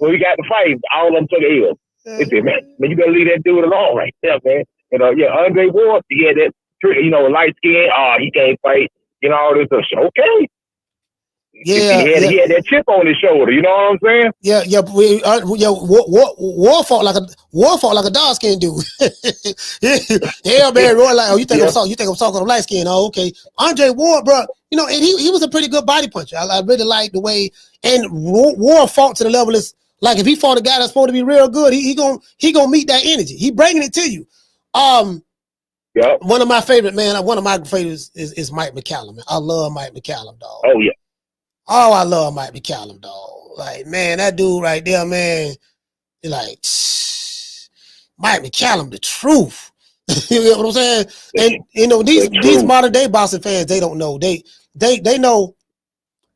When we got the fight, all of them took a L. They said, man, you better leave that dude alone right there, man. You know, Andre Ward, he had that, light skin. He can't fight. You know, all this stuff. Okay. Yeah, he had that chip on his shoulder. You know what I'm saying? Yeah. War fought like a dark skinned dude. Yeah, man. Roy, like, you think I'm talking light skin? Oh, okay. Andre Ward, bro. You know, and he was a pretty good body puncher. I really like the way. And Ward fought to the level is like if he fought a guy that's supposed to be real good, he gonna meet that energy. He bringing it to you. One of my favorites is Mike McCallum. Man. I love Mike McCallum, dog. Oh yeah. Oh, I love Mike McCallum, dog. Like, man, that dude right there, man, like, Mike McCallum, the truth. You know what I'm saying? And, you know, these modern day boxing fans, they don't know. They know,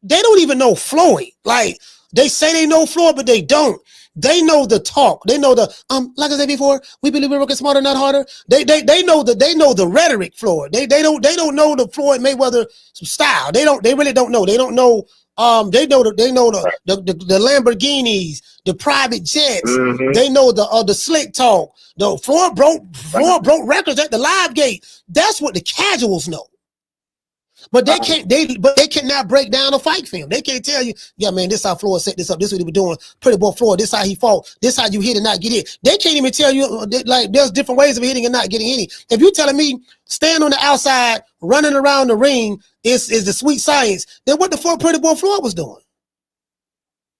they don't even know Floyd. Like, they say they know Floyd, but they don't. They know the talk. They know the, like I said before, we believe we're working smarter, not harder. They know the rhetoric, Floyd. They don't know the Floyd Mayweather style. They really don't know. They don't know. They know the Lamborghinis, the private jets. Mm-hmm. They know the slick talk. The Floyd broke records at the live gate. That's what the casuals know. But they cannot break down a fight film. They can't tell you, yeah, man, this how Floyd set this up. This is what he was doing. Pretty boy Floyd, this how he fought. This how you hit and not get hit. They can't even tell you, like, there's different ways of hitting and not getting any. If you're telling me stand on the outside, running around the ring is the sweet science, then what the fuck Pretty boy Floyd was doing?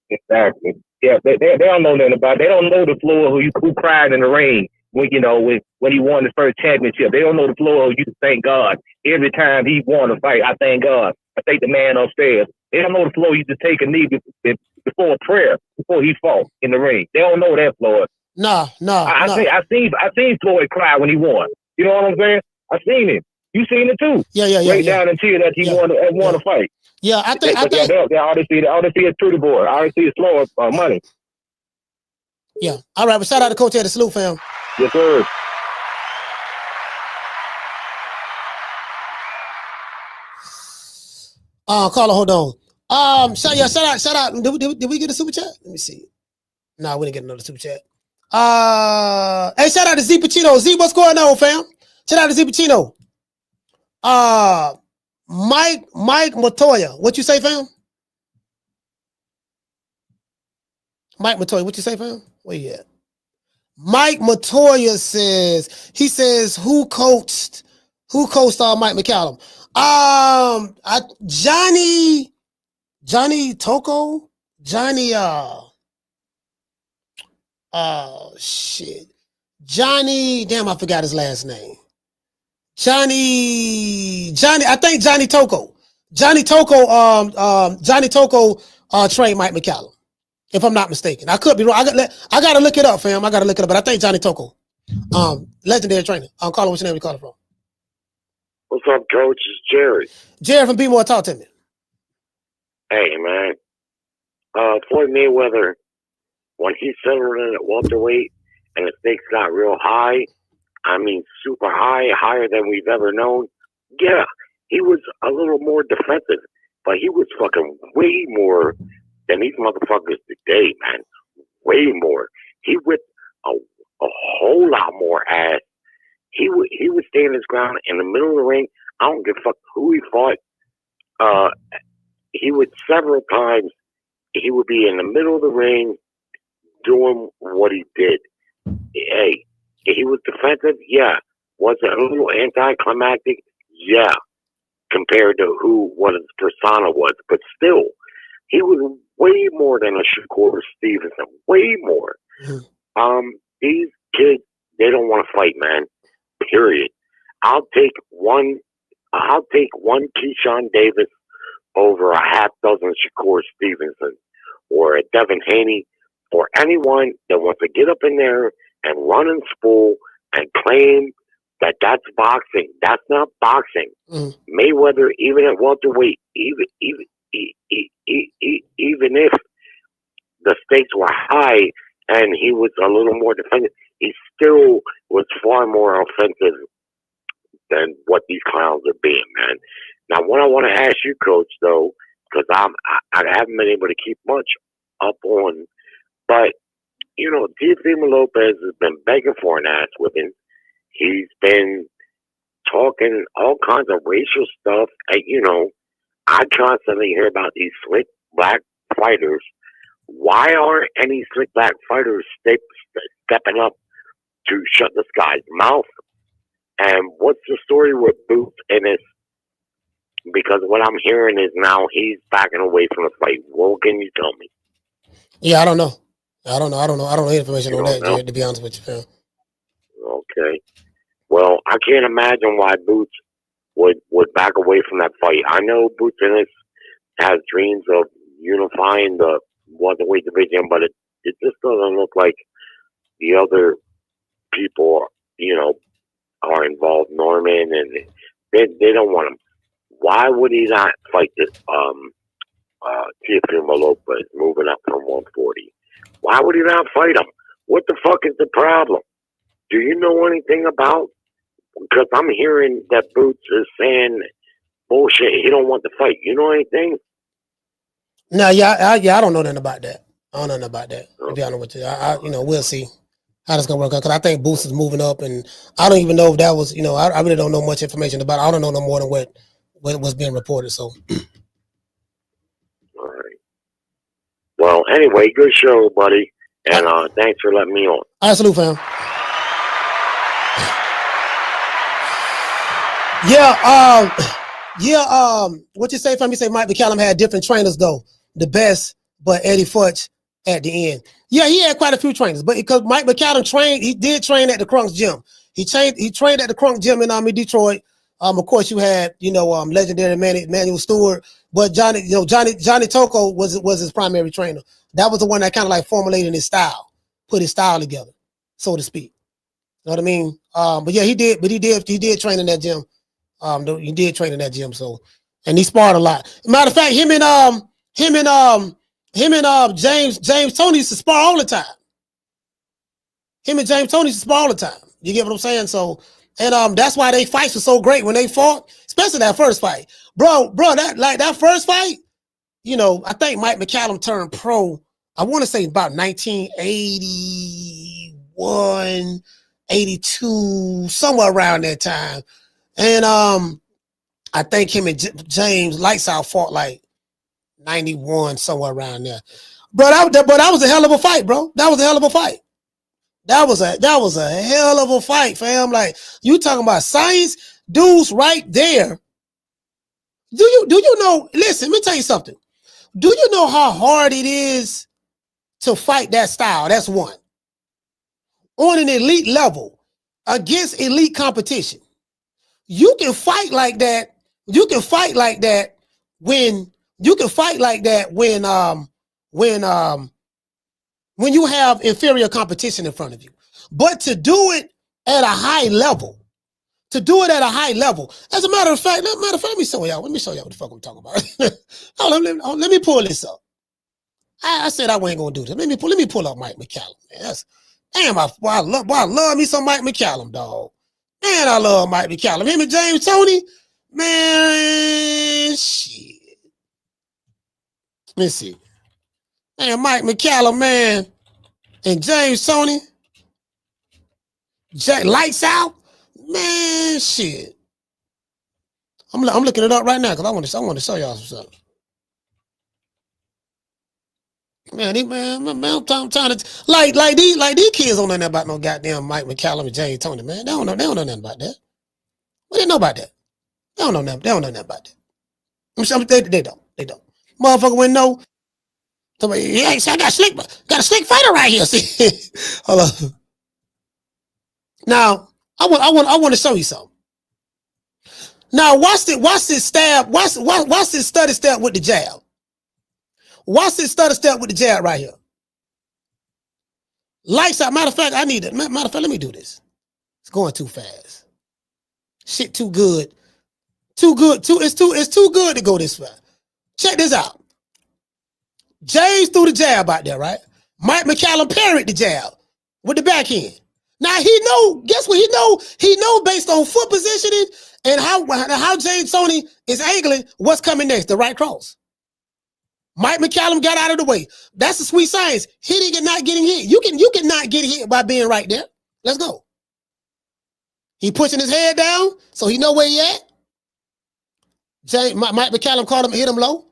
Exactly. Yeah, they don't know nothing about it. They don't know the Floyd who cried in the ring when he won his first championship. They don't know the Floyd who used to thank God every time he won a fight. I thank God. I take the man upstairs. They don't know the Floyd used to take a knee before a prayer before he fought in the ring. They don't know that Floyd. No. I seen Floyd cry when he won. You know what I'm saying? I seen him. You seen it too. Yeah. Down until that he won a fight. Yeah, I think they all they see is Trudy Boy. All they see is slow money. Yeah. All right, but shout out to Coach Eddie. Salute, fam. Yes, sir. Carla, hold on. Shout out. Did we get a super chat? Let me see. No, we didn't get another super chat. Hey, shout out to Z Pacino. Z, what's going on, fam? Shout out to Z Pacino. Mike Matoya. What you say, fam? Mike Matoya, what you say, fam? Where you at? Mike Matoya says, who coached Mike McCallum? Johnny Toko? Damn, I forgot his last name. Johnny, I think Johnny Toko. Johnny Toko trained Mike McCallum, if I'm not mistaken. I could be wrong. I gotta look it up, fam. But I think Johnny Toko. Legendary trainer. Carla, what's your name? You calling from? What's up, Coach? It's Jerry. Jerry from Be More. Talk to me. Hey, man. Floyd Mayweather, when he settled in at welterweight and the stakes got real high, I mean, super high, higher than we've ever known. Yeah, he was a little more defensive, but he was fucking way more than these motherfuckers today, man. Way more. He whipped a whole lot more ass. He would stand his ground in the middle of the ring. I don't give a fuck who he fought. He would several times. He would be in the middle of the ring doing what he did. Hey, he was defensive. Yeah. Was it a little anticlimactic? Yeah. Compared to what his persona was, but still, he was way more than a Shakur Stevenson. Way more. These kids, they don't want to fight, man. Period. I'll take one Keyshawn Davis over a half dozen Shakur Stevenson or a Devin Haney or anyone that wants to get up in there and run and spool and claim that that's boxing. That's not boxing. Mayweather, even at welterweight, even if the stakes were high and he was a little more defensive, he still was far more offensive than what these clowns are being, man. Now, what I want to ask you, Coach, though, because I haven't been able to keep much up on, but, you know, Teofimo Lopez has been begging for an ass whipping. He's been talking all kinds of racial stuff. And, you know, I constantly hear about these slick black fighters. Why aren't any slick black fighters stepping up to shut this guy's mouth? And what's the story with Boots and this? Because what I'm hearing is now he's backing away from the fight. What can you tell me? Yeah, I don't know. I don't know any information on that, Jared, to be honest with you, fam. Okay. Well, I can't imagine why Boots would back away from that fight. I know Boots Ennis has dreams of unifying the welterweight division, but it just doesn't look like the other people, you know, are involved. Norman, and they don't want him. Why would he not fight this Teofimo Lopez moving up from 140? Why would he not fight him? What the fuck is the problem? Do you know anything about? Because I'm hearing that Boots is saying bullshit. He don't want to fight. You know anything? No, I don't know nothing about that. I don't know nothing about that. To be honest with you, you know, we'll see how this gonna work out. Because I think Boots is moving up, and I don't even know if that was, you know, I really don't know much information about it. I don't know no more than what was being reported. So. All right. Well, anyway, good show, buddy, and thanks for letting me on. I salute, fam. What you say, fam? You say Mike McCallum had different trainers though. The best, but Eddie Futch at the end. Yeah, he had quite a few trainers, but because Mike McCallum did train at the Crunk's gym. He trained at the Crunk gym in Detroit. Of course, you had, you know, legendary Manuel Stewart, but Johnny Toko was his primary trainer. That was the one that kind of like formulated his style, put his style together, so to speak. You know what I mean? But yeah, he did train in that gym He did train in that gym, so and he sparred a lot. Matter of fact, him and James Toney used to spar all the time. Him and James Toney used to spar all the time. You get what I'm saying? So, and that's why they fights were so great when they fought, especially that first fight, bro. That first fight, you know, I think Mike McCallum turned pro. I want to say about 1981, 82, somewhere around that time. And I think him and James Lights Out fought like 91, somewhere around there. Bro, that was a hell of a fight, bro. That was a hell of a fight. That was a hell of a fight, fam. Like, you talking about science dudes right there. Do you know, listen, let me tell you something. Do you know how hard it is to fight that style? That's one. On an elite level, against elite competition. You can fight like that. You can fight like that when you have inferior competition in front of you. But to do it at a high level, as a matter of fact, let me show y'all what the fuck I'm talking about. Let me pull this up. I said I wasn't gonna do this. Let me pull up Mike McCallum. Man, damn, I love me some Mike McCallum, dog. Man, I love Mike McCallum. Him and James Toney, man, shit. Let me see. Man, Mike McCallum, man, and James Toney, Lights Out, man, shit. I'm looking it up right now because I want to show y'all some stuff. Man, I'm trying to like these kids don't know nothing about no goddamn Mike McCallum and James Toney, man. They don't know nothing about that. What they know about that? They don't know nothing about that. They don't. Motherfucker wouldn't know. Somebody, yeah, I got a slick fighter right here. See, hold on. Now, I want to show you something. Now, watch this stab. Watch this study step with the jab. Watch this study step with the jab right here. Lights out. Matter of fact, I need it. Matter of fact, let me do this. It's going too fast. Shit, too good. It's too good to go this fast. Check this out. James threw the jab out there, right? Mike McCallum parried the jab with the backhand. Now he know. Guess what he know? He know based on foot positioning and how James Toney is angling. What's coming next? The right cross. Mike McCallum got out of the way. That's the sweet science. Hitting and not getting hit. You can not get hit by being right there. Let's go. He pushing his head down, so he know where he at. Mike McCallum caught him, hit him low.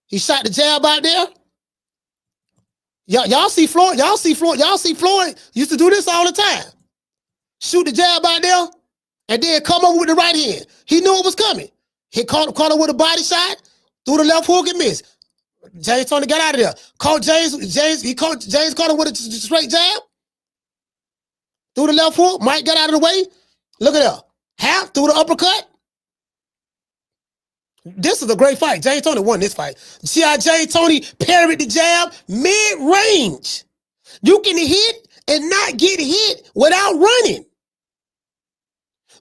He shot the jab out there. Y'all see Floyd used to do this all the time. Shoot the jab out there, and then come over with the right hand. He knew it was coming. He caught him with a body shot, threw the left hook and missed. James Toney got out of there. Caught him with a straight jab. Threw the left hook. Mike got out of the way. Look at that. Half threw the uppercut. This is a great fight. James Toney won this fight. See how James Toney parried the jab mid-range. You can hit and not get hit without running.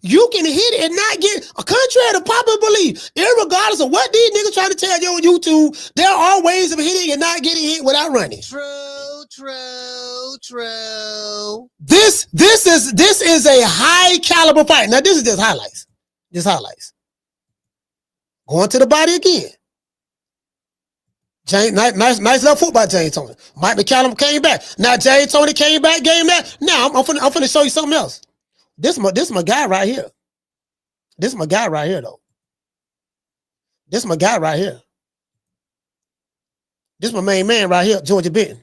You can hit and not get, contrary to popular belief, irregardless of what these niggas trying to tell you on YouTube, there are ways of hitting and not getting hit without running. True. This is a high caliber fight. Now this is just highlights. Going to the body again. James, nice left foot by James Toney. Mike McCallum came back. Now James Toney came back, game back. Now I'm finna show you something else. This my guy right here. This is my guy right here, though. This is my guy right here. This is my main man right here, Georgia Benton.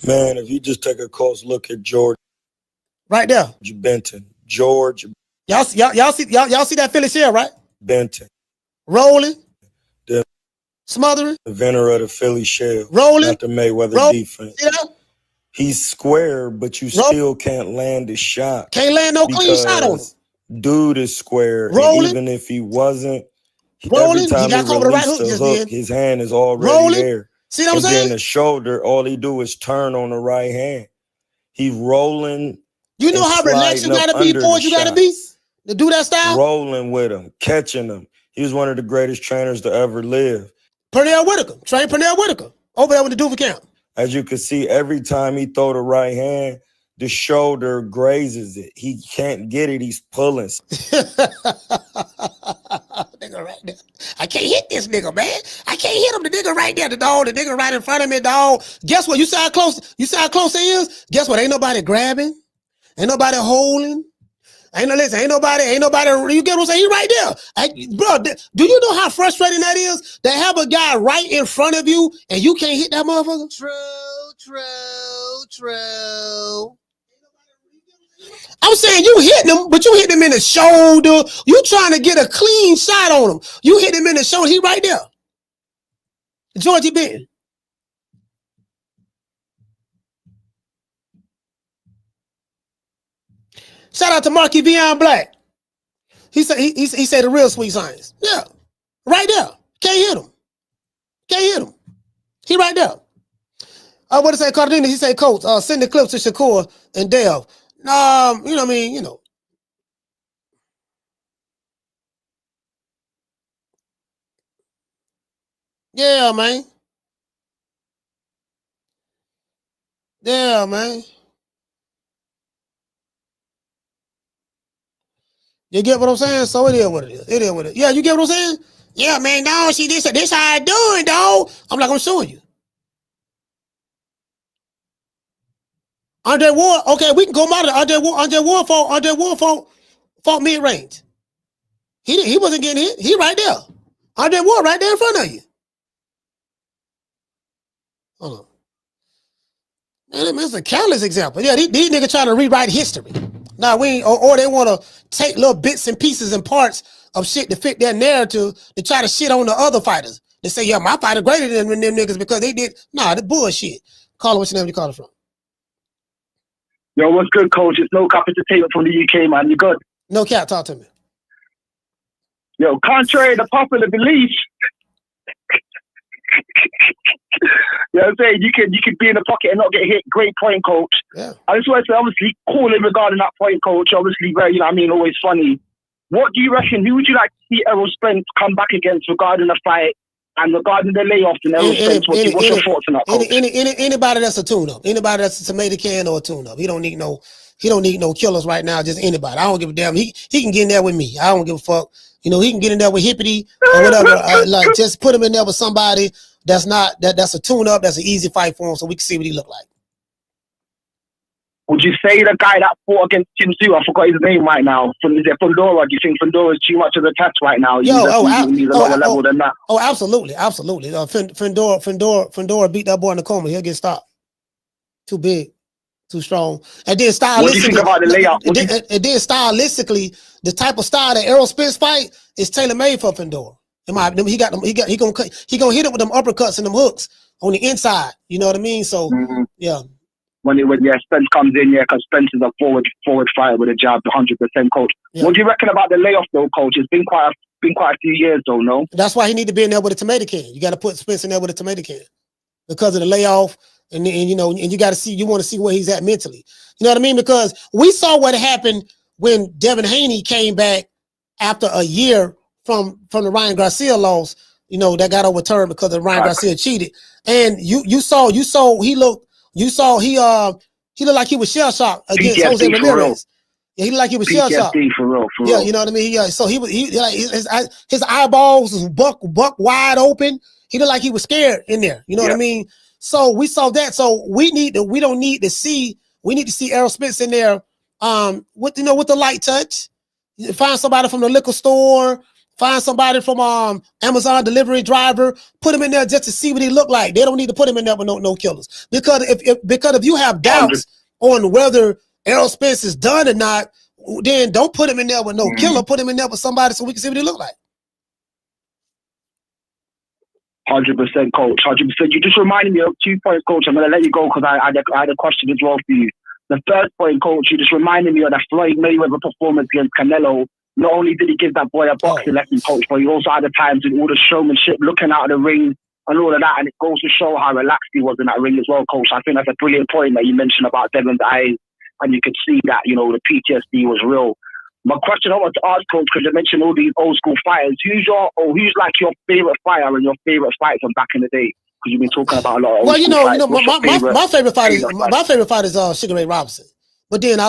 Man, if you just take a close look at George. Right there. Benton. George. Y'all see that Philly shell, right? Benton. Rolling. Smothering. The inventor of the Philly shell. Rolling. Not the Mayweather defense. See that? He's square, but you still can't land a shot. Can't land no clean shot on him. Dude is square. Rolling. And even if he wasn't, rolling. Every time he released the hook, his hand is already there. See what I'm saying? And then the shoulder, all he do is turn on the right hand. He rolling. You know how relaxed you gotta be, boys. You gotta be. To do that style? Rolling with him, catching him. He was one of the greatest trainers to ever live. Pernell Whitaker. Train Pernell Whitaker. Over there with the Duva camp. As you can see, every time he throw the right hand, the shoulder grazes it. He can't get it. He's pulling. Nigga right there. I can't hit this nigga, man. I can't hit him. The nigga right there, the nigga right in front of me, dog. Guess what? You see how close he is? Guess what? Ain't nobody grabbing. Ain't nobody holding. Ain't nobody, you get what I'm saying? He right there. Bro, do you know how frustrating that is? To have a guy right in front of you and you can't hit that motherfucker? True. I'm saying you hit him, but you hit him in the shoulder. You trying to get a clean shot on him. You hit him in the shoulder. He right there. Georgie Benton. Shout out to Marky Vion Black. He said the real sweet science. Yeah. Right there. Can't hit him. He right there. What did say Cardenas? He said, Coach, send the clips to Shakur and Dale. You know what I mean? You know. Yeah, man. You get what I'm saying? So it is what it is. Yeah, you get what I'm saying? Yeah, man, no, see, this how I do it, dog. I'm like, I'm showing you. Andre Ward, okay, we can go monitor. Andre Ward fought mid-range. He wasn't getting hit. He right there. Andre Ward right there in front of you. Hold on. Man, it's a countless example. Yeah, these niggas trying to rewrite history. Now we ain't, or they want to take little bits and pieces and parts of shit to fit their narrative to try to shit on the other fighters. They say, yeah, my fighter greater than them niggas because they did. Nah, the bullshit. Call it what's your name? You call it from? Yo, what's good, Coach? It's No Cap Entertainment from the UK, man. You good? No cap. Talk to me. Yo, contrary to popular belief, you know what I'm saying? You can be in the pocket and not get hit. Great point, Coach. Yeah. I just want to say, obviously, calling regarding that point, Coach. Obviously, very, you know what I mean, always funny. What do you reckon? Who would you like to see Errol Spence come back against regarding the fight and regarding the layoff and Errol Spence? What's your thoughts on that, Coach? Anybody that's a tune-up. Anybody that's a tomato can or a tune-up. He don't need no killers right now, just anybody. I don't give a damn. He can get in there with me. I don't give a fuck. You know, he can get in there with Hippity or whatever. Like, just put him in there with somebody that's a tune-up, that's an easy fight for him so we can see what he look like. Would you say the guy that fought against Tim Tszyu, I forgot his name right now, is it Fundora? Do you think Fundora is too much of a test right now? He's a lower level than that. Oh, absolutely. Fundora beat that boy in the coma. He'll get stopped. Too big, too strong. And then stylistically, what do you think about the layout? And then stylistically, the type of style that Errol Spence fight is tailor-made for Fundora. He gonna hit it with them uppercuts and them hooks on the inside. You know what I mean? So yeah. When Spence comes in, because Spence is a forward fighter with a jab, 100%, Coach. Yeah. What do you reckon about the layoff though, Coach? It's been quite a few years though, no? That's why he need to be in there with a tomato can. You got to put Spence in there with a tomato can because of the layoff, and you know, and you got to see, you want to see where he's at mentally. You know what I mean? Because we saw what happened when Devin Haney came back after a year from the Ryan Garcia loss. You know, that got overturned because of Ryan Garcia cheated, and you saw he looked. You saw he looked like he was shell shocked against PTSD Jose Ramirez. Yeah, he looked like he was shell shocked. For real. Yeah, you know what I mean. Yeah, so he like his eyeballs was buck wide open. He looked like he was scared in there. You know what I mean. So we saw that. So we need to see Errol Spence in there. With the light touch. Find somebody from the liquor store. Find somebody from Amazon delivery driver, put him in there just to see what he look like. They don't need to put him in there with no killers. Because if you have doubts on whether Errol Spence is done or not, then don't put him in there with no killer. Put him in there with somebody so we can see what he look like. 100%, Coach. 100%. You just reminded me of 2 points, Coach. I'm going to let you go because I had a question as well for you. The first point, Coach, you just reminded me of that Floyd Mayweather performance against Canelo. Not only did he give that boy a boxing lesson, Coach, but he also had the times in all the showmanship, looking out of the ring and all of that. And it goes to show how relaxed he was in that ring as well, Coach. I think that's a brilliant point that you mentioned about Devin's eyes. And you could see that, you know, the PTSD was real. My question I want to ask, Coach, because you mentioned all these old school fighters. Who's like your favorite fighter and your favorite fight from back in the day? Because you've been talking about a lot of old school fighters. My favorite fight is Sugar Ray Robinson. But then I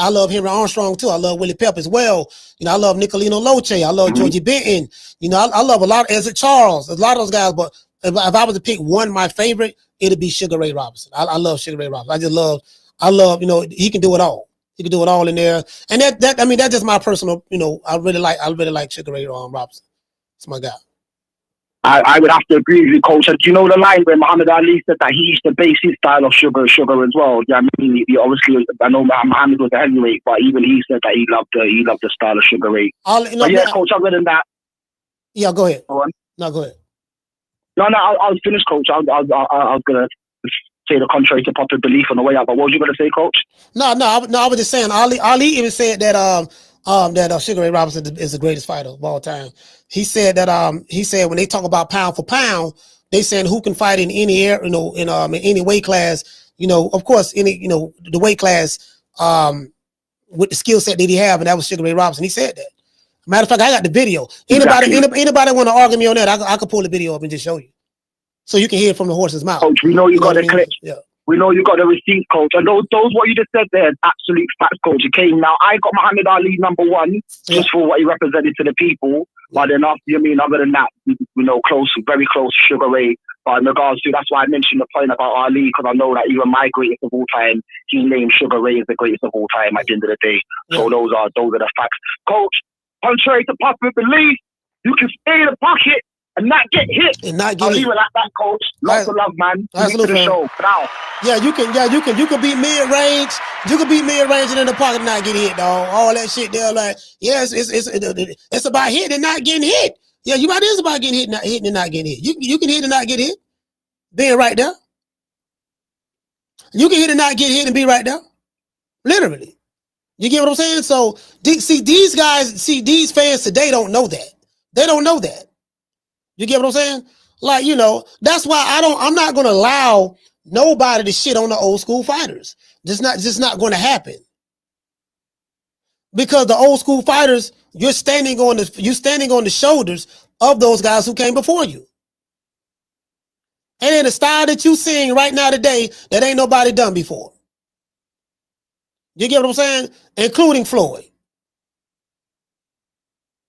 love Henry Armstrong too. I love Willie Pep as well. You know, I love Nicolino Loche. I love Georgie Benton. You know, I love a lot of Ezra Charles. A lot of those guys. But if I was to pick one, my favorite, it'd be Sugar Ray Robinson. I love Sugar Ray Robinson. I love. You know, he can do it all. He can do it all in there. And that's just my personal. You know, I really like Sugar Ray Robinson. It's my guy. I would have to agree with you, Coach. Do you know the line where Muhammad Ali said that he used to base his style of sugar as well? Yeah, I mean, obviously, I know Muhammad was a heavyweight, but even he said that he loved the style of Sugar Ray. Coach, other than that. Yeah, go ahead. Go ahead. No, I'll finish, Coach. I was gonna say the contrary to popular belief on the way out. But what was you gonna say, Coach? No. I was just saying. Ali even said that Sugar Ray Robinson is the greatest fighter of all time. He said when they talk about pound for pound, they saying who can fight in any air, in any weight class. You know, of course, the weight class with the skill set that he have, and that was Sugar Ray Robinson. He said that. Matter of fact, I got the video. Anybody want to argue me on that? I could pull the video up and just show you, so you can hear it from the horse's mouth. Coach, we know you got the clips. Yeah. We know you got the receipt, Coach. And those what you just said there, absolute facts, Coach. It came now. I got Muhammad Ali #1 just for what he represented to the people. But then other than that, very close to Sugar Ray. But in regards to, that's why I mentioned the point about Ali, because I know that even my greatest of all time, he named Sugar Ray as the greatest of all time at the end of the day. So those are the facts. Coach, contrary to popular belief, you can stay in the pocket and not get hit. I'll leave it like that, Coach. Lots of love, man. Absolutely, the show. Now. Yeah, you can be mid-range. You can be mid-range and in the pocket and not get hit, dog. All that shit there, like, yes, it's about hitting and not getting hit. Yeah, it is about getting hit, not hitting and not getting hit. You can hit and not get hit. Being right there. You can hit and not get hit and be right there. Literally. You get what I'm saying? So these fans today don't know that. They don't know that. You get what I'm saying? Like, that's why I'm not going to allow nobody to shit on the old school fighters. Just not going to happen. Because the old school fighters, you're standing on the shoulders of those guys who came before you. And in the style that you seeing right now today, that ain't nobody done before. You get what I'm saying? Including Floyd.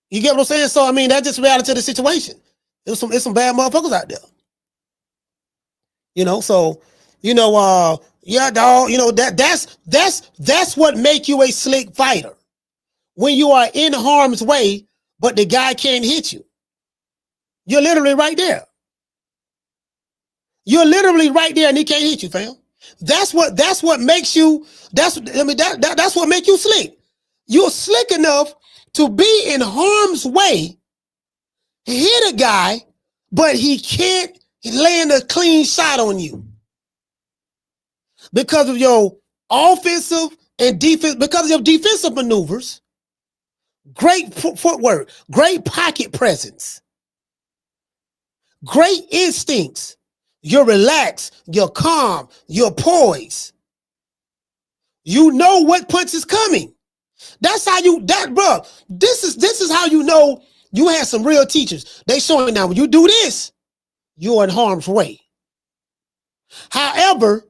You get what I'm saying? So, I mean, that's just reality of the situation. There's some bad motherfuckers out there. Yeah, dog, that's what make you a slick fighter. When you are in harm's way, but the guy can't hit you. You're literally right there. You're literally right there and he can't hit you, fam. That's what makes you, that's what makes you slick. You're slick enough to be in harm's way, hit a guy, but he can't land a clean shot on you. Because of your offensive and defense, because of your defensive maneuvers, great footwork, great pocket presence, great instincts. You're relaxed, you're calm, you're poised. You know what punch is coming. That's how this is how you know you had some real teachers. They showing now when you do this, you're in harm's way. However,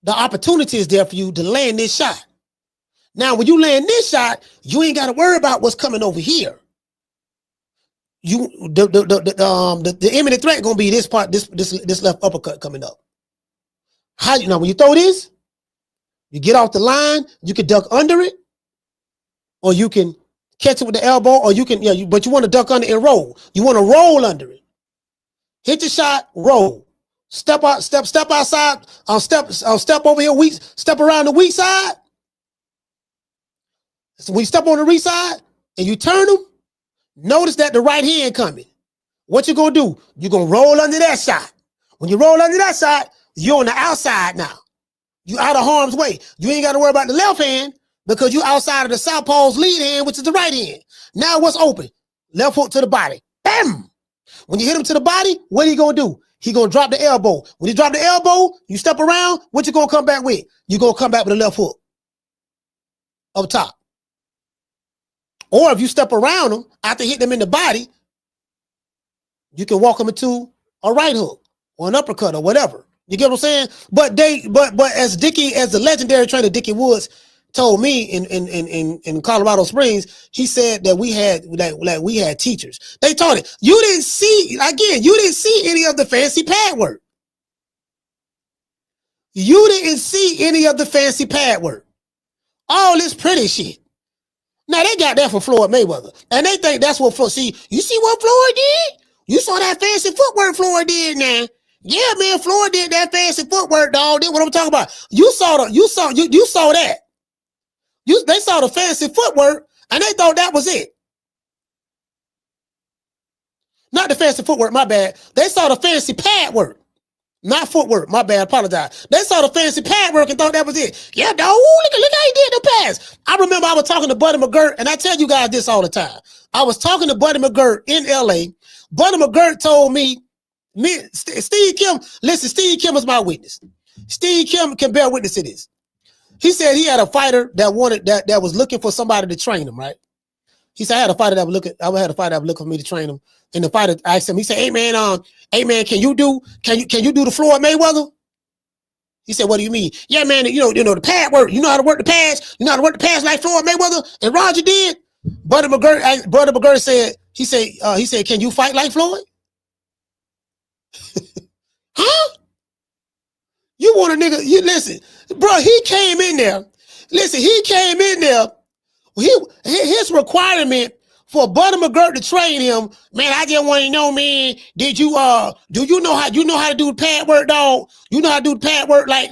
the opportunity is there for you to land this shot. Now, when you land this shot, you ain't got to worry about what's coming over here. The imminent threat gonna be this part, this left uppercut coming up. When you throw this, you get off the line, you can duck under it, or you can catch it with the elbow, or you can, but you want to duck under and roll. You want to roll under it. Hit the shot, roll. Step out, step outside, step over here, step around the weak side. So when you step on the weak side and you turn them, notice that the right hand coming. What you gonna do? You're gonna roll under that shot. When you roll under that shot, you're on the outside now. You out of harm's way. You ain't got to worry about the left hand because you outside of the southpaw's lead hand, which is the right hand. Now what's open? Left hook to the body. Bam! When you hit him to the body, what are you gonna do? He gonna drop the elbow. When you drop the elbow, you step around, what you gonna come back with? You gonna come back with a left hook up top. Or if you step around them after hitting them in the body, you can walk them into a right hook or an uppercut or whatever. You get what I'm saying? But as the legendary trainer Dickie Woods told me in Colorado Springs, he said that we had teachers. They taught it. You didn't see any of the fancy pad work. You didn't see any of the fancy pad work. All this pretty shit. Now they got that from Floyd Mayweather. And they think that's what Floyd, you see what Floyd did? You saw that fancy footwork Floyd did now. Yeah, man, Floyd did that fancy footwork, dog. That's what I'm talking about. You saw that. They saw the fancy footwork and they thought that was it. Not the fancy footwork, my bad. They saw the fancy pad work. Not footwork, my bad, apologize. They saw the fancy pad work and thought that was it. Yeah, dog, look how he did the pass. I remember I was talking to Buddy McGirt, and I tell you guys this all the time. I was talking to Buddy McGirt in LA. Buddy McGirt told me, Steve Kim, listen, Steve Kim is my witness. Steve Kim can bear witness to this. He said he had a fighter that was looking for somebody to train him, right? He said I had a fighter that was looking for me to train him. And the fighter asked him, he said, hey man, can you do the Floyd Mayweather? He said, what do you mean? Yeah, man, you know the pad work. You know how to work the pads. You know how to work the pads like Floyd Mayweather and Roger did. Buddy McGirt said, he said, can you fight like Floyd? Huh? You want a nigga? You listen, bro. He came in there. Listen, he came in there. His requirement for Buddy McGirt to train him, man, I just want to know, man, do you know how to do the pad work, dog? You know how to do the pad work like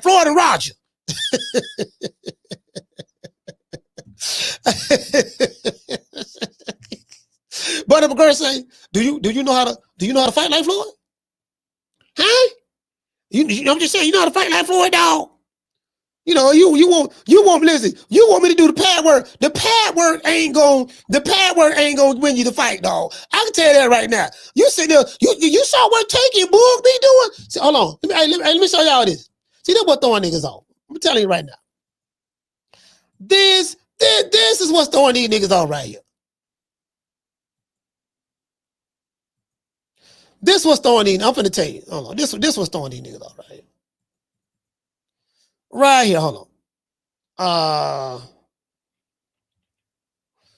Floyd and Roger. Buddy McGirt say, do you know how to fight like Floyd? Huh? I'm just saying, you know how to fight like Floyd, dog? You know, you won't listen. You want me to do the pad work. The pad work ain't gonna win you the fight, dog. I can tell you that right now. You sit there, you saw what Tanky Boog be doing? See, hold on. Let me show y'all this. See, that's what throwing niggas off. I'm telling you right now. This is what's throwing these niggas off right here. This was throwing these. I'm finna tell you. Hold on. This was throwing these niggas off right here. Right here, hold on.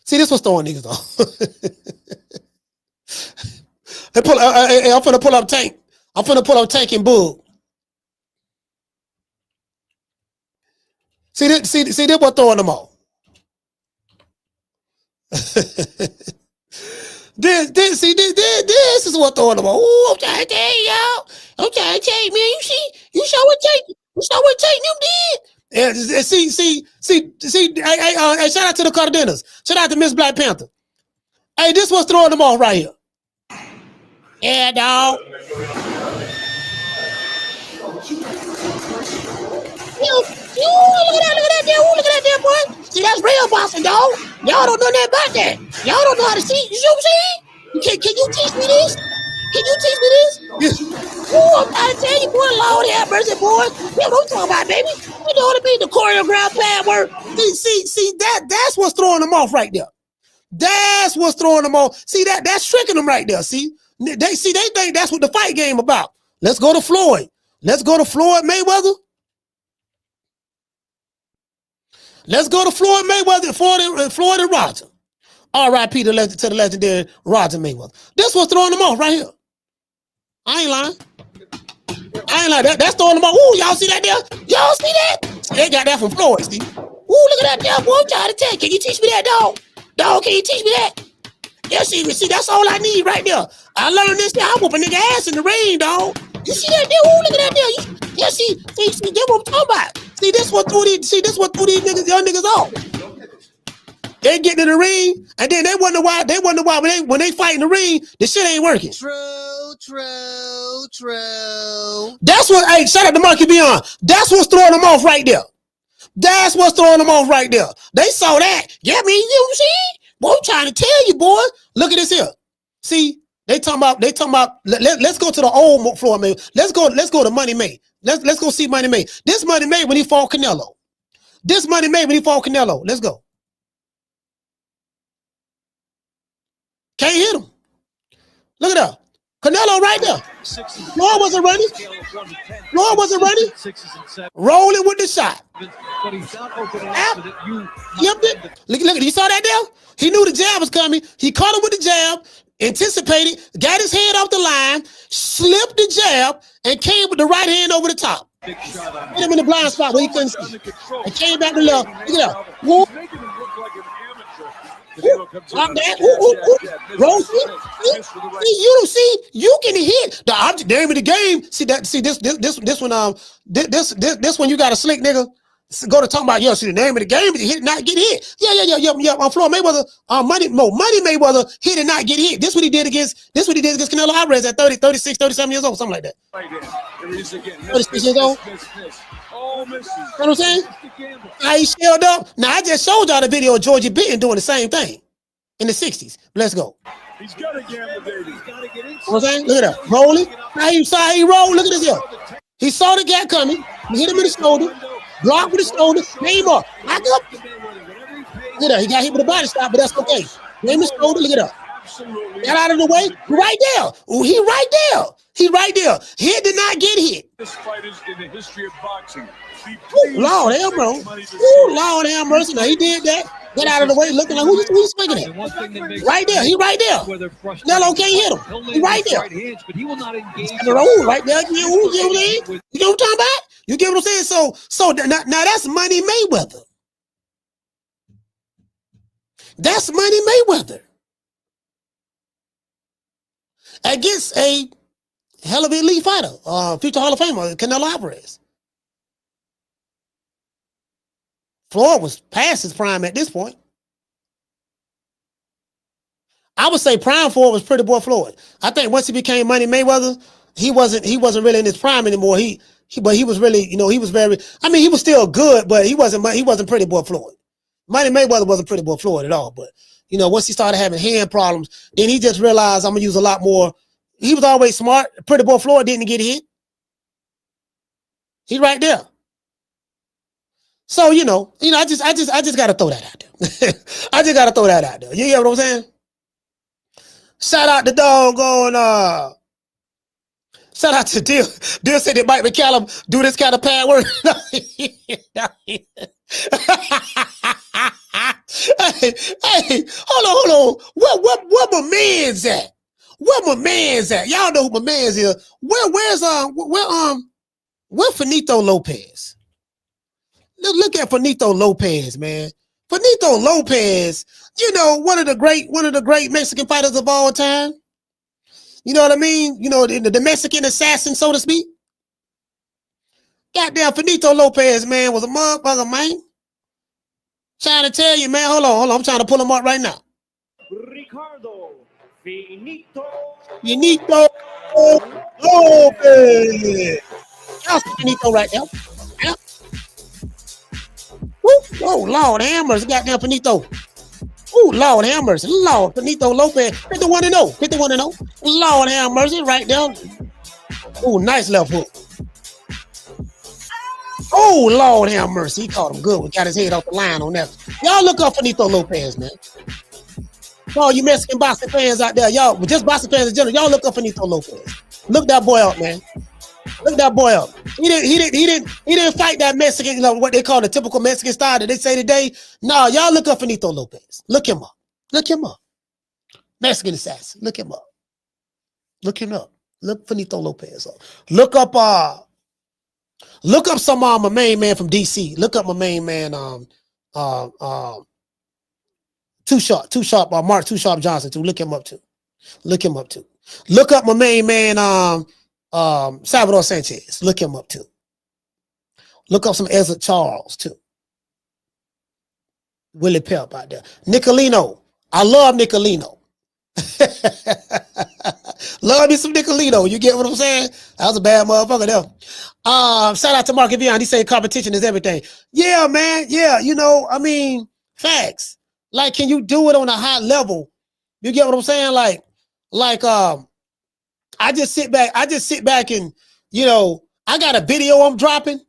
See, this was throwing niggas off. I'm finna pull up Tank. I'm finna pull up Tank and Boog. See this what throwing them off. This is what throwing them off. Ooh, I'm trying to tell y'all. I'm trying to tell you, man. You saw what Tank you did. Yeah, see. Hey, shout out to the Cardenas. Shout out to Miss Black Panther. Hey, this was throwing them off right here. Yeah, dog. Look at that there, boy. See, that's real boxing, dog. Y'all don't know nothing about that. Y'all don't know how to see. You see what I'm saying? Can you teach me this? Can you teach me this? Ooh, I'm trying to tell you, boy, Lord have mercy, boy. That's what I'm talking about, baby. You know what I mean? The choreographed pad work. See, that's what's throwing them off right there. That's what's throwing them off. See, that's tricking them right there. See, they think that's what the fight game about. Let's go to Floyd. Let's go to Floyd Mayweather. Let's go to Floyd Mayweather, Floyd and Roger. R.I.P. to the legendary Roger Mayweather. That's what's throwing them off right here. I ain't lying. That's throwing them off. Ooh, y'all see that there? Y'all see that? They got that from Floyd, Steve. Ooh, look at that there, boy. I'm trying to tell you. Can you teach me that, dog? Dog, can you teach me that? Yeah, see, that's all I need right there. I learned this. I'm whooping nigga ass in the rain, dog. You see that there? Ooh, look at that there. See, that's what I'm talking about. See, this what threw these niggas, young niggas off. They get in the ring, and then they wonder why when they fight in the ring, the shit ain't working. True. That's what, hey, shout out to Monkey Beyond. That's what's throwing them off right there. That's what's throwing them off right there. They saw that. Yeah, I mean, you see? Boy, I'm trying to tell you, boy. Look at this here. See, they talking about, let's go to the old Floyd Mayweather. Let's go to Money May. Let's go see Money May. This Money May when he fought Canelo. This money made when he fought Canelo. Let's go. Can't hit him. Look at that. Canelo right there. Floyd wasn't running. Floyd wasn't running. Rolling with the shot. But he's not opening up so that you Look, you saw that there? He knew the jab was coming. He caught him with the jab, anticipated, got his head off the line, slipped the jab, and came with the right hand over the top. Hit him in the blind spot where he couldn't see. And came back to left. Look at that. Whoop. Stop that. Roll. See, you don't see. You can hit the object. Name of the game. See that. See this one. This one. You got a slick nigga. Go to talk about see the name of the game. Hit not get hit. Yeah. On Floyd Mayweather. Money Mayweather hit and not get hit. This what he did against. Canelo Alvarez at 30, 36, 37 years old, something like that. 36 years old. You know what I'm saying? How he shelled up. Now I just showed y'all the video of Georgie Benton doing the same thing in the 60s. Let's go. He's got to gamble, baby. He's got to get in. You know what I'm saying? Look at that. Rolling. How you saw how he rolled. Look at this here. He saw the gap coming. He hit him in the shoulder. Blocked with his shoulder. Came up. Back up. Look at that. He got hit with a body stop, but that's okay. Came his shoulder. Look at that. Got out of the way. Right there. Oh, he right there. Hit did not get hit. This fight is in the history of boxing. Lord have mercy. Lord have mercy. Now he did that. Get out of the way. Looking like who's swinging at? Right there. He right there. Canelo can't hit him. He right there. Right there. You know what I'm talking about? You get what I'm saying? So now that's Money Mayweather. That's Money Mayweather. Against a hell of an elite fighter, future Hall of Famer, Canelo Alvarez. Floyd was past his prime at this point. I would say prime Floyd was Pretty Boy Floyd. I think once he became Money Mayweather, he wasn't really in his prime anymore. But he was really, he was very. I mean, he was still good, but he wasn't Pretty Boy Floyd. Money Mayweather wasn't Pretty Boy Floyd at all. But once he started having hand problems, then he just realized I'm gonna use a lot more. He was always smart. Pretty Boy Floyd didn't get hit. He right there. So I just gotta throw that out there. I just gotta throw that out there. You get what I'm saying? Shout out to doggone. Shout out to Dill. Dill said that Mike McCallum do this kind of pad work. Hey, hold on. Where my man's at? Where my man's at? Y'all know who my man's is. Where's Finito Lopez? Look at Finito Lopez, man. Finito Lopez, one of the great Mexican fighters of all time. You know what I mean? The Mexican assassin, so to speak. Goddamn, Finito Lopez, man, was a motherfucker, man. Trying to tell you, man. Hold on. I'm trying to pull him up right now. Ricardo Finito Lopez. That's Finito right there. Yeah. Oh, Lord Hammers, goddamn Finito. Oh, Lord have mercy. Lord, Finito Lopez. 51-0. 51-0. Lord have mercy. Right down. Oh, nice left hook. Oh, Lord have mercy. He caught him good. We got his head off the line on that. Y'all look up Finito Lopez, man. All you Mexican boxing fans out there, y'all, just boxing fans in general, y'all look up Finito Lopez. Look that boy up, man. Look that boy up. He didn't fight that Mexican, what they call the typical Mexican style that they say today. No, y'all look up Finito Lopez. Look him up. Mexican assassin. Look him up. Look Finito Lopez up. Look up some my main man from DC. Look up my main man Too Sharp, Mark Too Sharp Johnson too. Look him up too. Look up my main man Salvador Sanchez. Look him up too. Look up some Ezra Charles too. Willie Pep out there. Nicolino. I love Nicolino. Love me some Nicolino. You get what I'm saying? That was a bad motherfucker there. Shout out to Mark Vian. He said competition is everything. Yeah, man. Yeah, facts. Like, can you do it on a high level? You get what I'm saying? Like, I just sit back and, I got a video I'm dropping.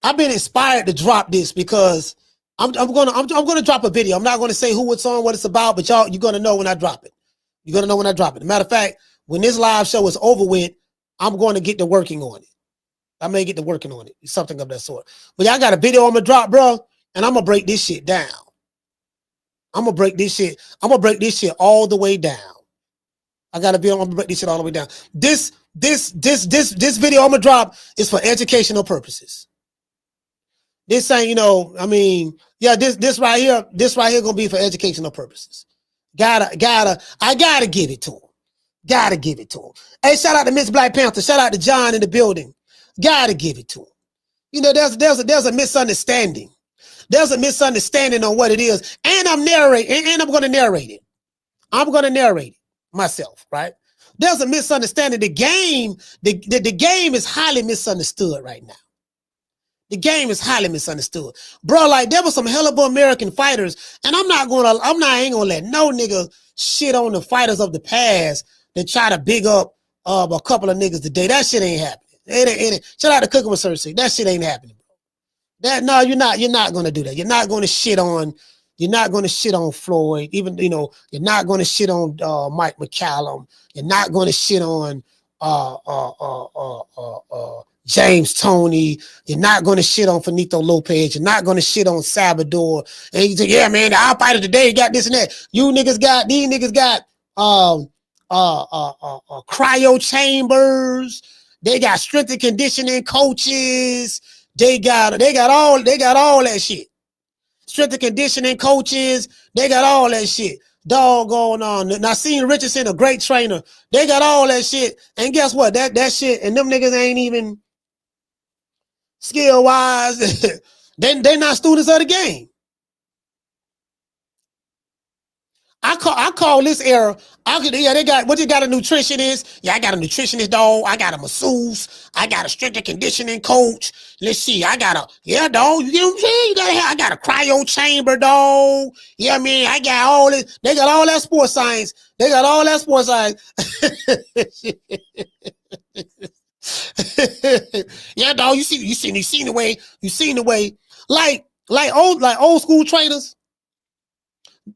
I've been inspired to drop this because I'm gonna drop a video. I'm not gonna say who it's on, what it's about, but you're gonna know when I drop it. You're gonna know when I drop it. As a matter of fact, when this live show is over with, I'm going to get to working on it. I may get to working on it, something of that sort. But I got a video I'm gonna drop, bro, and I'm gonna break this shit down. I'm gonna break this shit all the way down. I got a video. I'm gonna break this shit all the way down. This video I'm gonna drop is for educational purposes. This ain't, you know, I mean, yeah, this right here gonna be for educational purposes. I gotta give it to him. Gotta give it to him. Hey, shout out to Miss Black Panther. Shout out to John in the building. Gotta give it to him. You know, there's a misunderstanding. There's a misunderstanding on what it is, and I'm narrating, and I'm gonna narrate it. I'm gonna narrate it myself, right? There's a misunderstanding. The game is highly misunderstood right now. The game is highly misunderstood. Bro, like there were some hellable American fighters, and I ain't gonna let no nigga shit on the fighters of the past that try to big up a couple of niggas today. That shit ain't happening. It ain't. Shout out to Cooking with Cersei. That shit ain't happening, bro. No, you're not gonna do that. You're not gonna shit on Floyd, even, you know, you're not gonna shit on Mike McCallum. You're not gonna shit on James Toney. You're not going to shit on Finito Lopez. You're not going to shit on Salvador. And you say, yeah, man, the outfighter today got this and that. These niggas got cryo chambers. They got strength and conditioning coaches. They got all that shit. Strength and conditioning coaches. They got all that shit. Doggone on. Nassim Richardson, a great trainer. They got all that shit. And guess what? That shit, and them niggas ain't even skill wise. they not students of the game. I call this era. They got what you got a nutritionist. Yeah, I got a nutritionist, dog. I got a masseuse. I got a strength and conditioning coach. Let's see. Dog. You get what I'm saying? I got a cryo chamber, dog. Yeah, I mean, I got all this. They got all that sports science. Yeah, dog. You seen the way. Like old school trainers.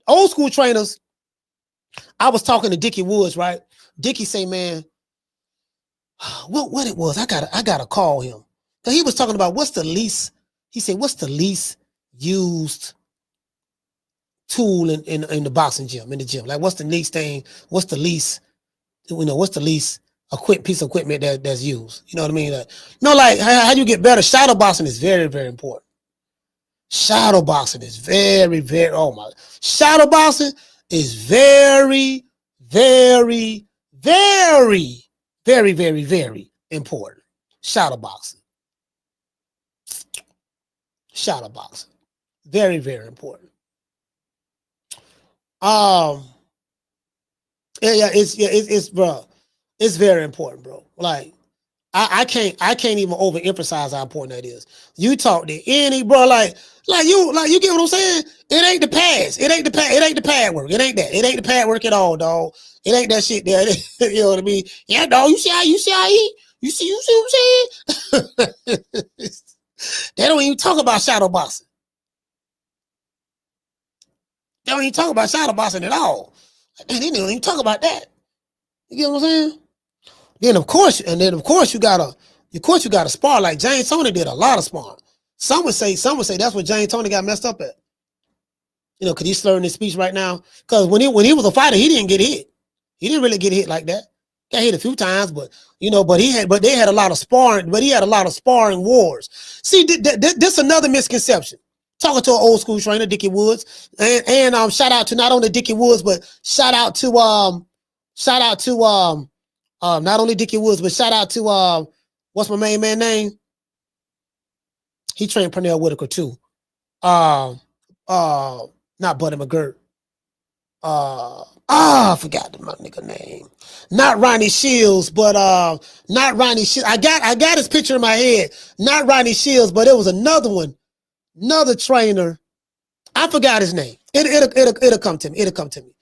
Old school trainers. I was talking to Dickie Woods, right? Dickie say, man, what it was? I gotta call him. Cause he was talking about what's the least used tool in the boxing gym, in the gym. Like what's the least thing? What's the least piece of equipment that's used? You know what I mean? Like how you get better. Shadow boxing is very, very important. Shadow boxing is very, very, shadow boxing is very, very, very, very, very, very important. Shadow boxing. Very, very important. It's bro. It's very important, bro. Like I can't even overemphasize how important that is. You talk to any bro, like you get what I'm saying? It ain't the pads. It ain't the pad work. It ain't that. It ain't the pad work at all, dog. It ain't that shit there. You know what I mean? Yeah, dog. You see how he? You see what I'm saying? They don't even talk about shadow boxing. They don't even talk about shadow boxing at all. Man, they don't even talk about that. You get what I'm saying? Then of course you gotta spar like James Toney did a lot of sparring. Some would say that's what James Toney got messed up at. You know, cause he's slurring his speech right now. Cause when he was a fighter, he didn't get hit. He didn't really get hit like that. Got hit a few times, but they had a lot of sparring, but he had a lot of sparring wars. See, this another misconception. Talking to an old school trainer, Dickie Woods, and shout out to not only Dickie Woods, but shout out to not only Dickie Woods, but shout out to what's my main man name? He trained Pernell Whitaker too. Not Buddy McGirt. I forgot my nigga name. Not Ronnie Shields, but not Ronnie Shields. I got his picture in my head. Not Ronnie Shields, but it was another one, another trainer. I forgot his name. It'll come to me. It'll come to me.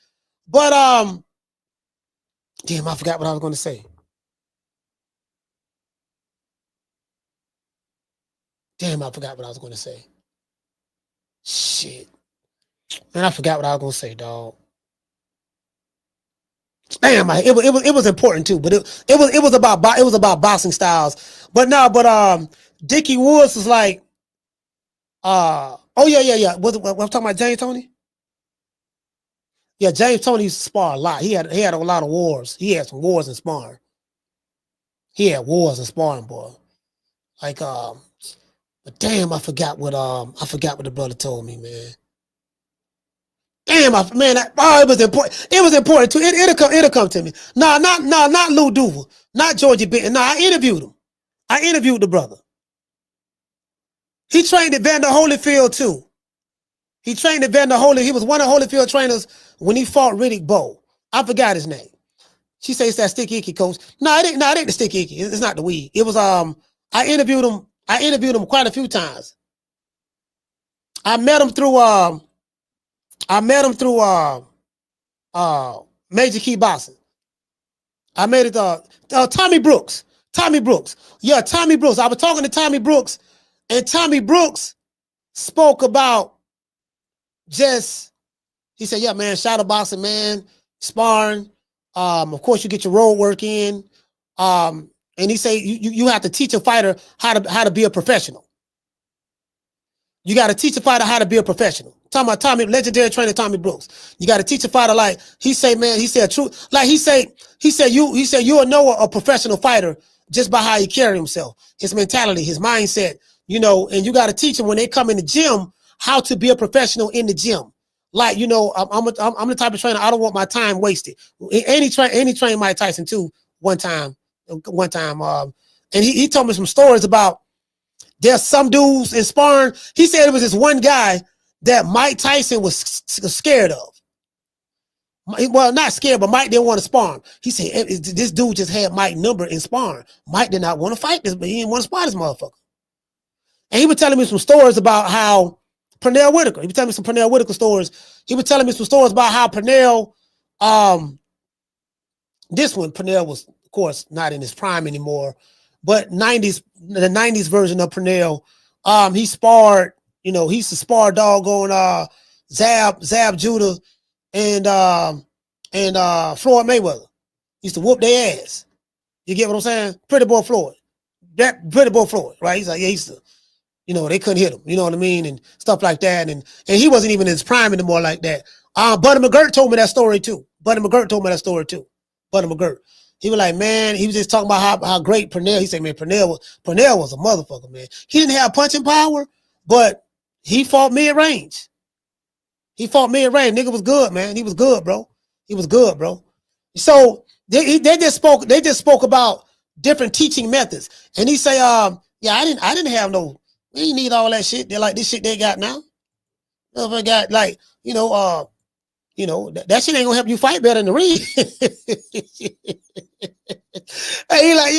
But damn, I forgot what I was going to say. Damn, I forgot what I was going to say. Shit. Man, I forgot what I was going to say, dog. Damn, it was important too, but it was about boxing styles. But Dickie Woods was like, oh yeah. I'm talking about James Toney. Yeah, James Toney used to spar a lot. He had a lot of wars. He had some wars in sparring. He had wars in sparring, boy. Like but damn, I forgot what the brother told me, man. Damn, it was important. It was important too. It'll come to me. Not Lou Duval, not Georgie Benton. No, I interviewed him. I interviewed the brother. He trained at Vander Holyfield too. He trained at Vander Holyfield. He was one of Holyfield trainers when he fought Riddick Bowe. I forgot his name. She says it's that Sticky Icky coach. No, it ain't the Sticky Icky. It's not the weed. It was I interviewed him quite a few times. I met him through Major Key Boxing. I made it Tommy Brooks. Yeah, Tommy Brooks. I was talking to Tommy Brooks, and Tommy Brooks spoke about he said, yeah, man, shadow boxing, man, sparring. Of course, you get your road work in. And he said you have to teach a fighter how to be a professional. You got to teach a fighter how to be a professional. Talking about legendary trainer Tommy Brooks. You got to teach a fighter he said you'll know a professional fighter just by how he carry himself, his mentality, his mindset, and you got to teach them when they come in the gym how to be a professional in the gym. I'm the type of trainer, I don't want my time wasted. And he trained Mike Tyson too one time. And he told me some stories about there's some dudes in sparring. He said it was this one guy that Mike Tyson was scared of. Well, not scared, but Mike didn't want to spar him. He said this dude just had Mike number in sparring. Mike did not want to fight this, but he didn't want to spar this motherfucker. And he was telling me some stories about how Pernell Whitaker. He was telling me some Pernell Whitaker stories. He was telling me some stories about how Pernell, Pernell was, of course, not in his prime anymore, but the 90s version of Pernell. He sparred, he used to spar doggone Zab Judah and Floyd Mayweather. He used to whoop their ass. You get what I'm saying? Pretty Boy Floyd. That Pretty Boy Floyd, right? He's like, yeah, he used to, they couldn't hit him, you know what I mean? And stuff like that. And he wasn't even in his prime anymore like that. Buddy McGirt told me that story too. Buddy McGirt. He was like, man, he was just talking about how great Pernell. He said, man, Pernell was a motherfucker, man. He didn't have punching power, but he fought mid-range. Nigga was good, man. He was good, bro. So they just spoke about different teaching methods. And he say, yeah, I didn't have no, we didn't need all that shit. They're like this shit they got now. They got that shit ain't gonna help you fight better in the ring. He like,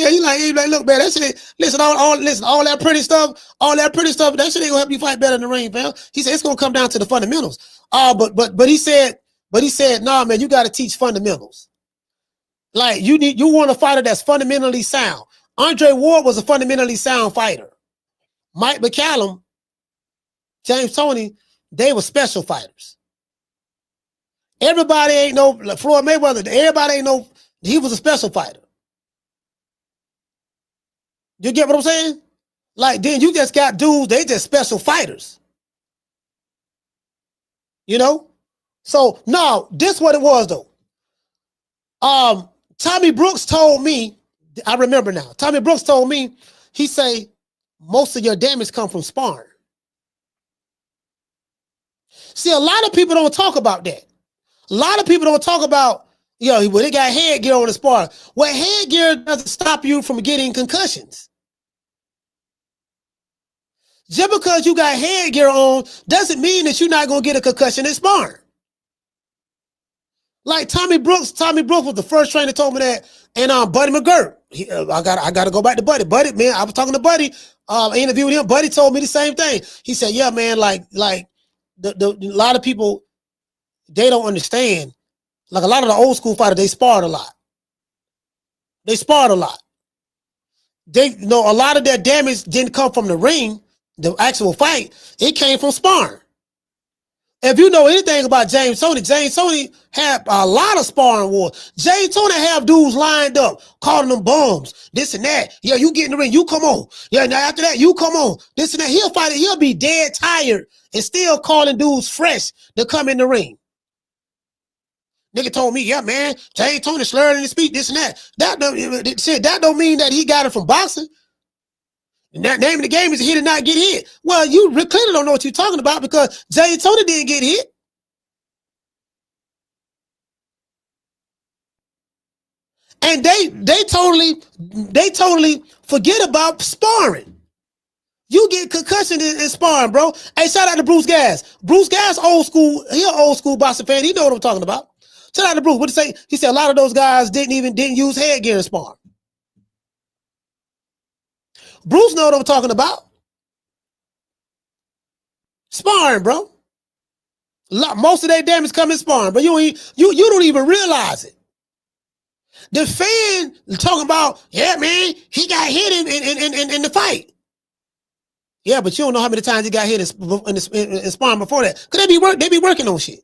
look, man, that shit. Listen, all that pretty stuff, that shit ain't gonna help you fight better in the ring, fam. He said it's gonna come down to the fundamentals. But he said, nah, man, you got to teach fundamentals. Like you want a fighter that's fundamentally sound. Andre Ward was a fundamentally sound fighter. Mike McCallum, James Toney, they were special fighters. Everybody ain't no Floyd Mayweather. Everybody ain't no. He was a special fighter. You get what I'm saying? Like then you just got dudes. They just special fighters. So no, this what it was though. Tommy Brooks told me. I remember now. Tommy Brooks told me. He say most of your damage come from sparring. See, a lot of people don't talk about that. A lot of people don't talk about, when they got headgear on the spar. Well, headgear doesn't stop you from getting concussions. Just because you got headgear on doesn't mean that you're not going to get a concussion in sparring. Like Tommy Brooks was the first trainer that told me that. And Buddy McGirt. I got to go back to Buddy. Buddy, man, I was talking to Buddy. I interviewed him. Buddy told me the same thing. He said, yeah, man, like the a lot of people, they don't understand. Like a lot of the old school fighters, they sparred a lot. A lot of their damage didn't come from the ring. the actual fight, it came from sparring. If you know anything about James Toney had a lot of sparring wars. James Toney have dudes lined up, calling them bums, this and that. Yeah, you get in the ring, you come on. Yeah, now after that, you come on. This and that. He'll fight it. He'll be dead tired and still calling dudes fresh to come in the ring. Nigga told me, yeah, man, James Toney slurred in his speech, this and that. That don't mean that he got it from boxing. And that name of the game is he did not get hit. Well, you clearly don't know what you're talking about because James Toney didn't get hit. And they totally forget about sparring. You get concussion in sparring, bro. Hey, shout out to Bruce Gas. Bruce Gas, old school. He an old school boxing fan. He know what I'm talking about. Shout out to Bruce. What he say? He said a lot of those guys didn't use headgear in sparring. Bruce know what I'm talking about. Sparring, bro. Most of their damage come in sparring, but you don't even realize it. The fan talking about, yeah, man, he got hit in the fight. Yeah, but you don't know how many times he got hit in sparring before that. Because they be working on shit.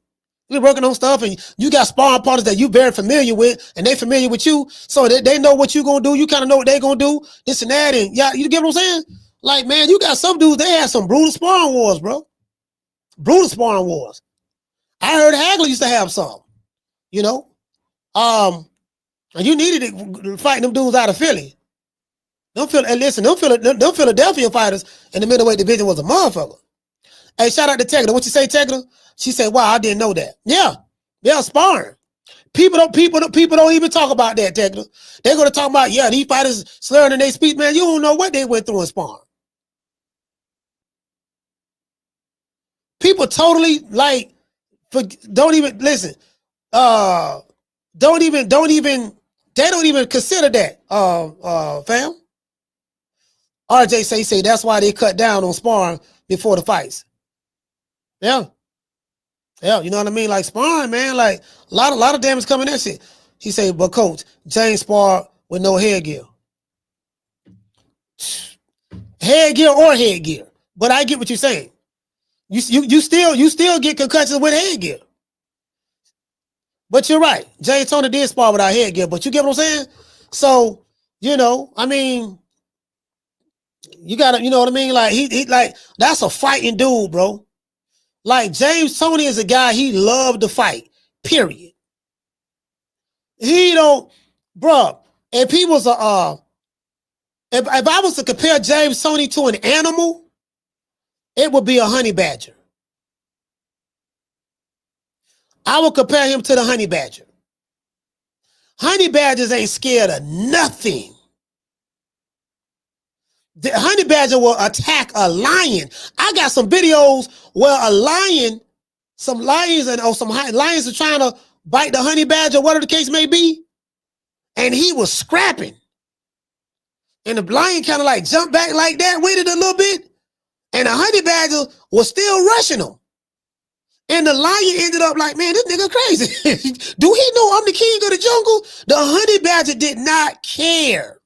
They be working on stuff, and you got sparring partners that you very familiar with, and they familiar with you, so they know what you gonna do. You kind of know what they gonna do, this and that, and yeah, you get what I'm saying? Like, man, you got some dudes, they have some brutal sparring wars, bro. Brutal sparring wars. I heard Hagler used to have some, you know? And you needed it fighting them dudes out of Philly. Them Philadelphia fighters in the middleweight division was a motherfucker. Hey, shout out to Tegra. What you say, Tegra? She said, wow, I didn't know that. Yeah, sparring. People don't even talk about that, Tegra. They're gonna talk about, yeah, these fighters slurring in their speech, man. You don't know what they went through in sparring. People totally don't even listen. They don't even consider that, fam. RJ say that's why they cut down on sparring before the fights. Yeah, you know what I mean? Like sparring, man, like a lot of damage coming in that shit. He said, but coach, James sparred with no headgear. Headgear. But I get what you're saying. You still get concussions with headgear. But you're right. James Toney did spar without headgear, but you get what I'm saying? So, you know, I mean, you gotta, you know what I mean? Like he like that's a fighting dude, bro. Like James Toney is a guy, he loved to fight, period. He don't, bro. If he was if I was to compare James Toney to an animal, it would be a honey badger. I would compare him to the honey badger. Honey badgers ain't scared of nothing. The honey badger will attack a lion. I got some videos where a lion, some lions are trying to bite the honey badger, whatever the case may be, and he was scrapping. And the lion kind of like jumped back like that, waited a little bit, and the honey badger was still rushing him. And the lion ended up like, man, this nigga crazy. Do he know I'm the king of the jungle? The honey badger did not care.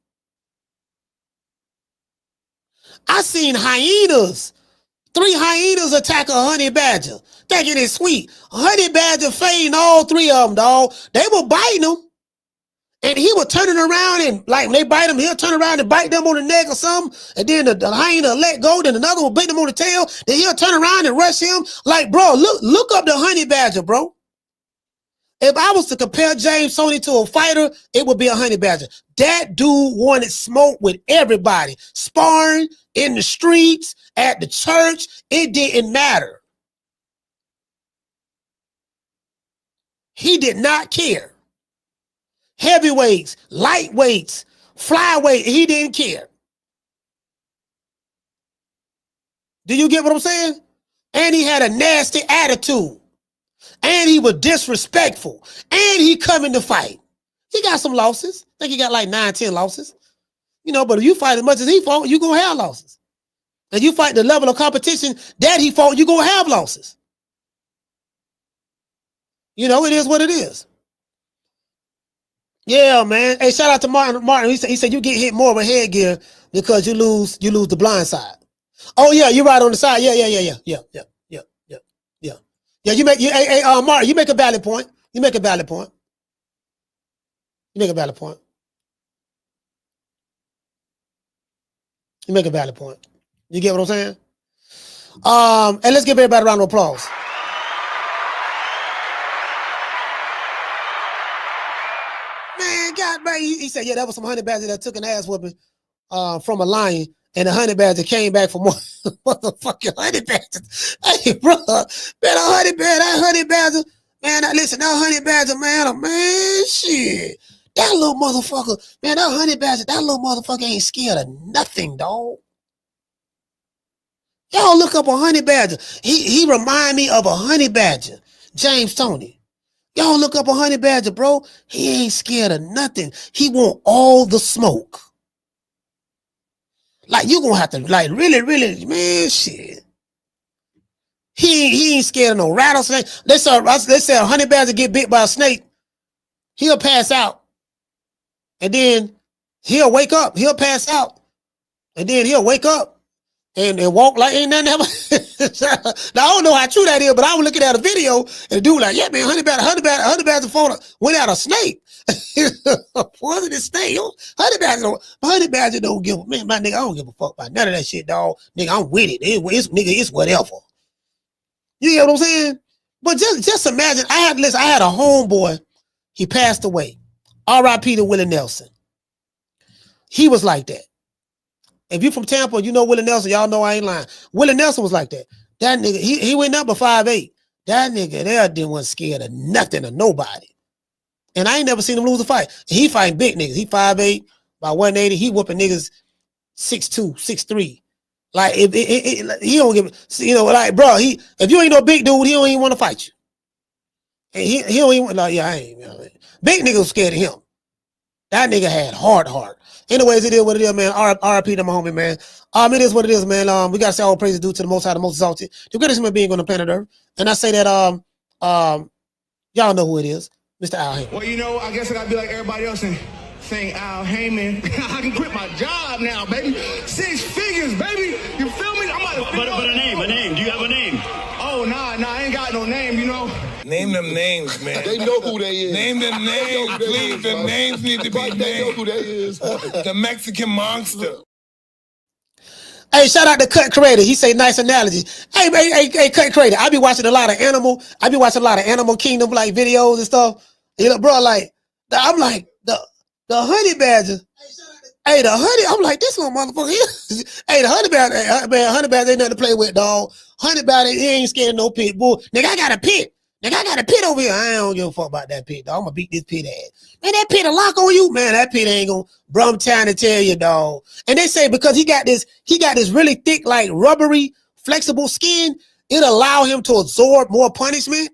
I seen hyenas. 3 hyenas attack a honey badger, thinking it's sweet. Honey badger fading all 3 of them, dog. They were biting him. And he was turning around and like when they bite him, he'll turn around and bite them on the neck or something. And then the hyena let go. Then another will bite them on the tail. Then he'll turn around and rush him. Like, bro, look up the honey badger, bro. If I was to compare James Toney to a fighter, it would be a honey badger. That dude wanted smoke with everybody. Sparring, in the streets, at the church, it didn't matter. He did not care. Heavyweights, lightweights, flyweight, he didn't care. Do you get what I'm saying? And he had a nasty attitude. And he was disrespectful. And he coming to fight. He got some losses. I think he got like 9, 10 losses. You know, but if you fight as much as he fought, you're going to have losses. And you fight the level of competition that he fought, you're going to have losses. You know, it is what it is. Yeah, man. Hey, shout out to Martin. He said you get hit more with headgear because you lose the blind side. Oh yeah, you're right on the side. Yeah. Yeah, you make Mark, you make a valid point. You make a valid point. You make a valid point. You make a valid point. You get what I'm saying? And let's give everybody a round of applause. Man, God, man, he said, yeah, that was some honey badger that took an ass whooping from a lion, and the honey badger came back for more motherfucking honey badger. Hey, bro, man, that honey badger, man, listen, that honey badger, man, shit. That little motherfucker, man, that honey badger, that little motherfucker ain't scared of nothing, dog. Y'all look up a honey badger. He remind me of a honey badger, James Tony. Y'all look up a honey badger, bro. He ain't scared of nothing. He want all the smoke. Like, you gonna have to, like, really, man, shit. He ain't scared of no rattlesnake. They say a honey badger get bit by a snake, he'll pass out. And then he'll wake up. He'll pass out. And then he'll wake up and walk like ain't nothing ever. Now, I don't know how true that is, but I was looking at a video and the dude like, yeah, man, honey badger went out a snake. Wasn't a snake? Honey badger don't give a, man, my nigga, I don't give a fuck about none of that shit, dog. Nigga, I'm with it. It's whatever. You get what I'm saying? But just imagine, I had a homeboy, he passed away. R.I.P. to Willie Nelson. He was like that. If you from Tampa, you know Willie Nelson, y'all know I ain't lying. Willie Nelson was like that. That nigga, he went up to 5'8". That nigga there wasn't scared of nothing or nobody. And I ain't never seen him lose a fight. He fighting big niggas. He 5'8", by 180. He whooping niggas 6'2", 6'3". Like, he don't give, you know, like, bro, if you ain't no big dude, he don't even want to fight you. And he don't even, like, yeah, I ain't, you know, big niggas scared of him. That nigga had hard heart. Anyways, it is what it is, man. RIP to my homie, man. It is what it is, man. We gotta say all praises due to the Most High, the Most Exalted, the greatest human being on the planet Earth. And I say that, y'all know who it is, Mr. Al Heyman. Well, you know, I guess I gotta be like everybody else and saying Al Heyman. I can quit my job now, baby. 6 figures, baby. You feel me? I'm about to. But a name. Do you have a name? Oh, nah, I ain't got no name. You know. Name them names, man. They know who they is. Name them names, please. The names need to be named. They know who they is. The Mexican monster. Hey, shout out to Cut Creator. He say nice analogy. Hey, Cut Creator. I be watching a lot of Animal Kingdom like videos and stuff. You know, bro, like I'm like the honey badger. Hey, the honey. I'm like this little motherfucker. Hey, the honey badger. Man, honey badger ain't nothing to play with, dog. Honey badger, he ain't scared of no pit bull. Nigga, I got a pit. Nigga, I got a pit over here. I don't give a fuck about that pit, dog. I'm gonna beat this pit ass. Man, that pit a lock on you, man. That pit ain't gonna brum town to tell you, dog. And they say because he got this really thick, like rubbery, flexible skin, it allow him to absorb more punishment.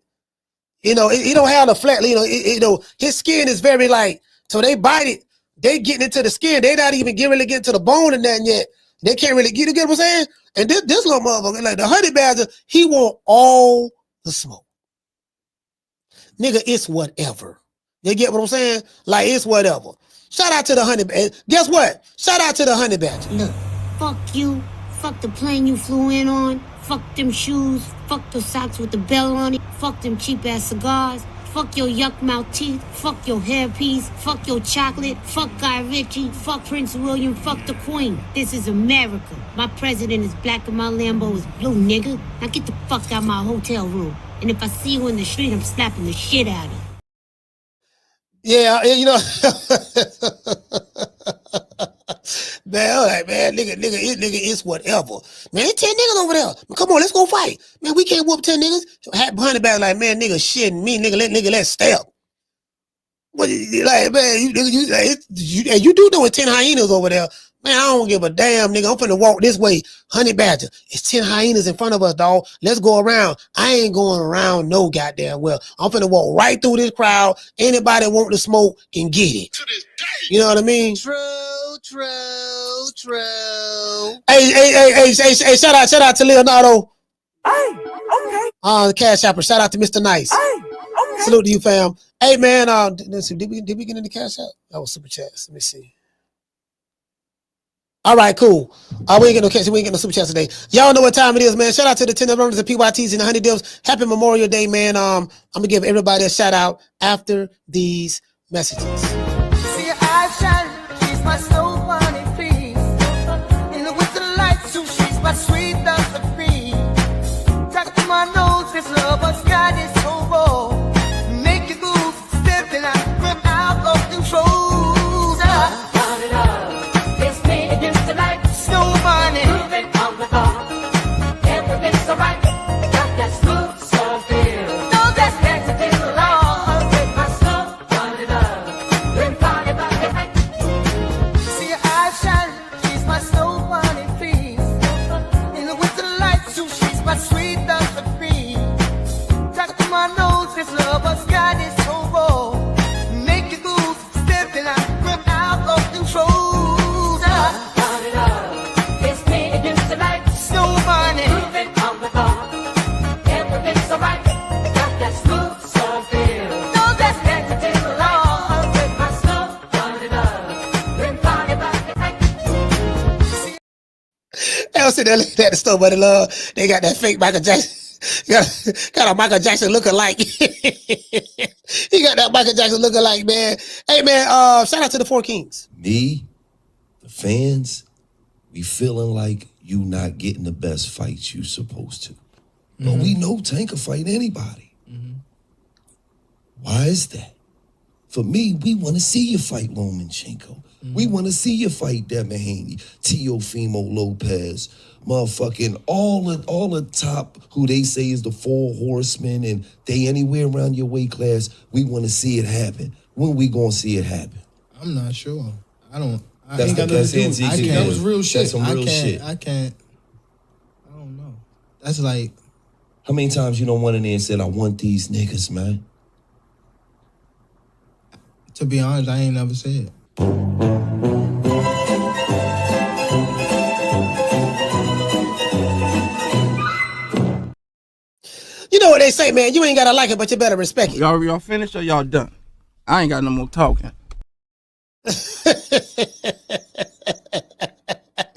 You know, he don't have the flat. You know, his skin is very like. So they bite it, they getting into the skin. They not even really getting to the bone and nothing yet. They can't really get what I'm saying. And this little motherfucker, like the honey badger, he want all the smoke. Nigga, it's whatever. You get what I'm saying? Like, it's whatever. Shout out to the honey badger. Guess what? Shout out to the honey badger. Look, fuck you. Fuck the plane you flew in on. Fuck them shoes. Fuck the socks with the bell on it. Fuck them cheap ass cigars. Fuck your yuck mouth teeth. Fuck your hairpiece. Fuck your chocolate. Fuck Guy Ritchie. Fuck Prince William. Fuck the Queen. This is America. My president is black and my Lambo is blue, nigga. Now get the fuck out of my hotel room. And if I see you in the street, I'm slapping the shit out of you. Yeah, you know. Man, all right, man. Nigga, it's whatever. Man, 10 niggas over there. Come on, let's go fight. Man, we can't whoop 10 niggas. Honey badger like, man, nigga shitting me. Let's step. But like, man, you do know it's 10 hyenas over there. Man, I don't give a damn, nigga. I'm finna walk this way. Honey badger, it's 10 hyenas in front of us, dog. Let's go around. I ain't going around no goddamn well. I'm finna walk right through this crowd. Anybody want to smoke can get it. You know what I mean? True. Hey, shout out to Leonardo. Hey, okay. The cash shopper. Shout out to Mr. Nice. Hey, okay. Salute to you, fam. Hey, man. Let's see. Did we get in the cash app? That was super chats. Let me see. All right, cool. We ain't get no cash. We ain't get no super chat today. Y'all know what time it is, man. Shout out to the 10 members of PYTs and the Honey Dips. Happy Memorial Day, man. I'm gonna give everybody a shout out after these messages. See her eyes shine, she's my soul bunny, please. In the winter lights, too, she's my sweet love free. Talk to my nose, this love, but God is so raw. Make you move, stepping out of control. Sit there looking at the store, buddy. Love, they got that fake Michael Jackson. got a Michael Jackson lookalike. He got that Michael Jackson lookalike, man. Hey, man. Shout out to the 4 Kings. Me, the fans, we feeling like you not getting the best fights you supposed to. But we know Tank can fight anybody. Why is that? For me, we want to see you fight Lomachenko. We want to see you fight Devin Haney, Teofimo Lopez, motherfucking all the top who they say is the 4 horsemen, and they anywhere around your weight class. We want to see it happen. When we gonna see it happen? I'm not sure. I ain't got that's nothing to do. That was real shit. That's some real shit. I don't know. That's like, how many times you don't went in there and said, I want these niggas, man? To be honest, I ain't never said it. You know what they say, man. You ain't gotta like it, but you better respect it. Y'all finished or y'all done? I ain't got no more talking.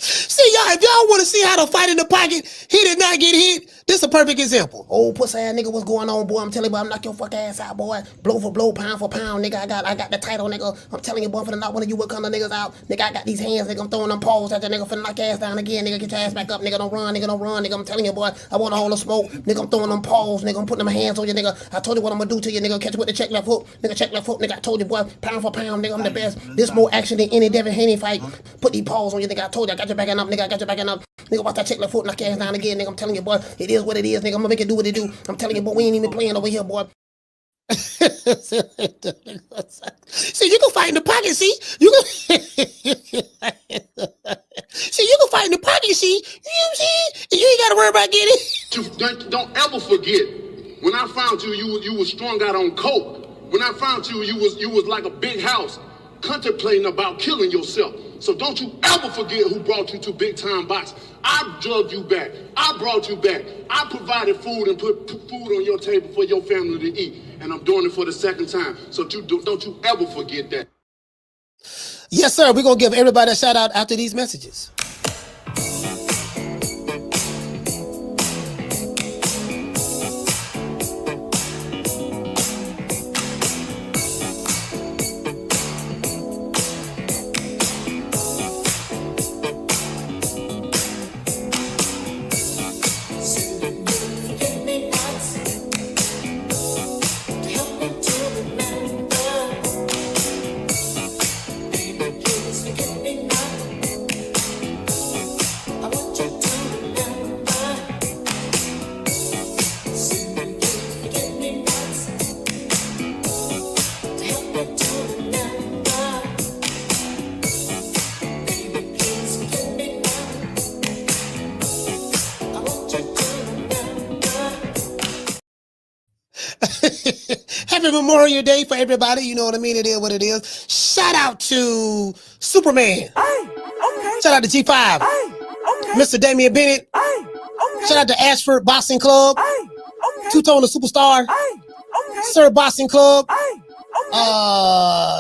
See, y'all, if y'all want to see how to fight in the pocket, he did not get hit. This is a perfect example. Oh, pussy ass nigga, what's going on, boy? I'm telling you, boy, I'm knock your fuck ass out, boy. Blow for blow, pound for pound, nigga. I got the title, nigga. I'm telling you, boy, for the knock one of you what kind of niggas out. Nigga, I got these hands, nigga. I'm throwing them paws at the nigga for the knock your ass down again, nigga. Get your ass back up, nigga. Don't run, nigga. I'm telling you, boy, I want a hole of smoke. Nigga, I'm throwing them paws, nigga. I'm putting them hands on you, nigga. I told you what I'm gonna do to you, nigga. Catch you with the check left hook. Nigga, check left hook, nigga. I told you, boy, pound for pound, nigga. I'm the best. This more action than any Devin Haney fight. Put these paws on you, nigga. I told you, I got your back up, nigga. I got your back up. Nigga, watch that check left foot, knock your ass down again, nigga. I'm telling you, boy, it is what it is, nigga. I'm gonna make it do what it do. I'm telling you, boy, we ain't even playing over here, boy. See, you can fight in the pocket, see? You can see, you can fight in the pocket, see? You see? You ain't gotta worry about getting it. Don't ever forget, when I found you, you was strung out on coke. When I found you, you was like a big house, contemplating about killing yourself. So don't you ever forget who brought you to Big Time Box. I drugged you back. I brought you back. I provided food and put food on your table for your family to eat. And I'm doing it for the second time. So don't you ever forget that. Yes, sir. We're going to give everybody a shout out after these messages. Happy Memorial Day for everybody. You know what I mean? It is what it is. Shout out to Superman. Shout out to G5. Mr. Damian Bennett. Shout out to Ashford Boxing Club. Two-Tone the Superstar. Sir Boxing Club.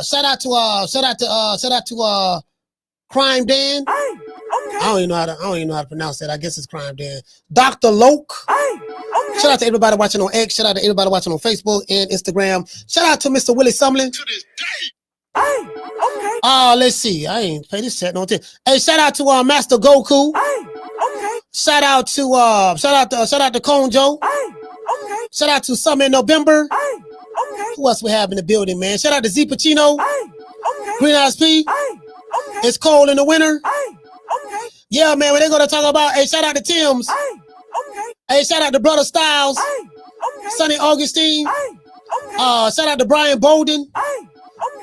Shout out to Crime Dan. I don't even know how to pronounce that. I guess it's crime then. Dr. Loke. Shout out to everybody watching on X. Shout out to everybody watching on Facebook and Instagram. Shout out to Mr. Willie Sumlin. To this day. Let's see. I ain't pay this chat no thing. Hey, shout out to Master Goku. Shout out to Konjo. Shout out to Summer in November. Who else we have in the building, man? Shout out to Z Pacino. Green Eyes P. It's cold in the winter. Yeah, man, when they're gonna talk about, hey, shout out to Tim's. Hey, shout out to Brother Styles. Sonny Augustine. Shout out to Brian Bolden.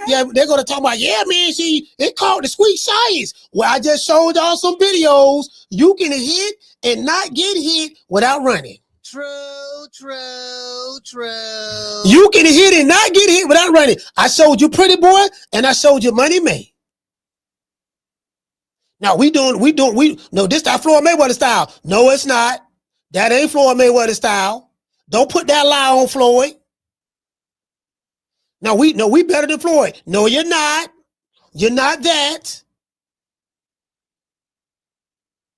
Yeah, they're gonna talk about, yeah, man, it called the sweet science. Well, I just showed y'all some videos. You can hit and not get hit without running. True. You can hit and not get hit without running. I showed you Pretty Boy and I showed you Money May. Now this that Floyd Mayweather style. No, it's not. That ain't Floyd Mayweather style. Don't put that lie on Floyd. Now we better than Floyd. No, you're not. You're not that.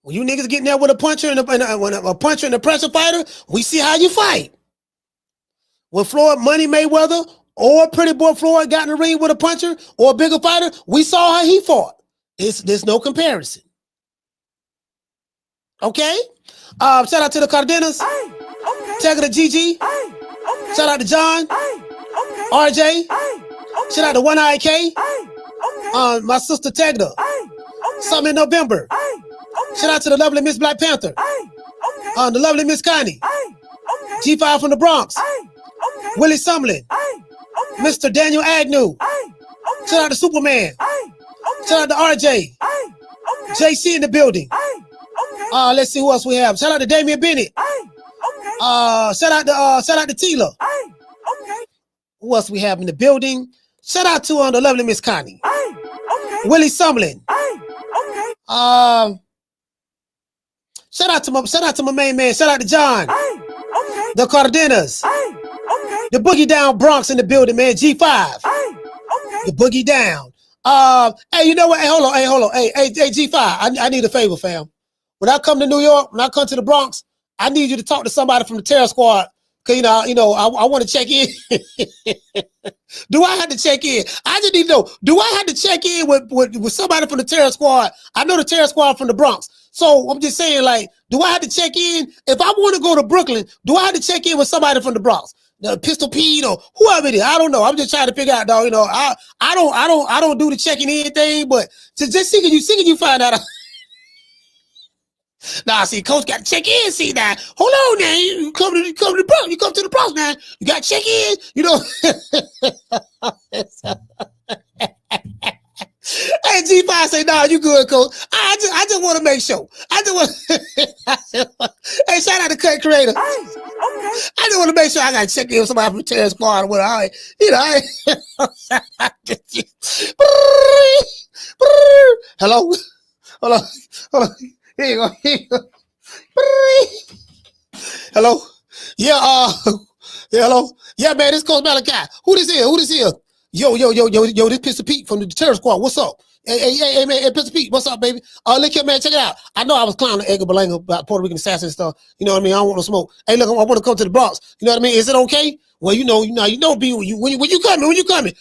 When you niggas getting there with a puncher and a puncher and a pressure fighter, we see how you fight. When Floyd Money Mayweather or Pretty Boy Floyd got in the ring with a puncher or a bigger fighter, we saw how he fought. There's no comparison. Okay? Shout out to the Cardenas. Tag to Gigi. Shout out to John. RJ. Shout out to One Eye K. My sister Tegda. Something in November. Shout out to the lovely Miss Black Panther. The lovely Miss Connie. G5 from the Bronx. Willie Sumlin. Mr. Daniel Agnew. Shout out to Superman. Shout out to RJ. JC in the building. Let's see who else we have. Shout out to Damian Bennett. Shout out to Tila. Who else we have in the building? Shout out to the lovely Miss Connie. Willie Sumlin. Shout out to my main man. Shout out to John. The Cardenas. The Boogie Down Bronx in the building, man. G5. The Boogie Down. Hey, you know what? Hey, hold on. Hey, G5. I need a favor, fam. When I come to New York, when I come to the Bronx, I need you to talk to somebody from the Terror Squad. Cause I want to check in. Do I have to check in? I just need to know. Do I have to check in with somebody from the Terror Squad? I know the Terror Squad from the Bronx. So I'm just saying, like, do I have to check in? If I want to go to Brooklyn, do I have to check in with somebody from the Bronx? The Pistol Pete or whoever it is. I don't know. I'm just trying to figure out, dog. I don't do the checking in thing, but just see can you find out. Nah, see, Coach got to check in. See now, hold on now. You come to the Bronx. You come to the Bronx now. You got to check in. Hey, G5 say, nah, you good, Coach. I just want to make sure. Hey, shout out to Cut Creator. I just want to make sure I got to check in with somebody from the Terror Squad or whatever. Hello? Hold on. Here you go. Hello? Yeah, hello? Yeah, man, this Coach Malachi. Who this here? Yo, this Pistol Pete from the Terror Squad. What's up? Hey, man, hey, Pistol Pete, what's up, baby? Look here, man, check it out. I know I was clowning Edgar Berlanga about Puerto Rican assassin stuff. You know what I mean? I don't want no smoke. Hey, look, I want to come to the Bronx. You know what I mean? Is it okay? Well, you know, B, when you coming?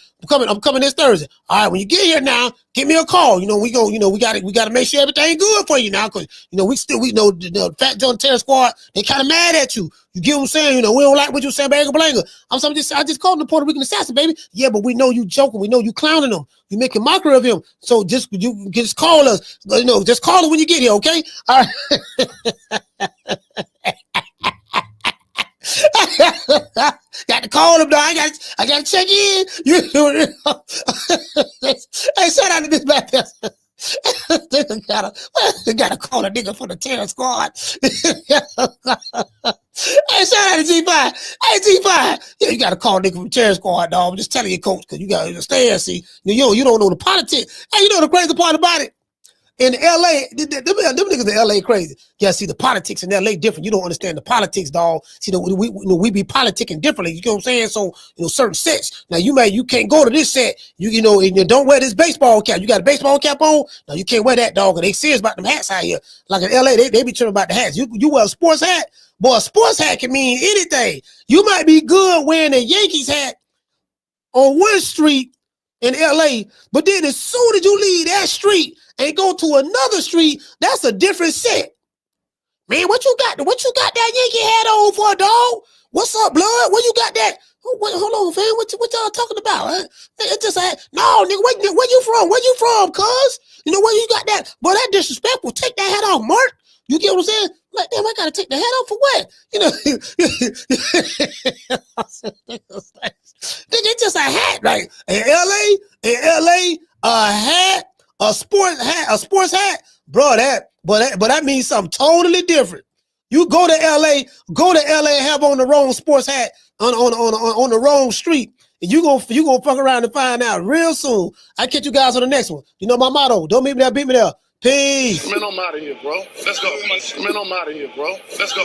I'm coming this Thursday. All right, when you get here now, give me a call. We got to make sure everything good for you now, because we know the Fat John Terror Squad, they kind of mad at you. You get what I'm saying? We don't like what you're saying about Edgar Berlanga. I just called him the Puerto Rican assassin, baby. Yeah, but we know you joking. We know you clowning him. You making mockery of him. So just call us. Just call us when you get here, okay? All right. Got to call him, though. I got to check in. Hey, shout out to this black person. They gotta call a nigga for the Terror Squad. Hey, shout out to G5. Hey, G5. Yeah, you gotta call a nigga from the Terror Squad, dog. I'm just telling you, Coach, because you gotta understand. See, you don't know the politics. Hey, you know the crazy part about it? In LA, them niggas in LA crazy. Yeah, see the politics in LA different. You don't understand the politics, dog. See, we be politicking differently. You know what I'm saying? So, certain sets. Now you can't go to this set. And you don't wear this baseball cap. You got a baseball cap on? No, you can't wear that, dog. And they serious about them hats out here. Like in LA, they be tripping about the hats. You wear a sports hat? Boy, a sports hat can mean anything. You might be good wearing a Yankees hat on one street in LA, but then as soon as you leave that street and go to another street, that's a different set. Man, what you got that Yankee hat on for, dog? What's up, blood? Where you got that? Hold on, fam. What y'all talking about? Huh? It's just no, nigga, where you from? Where you from, cuz? Where you got that? Boy, that disrespectful. Take that hat off, Mark. You get what I'm saying? Like, damn, I gotta take the hat off for what? It's just a hat, right? In LA, a sports hat, bro. That means something totally different. You go to LA and have on the wrong sports hat on the wrong street, and you gonna fuck around and find out real soon. I catch you guys on the next one. You know my motto: don't meet me there, beat me there. Peace. Man, I'm out of here, bro. Let's go. Man, I'm out of here, bro. Let's go.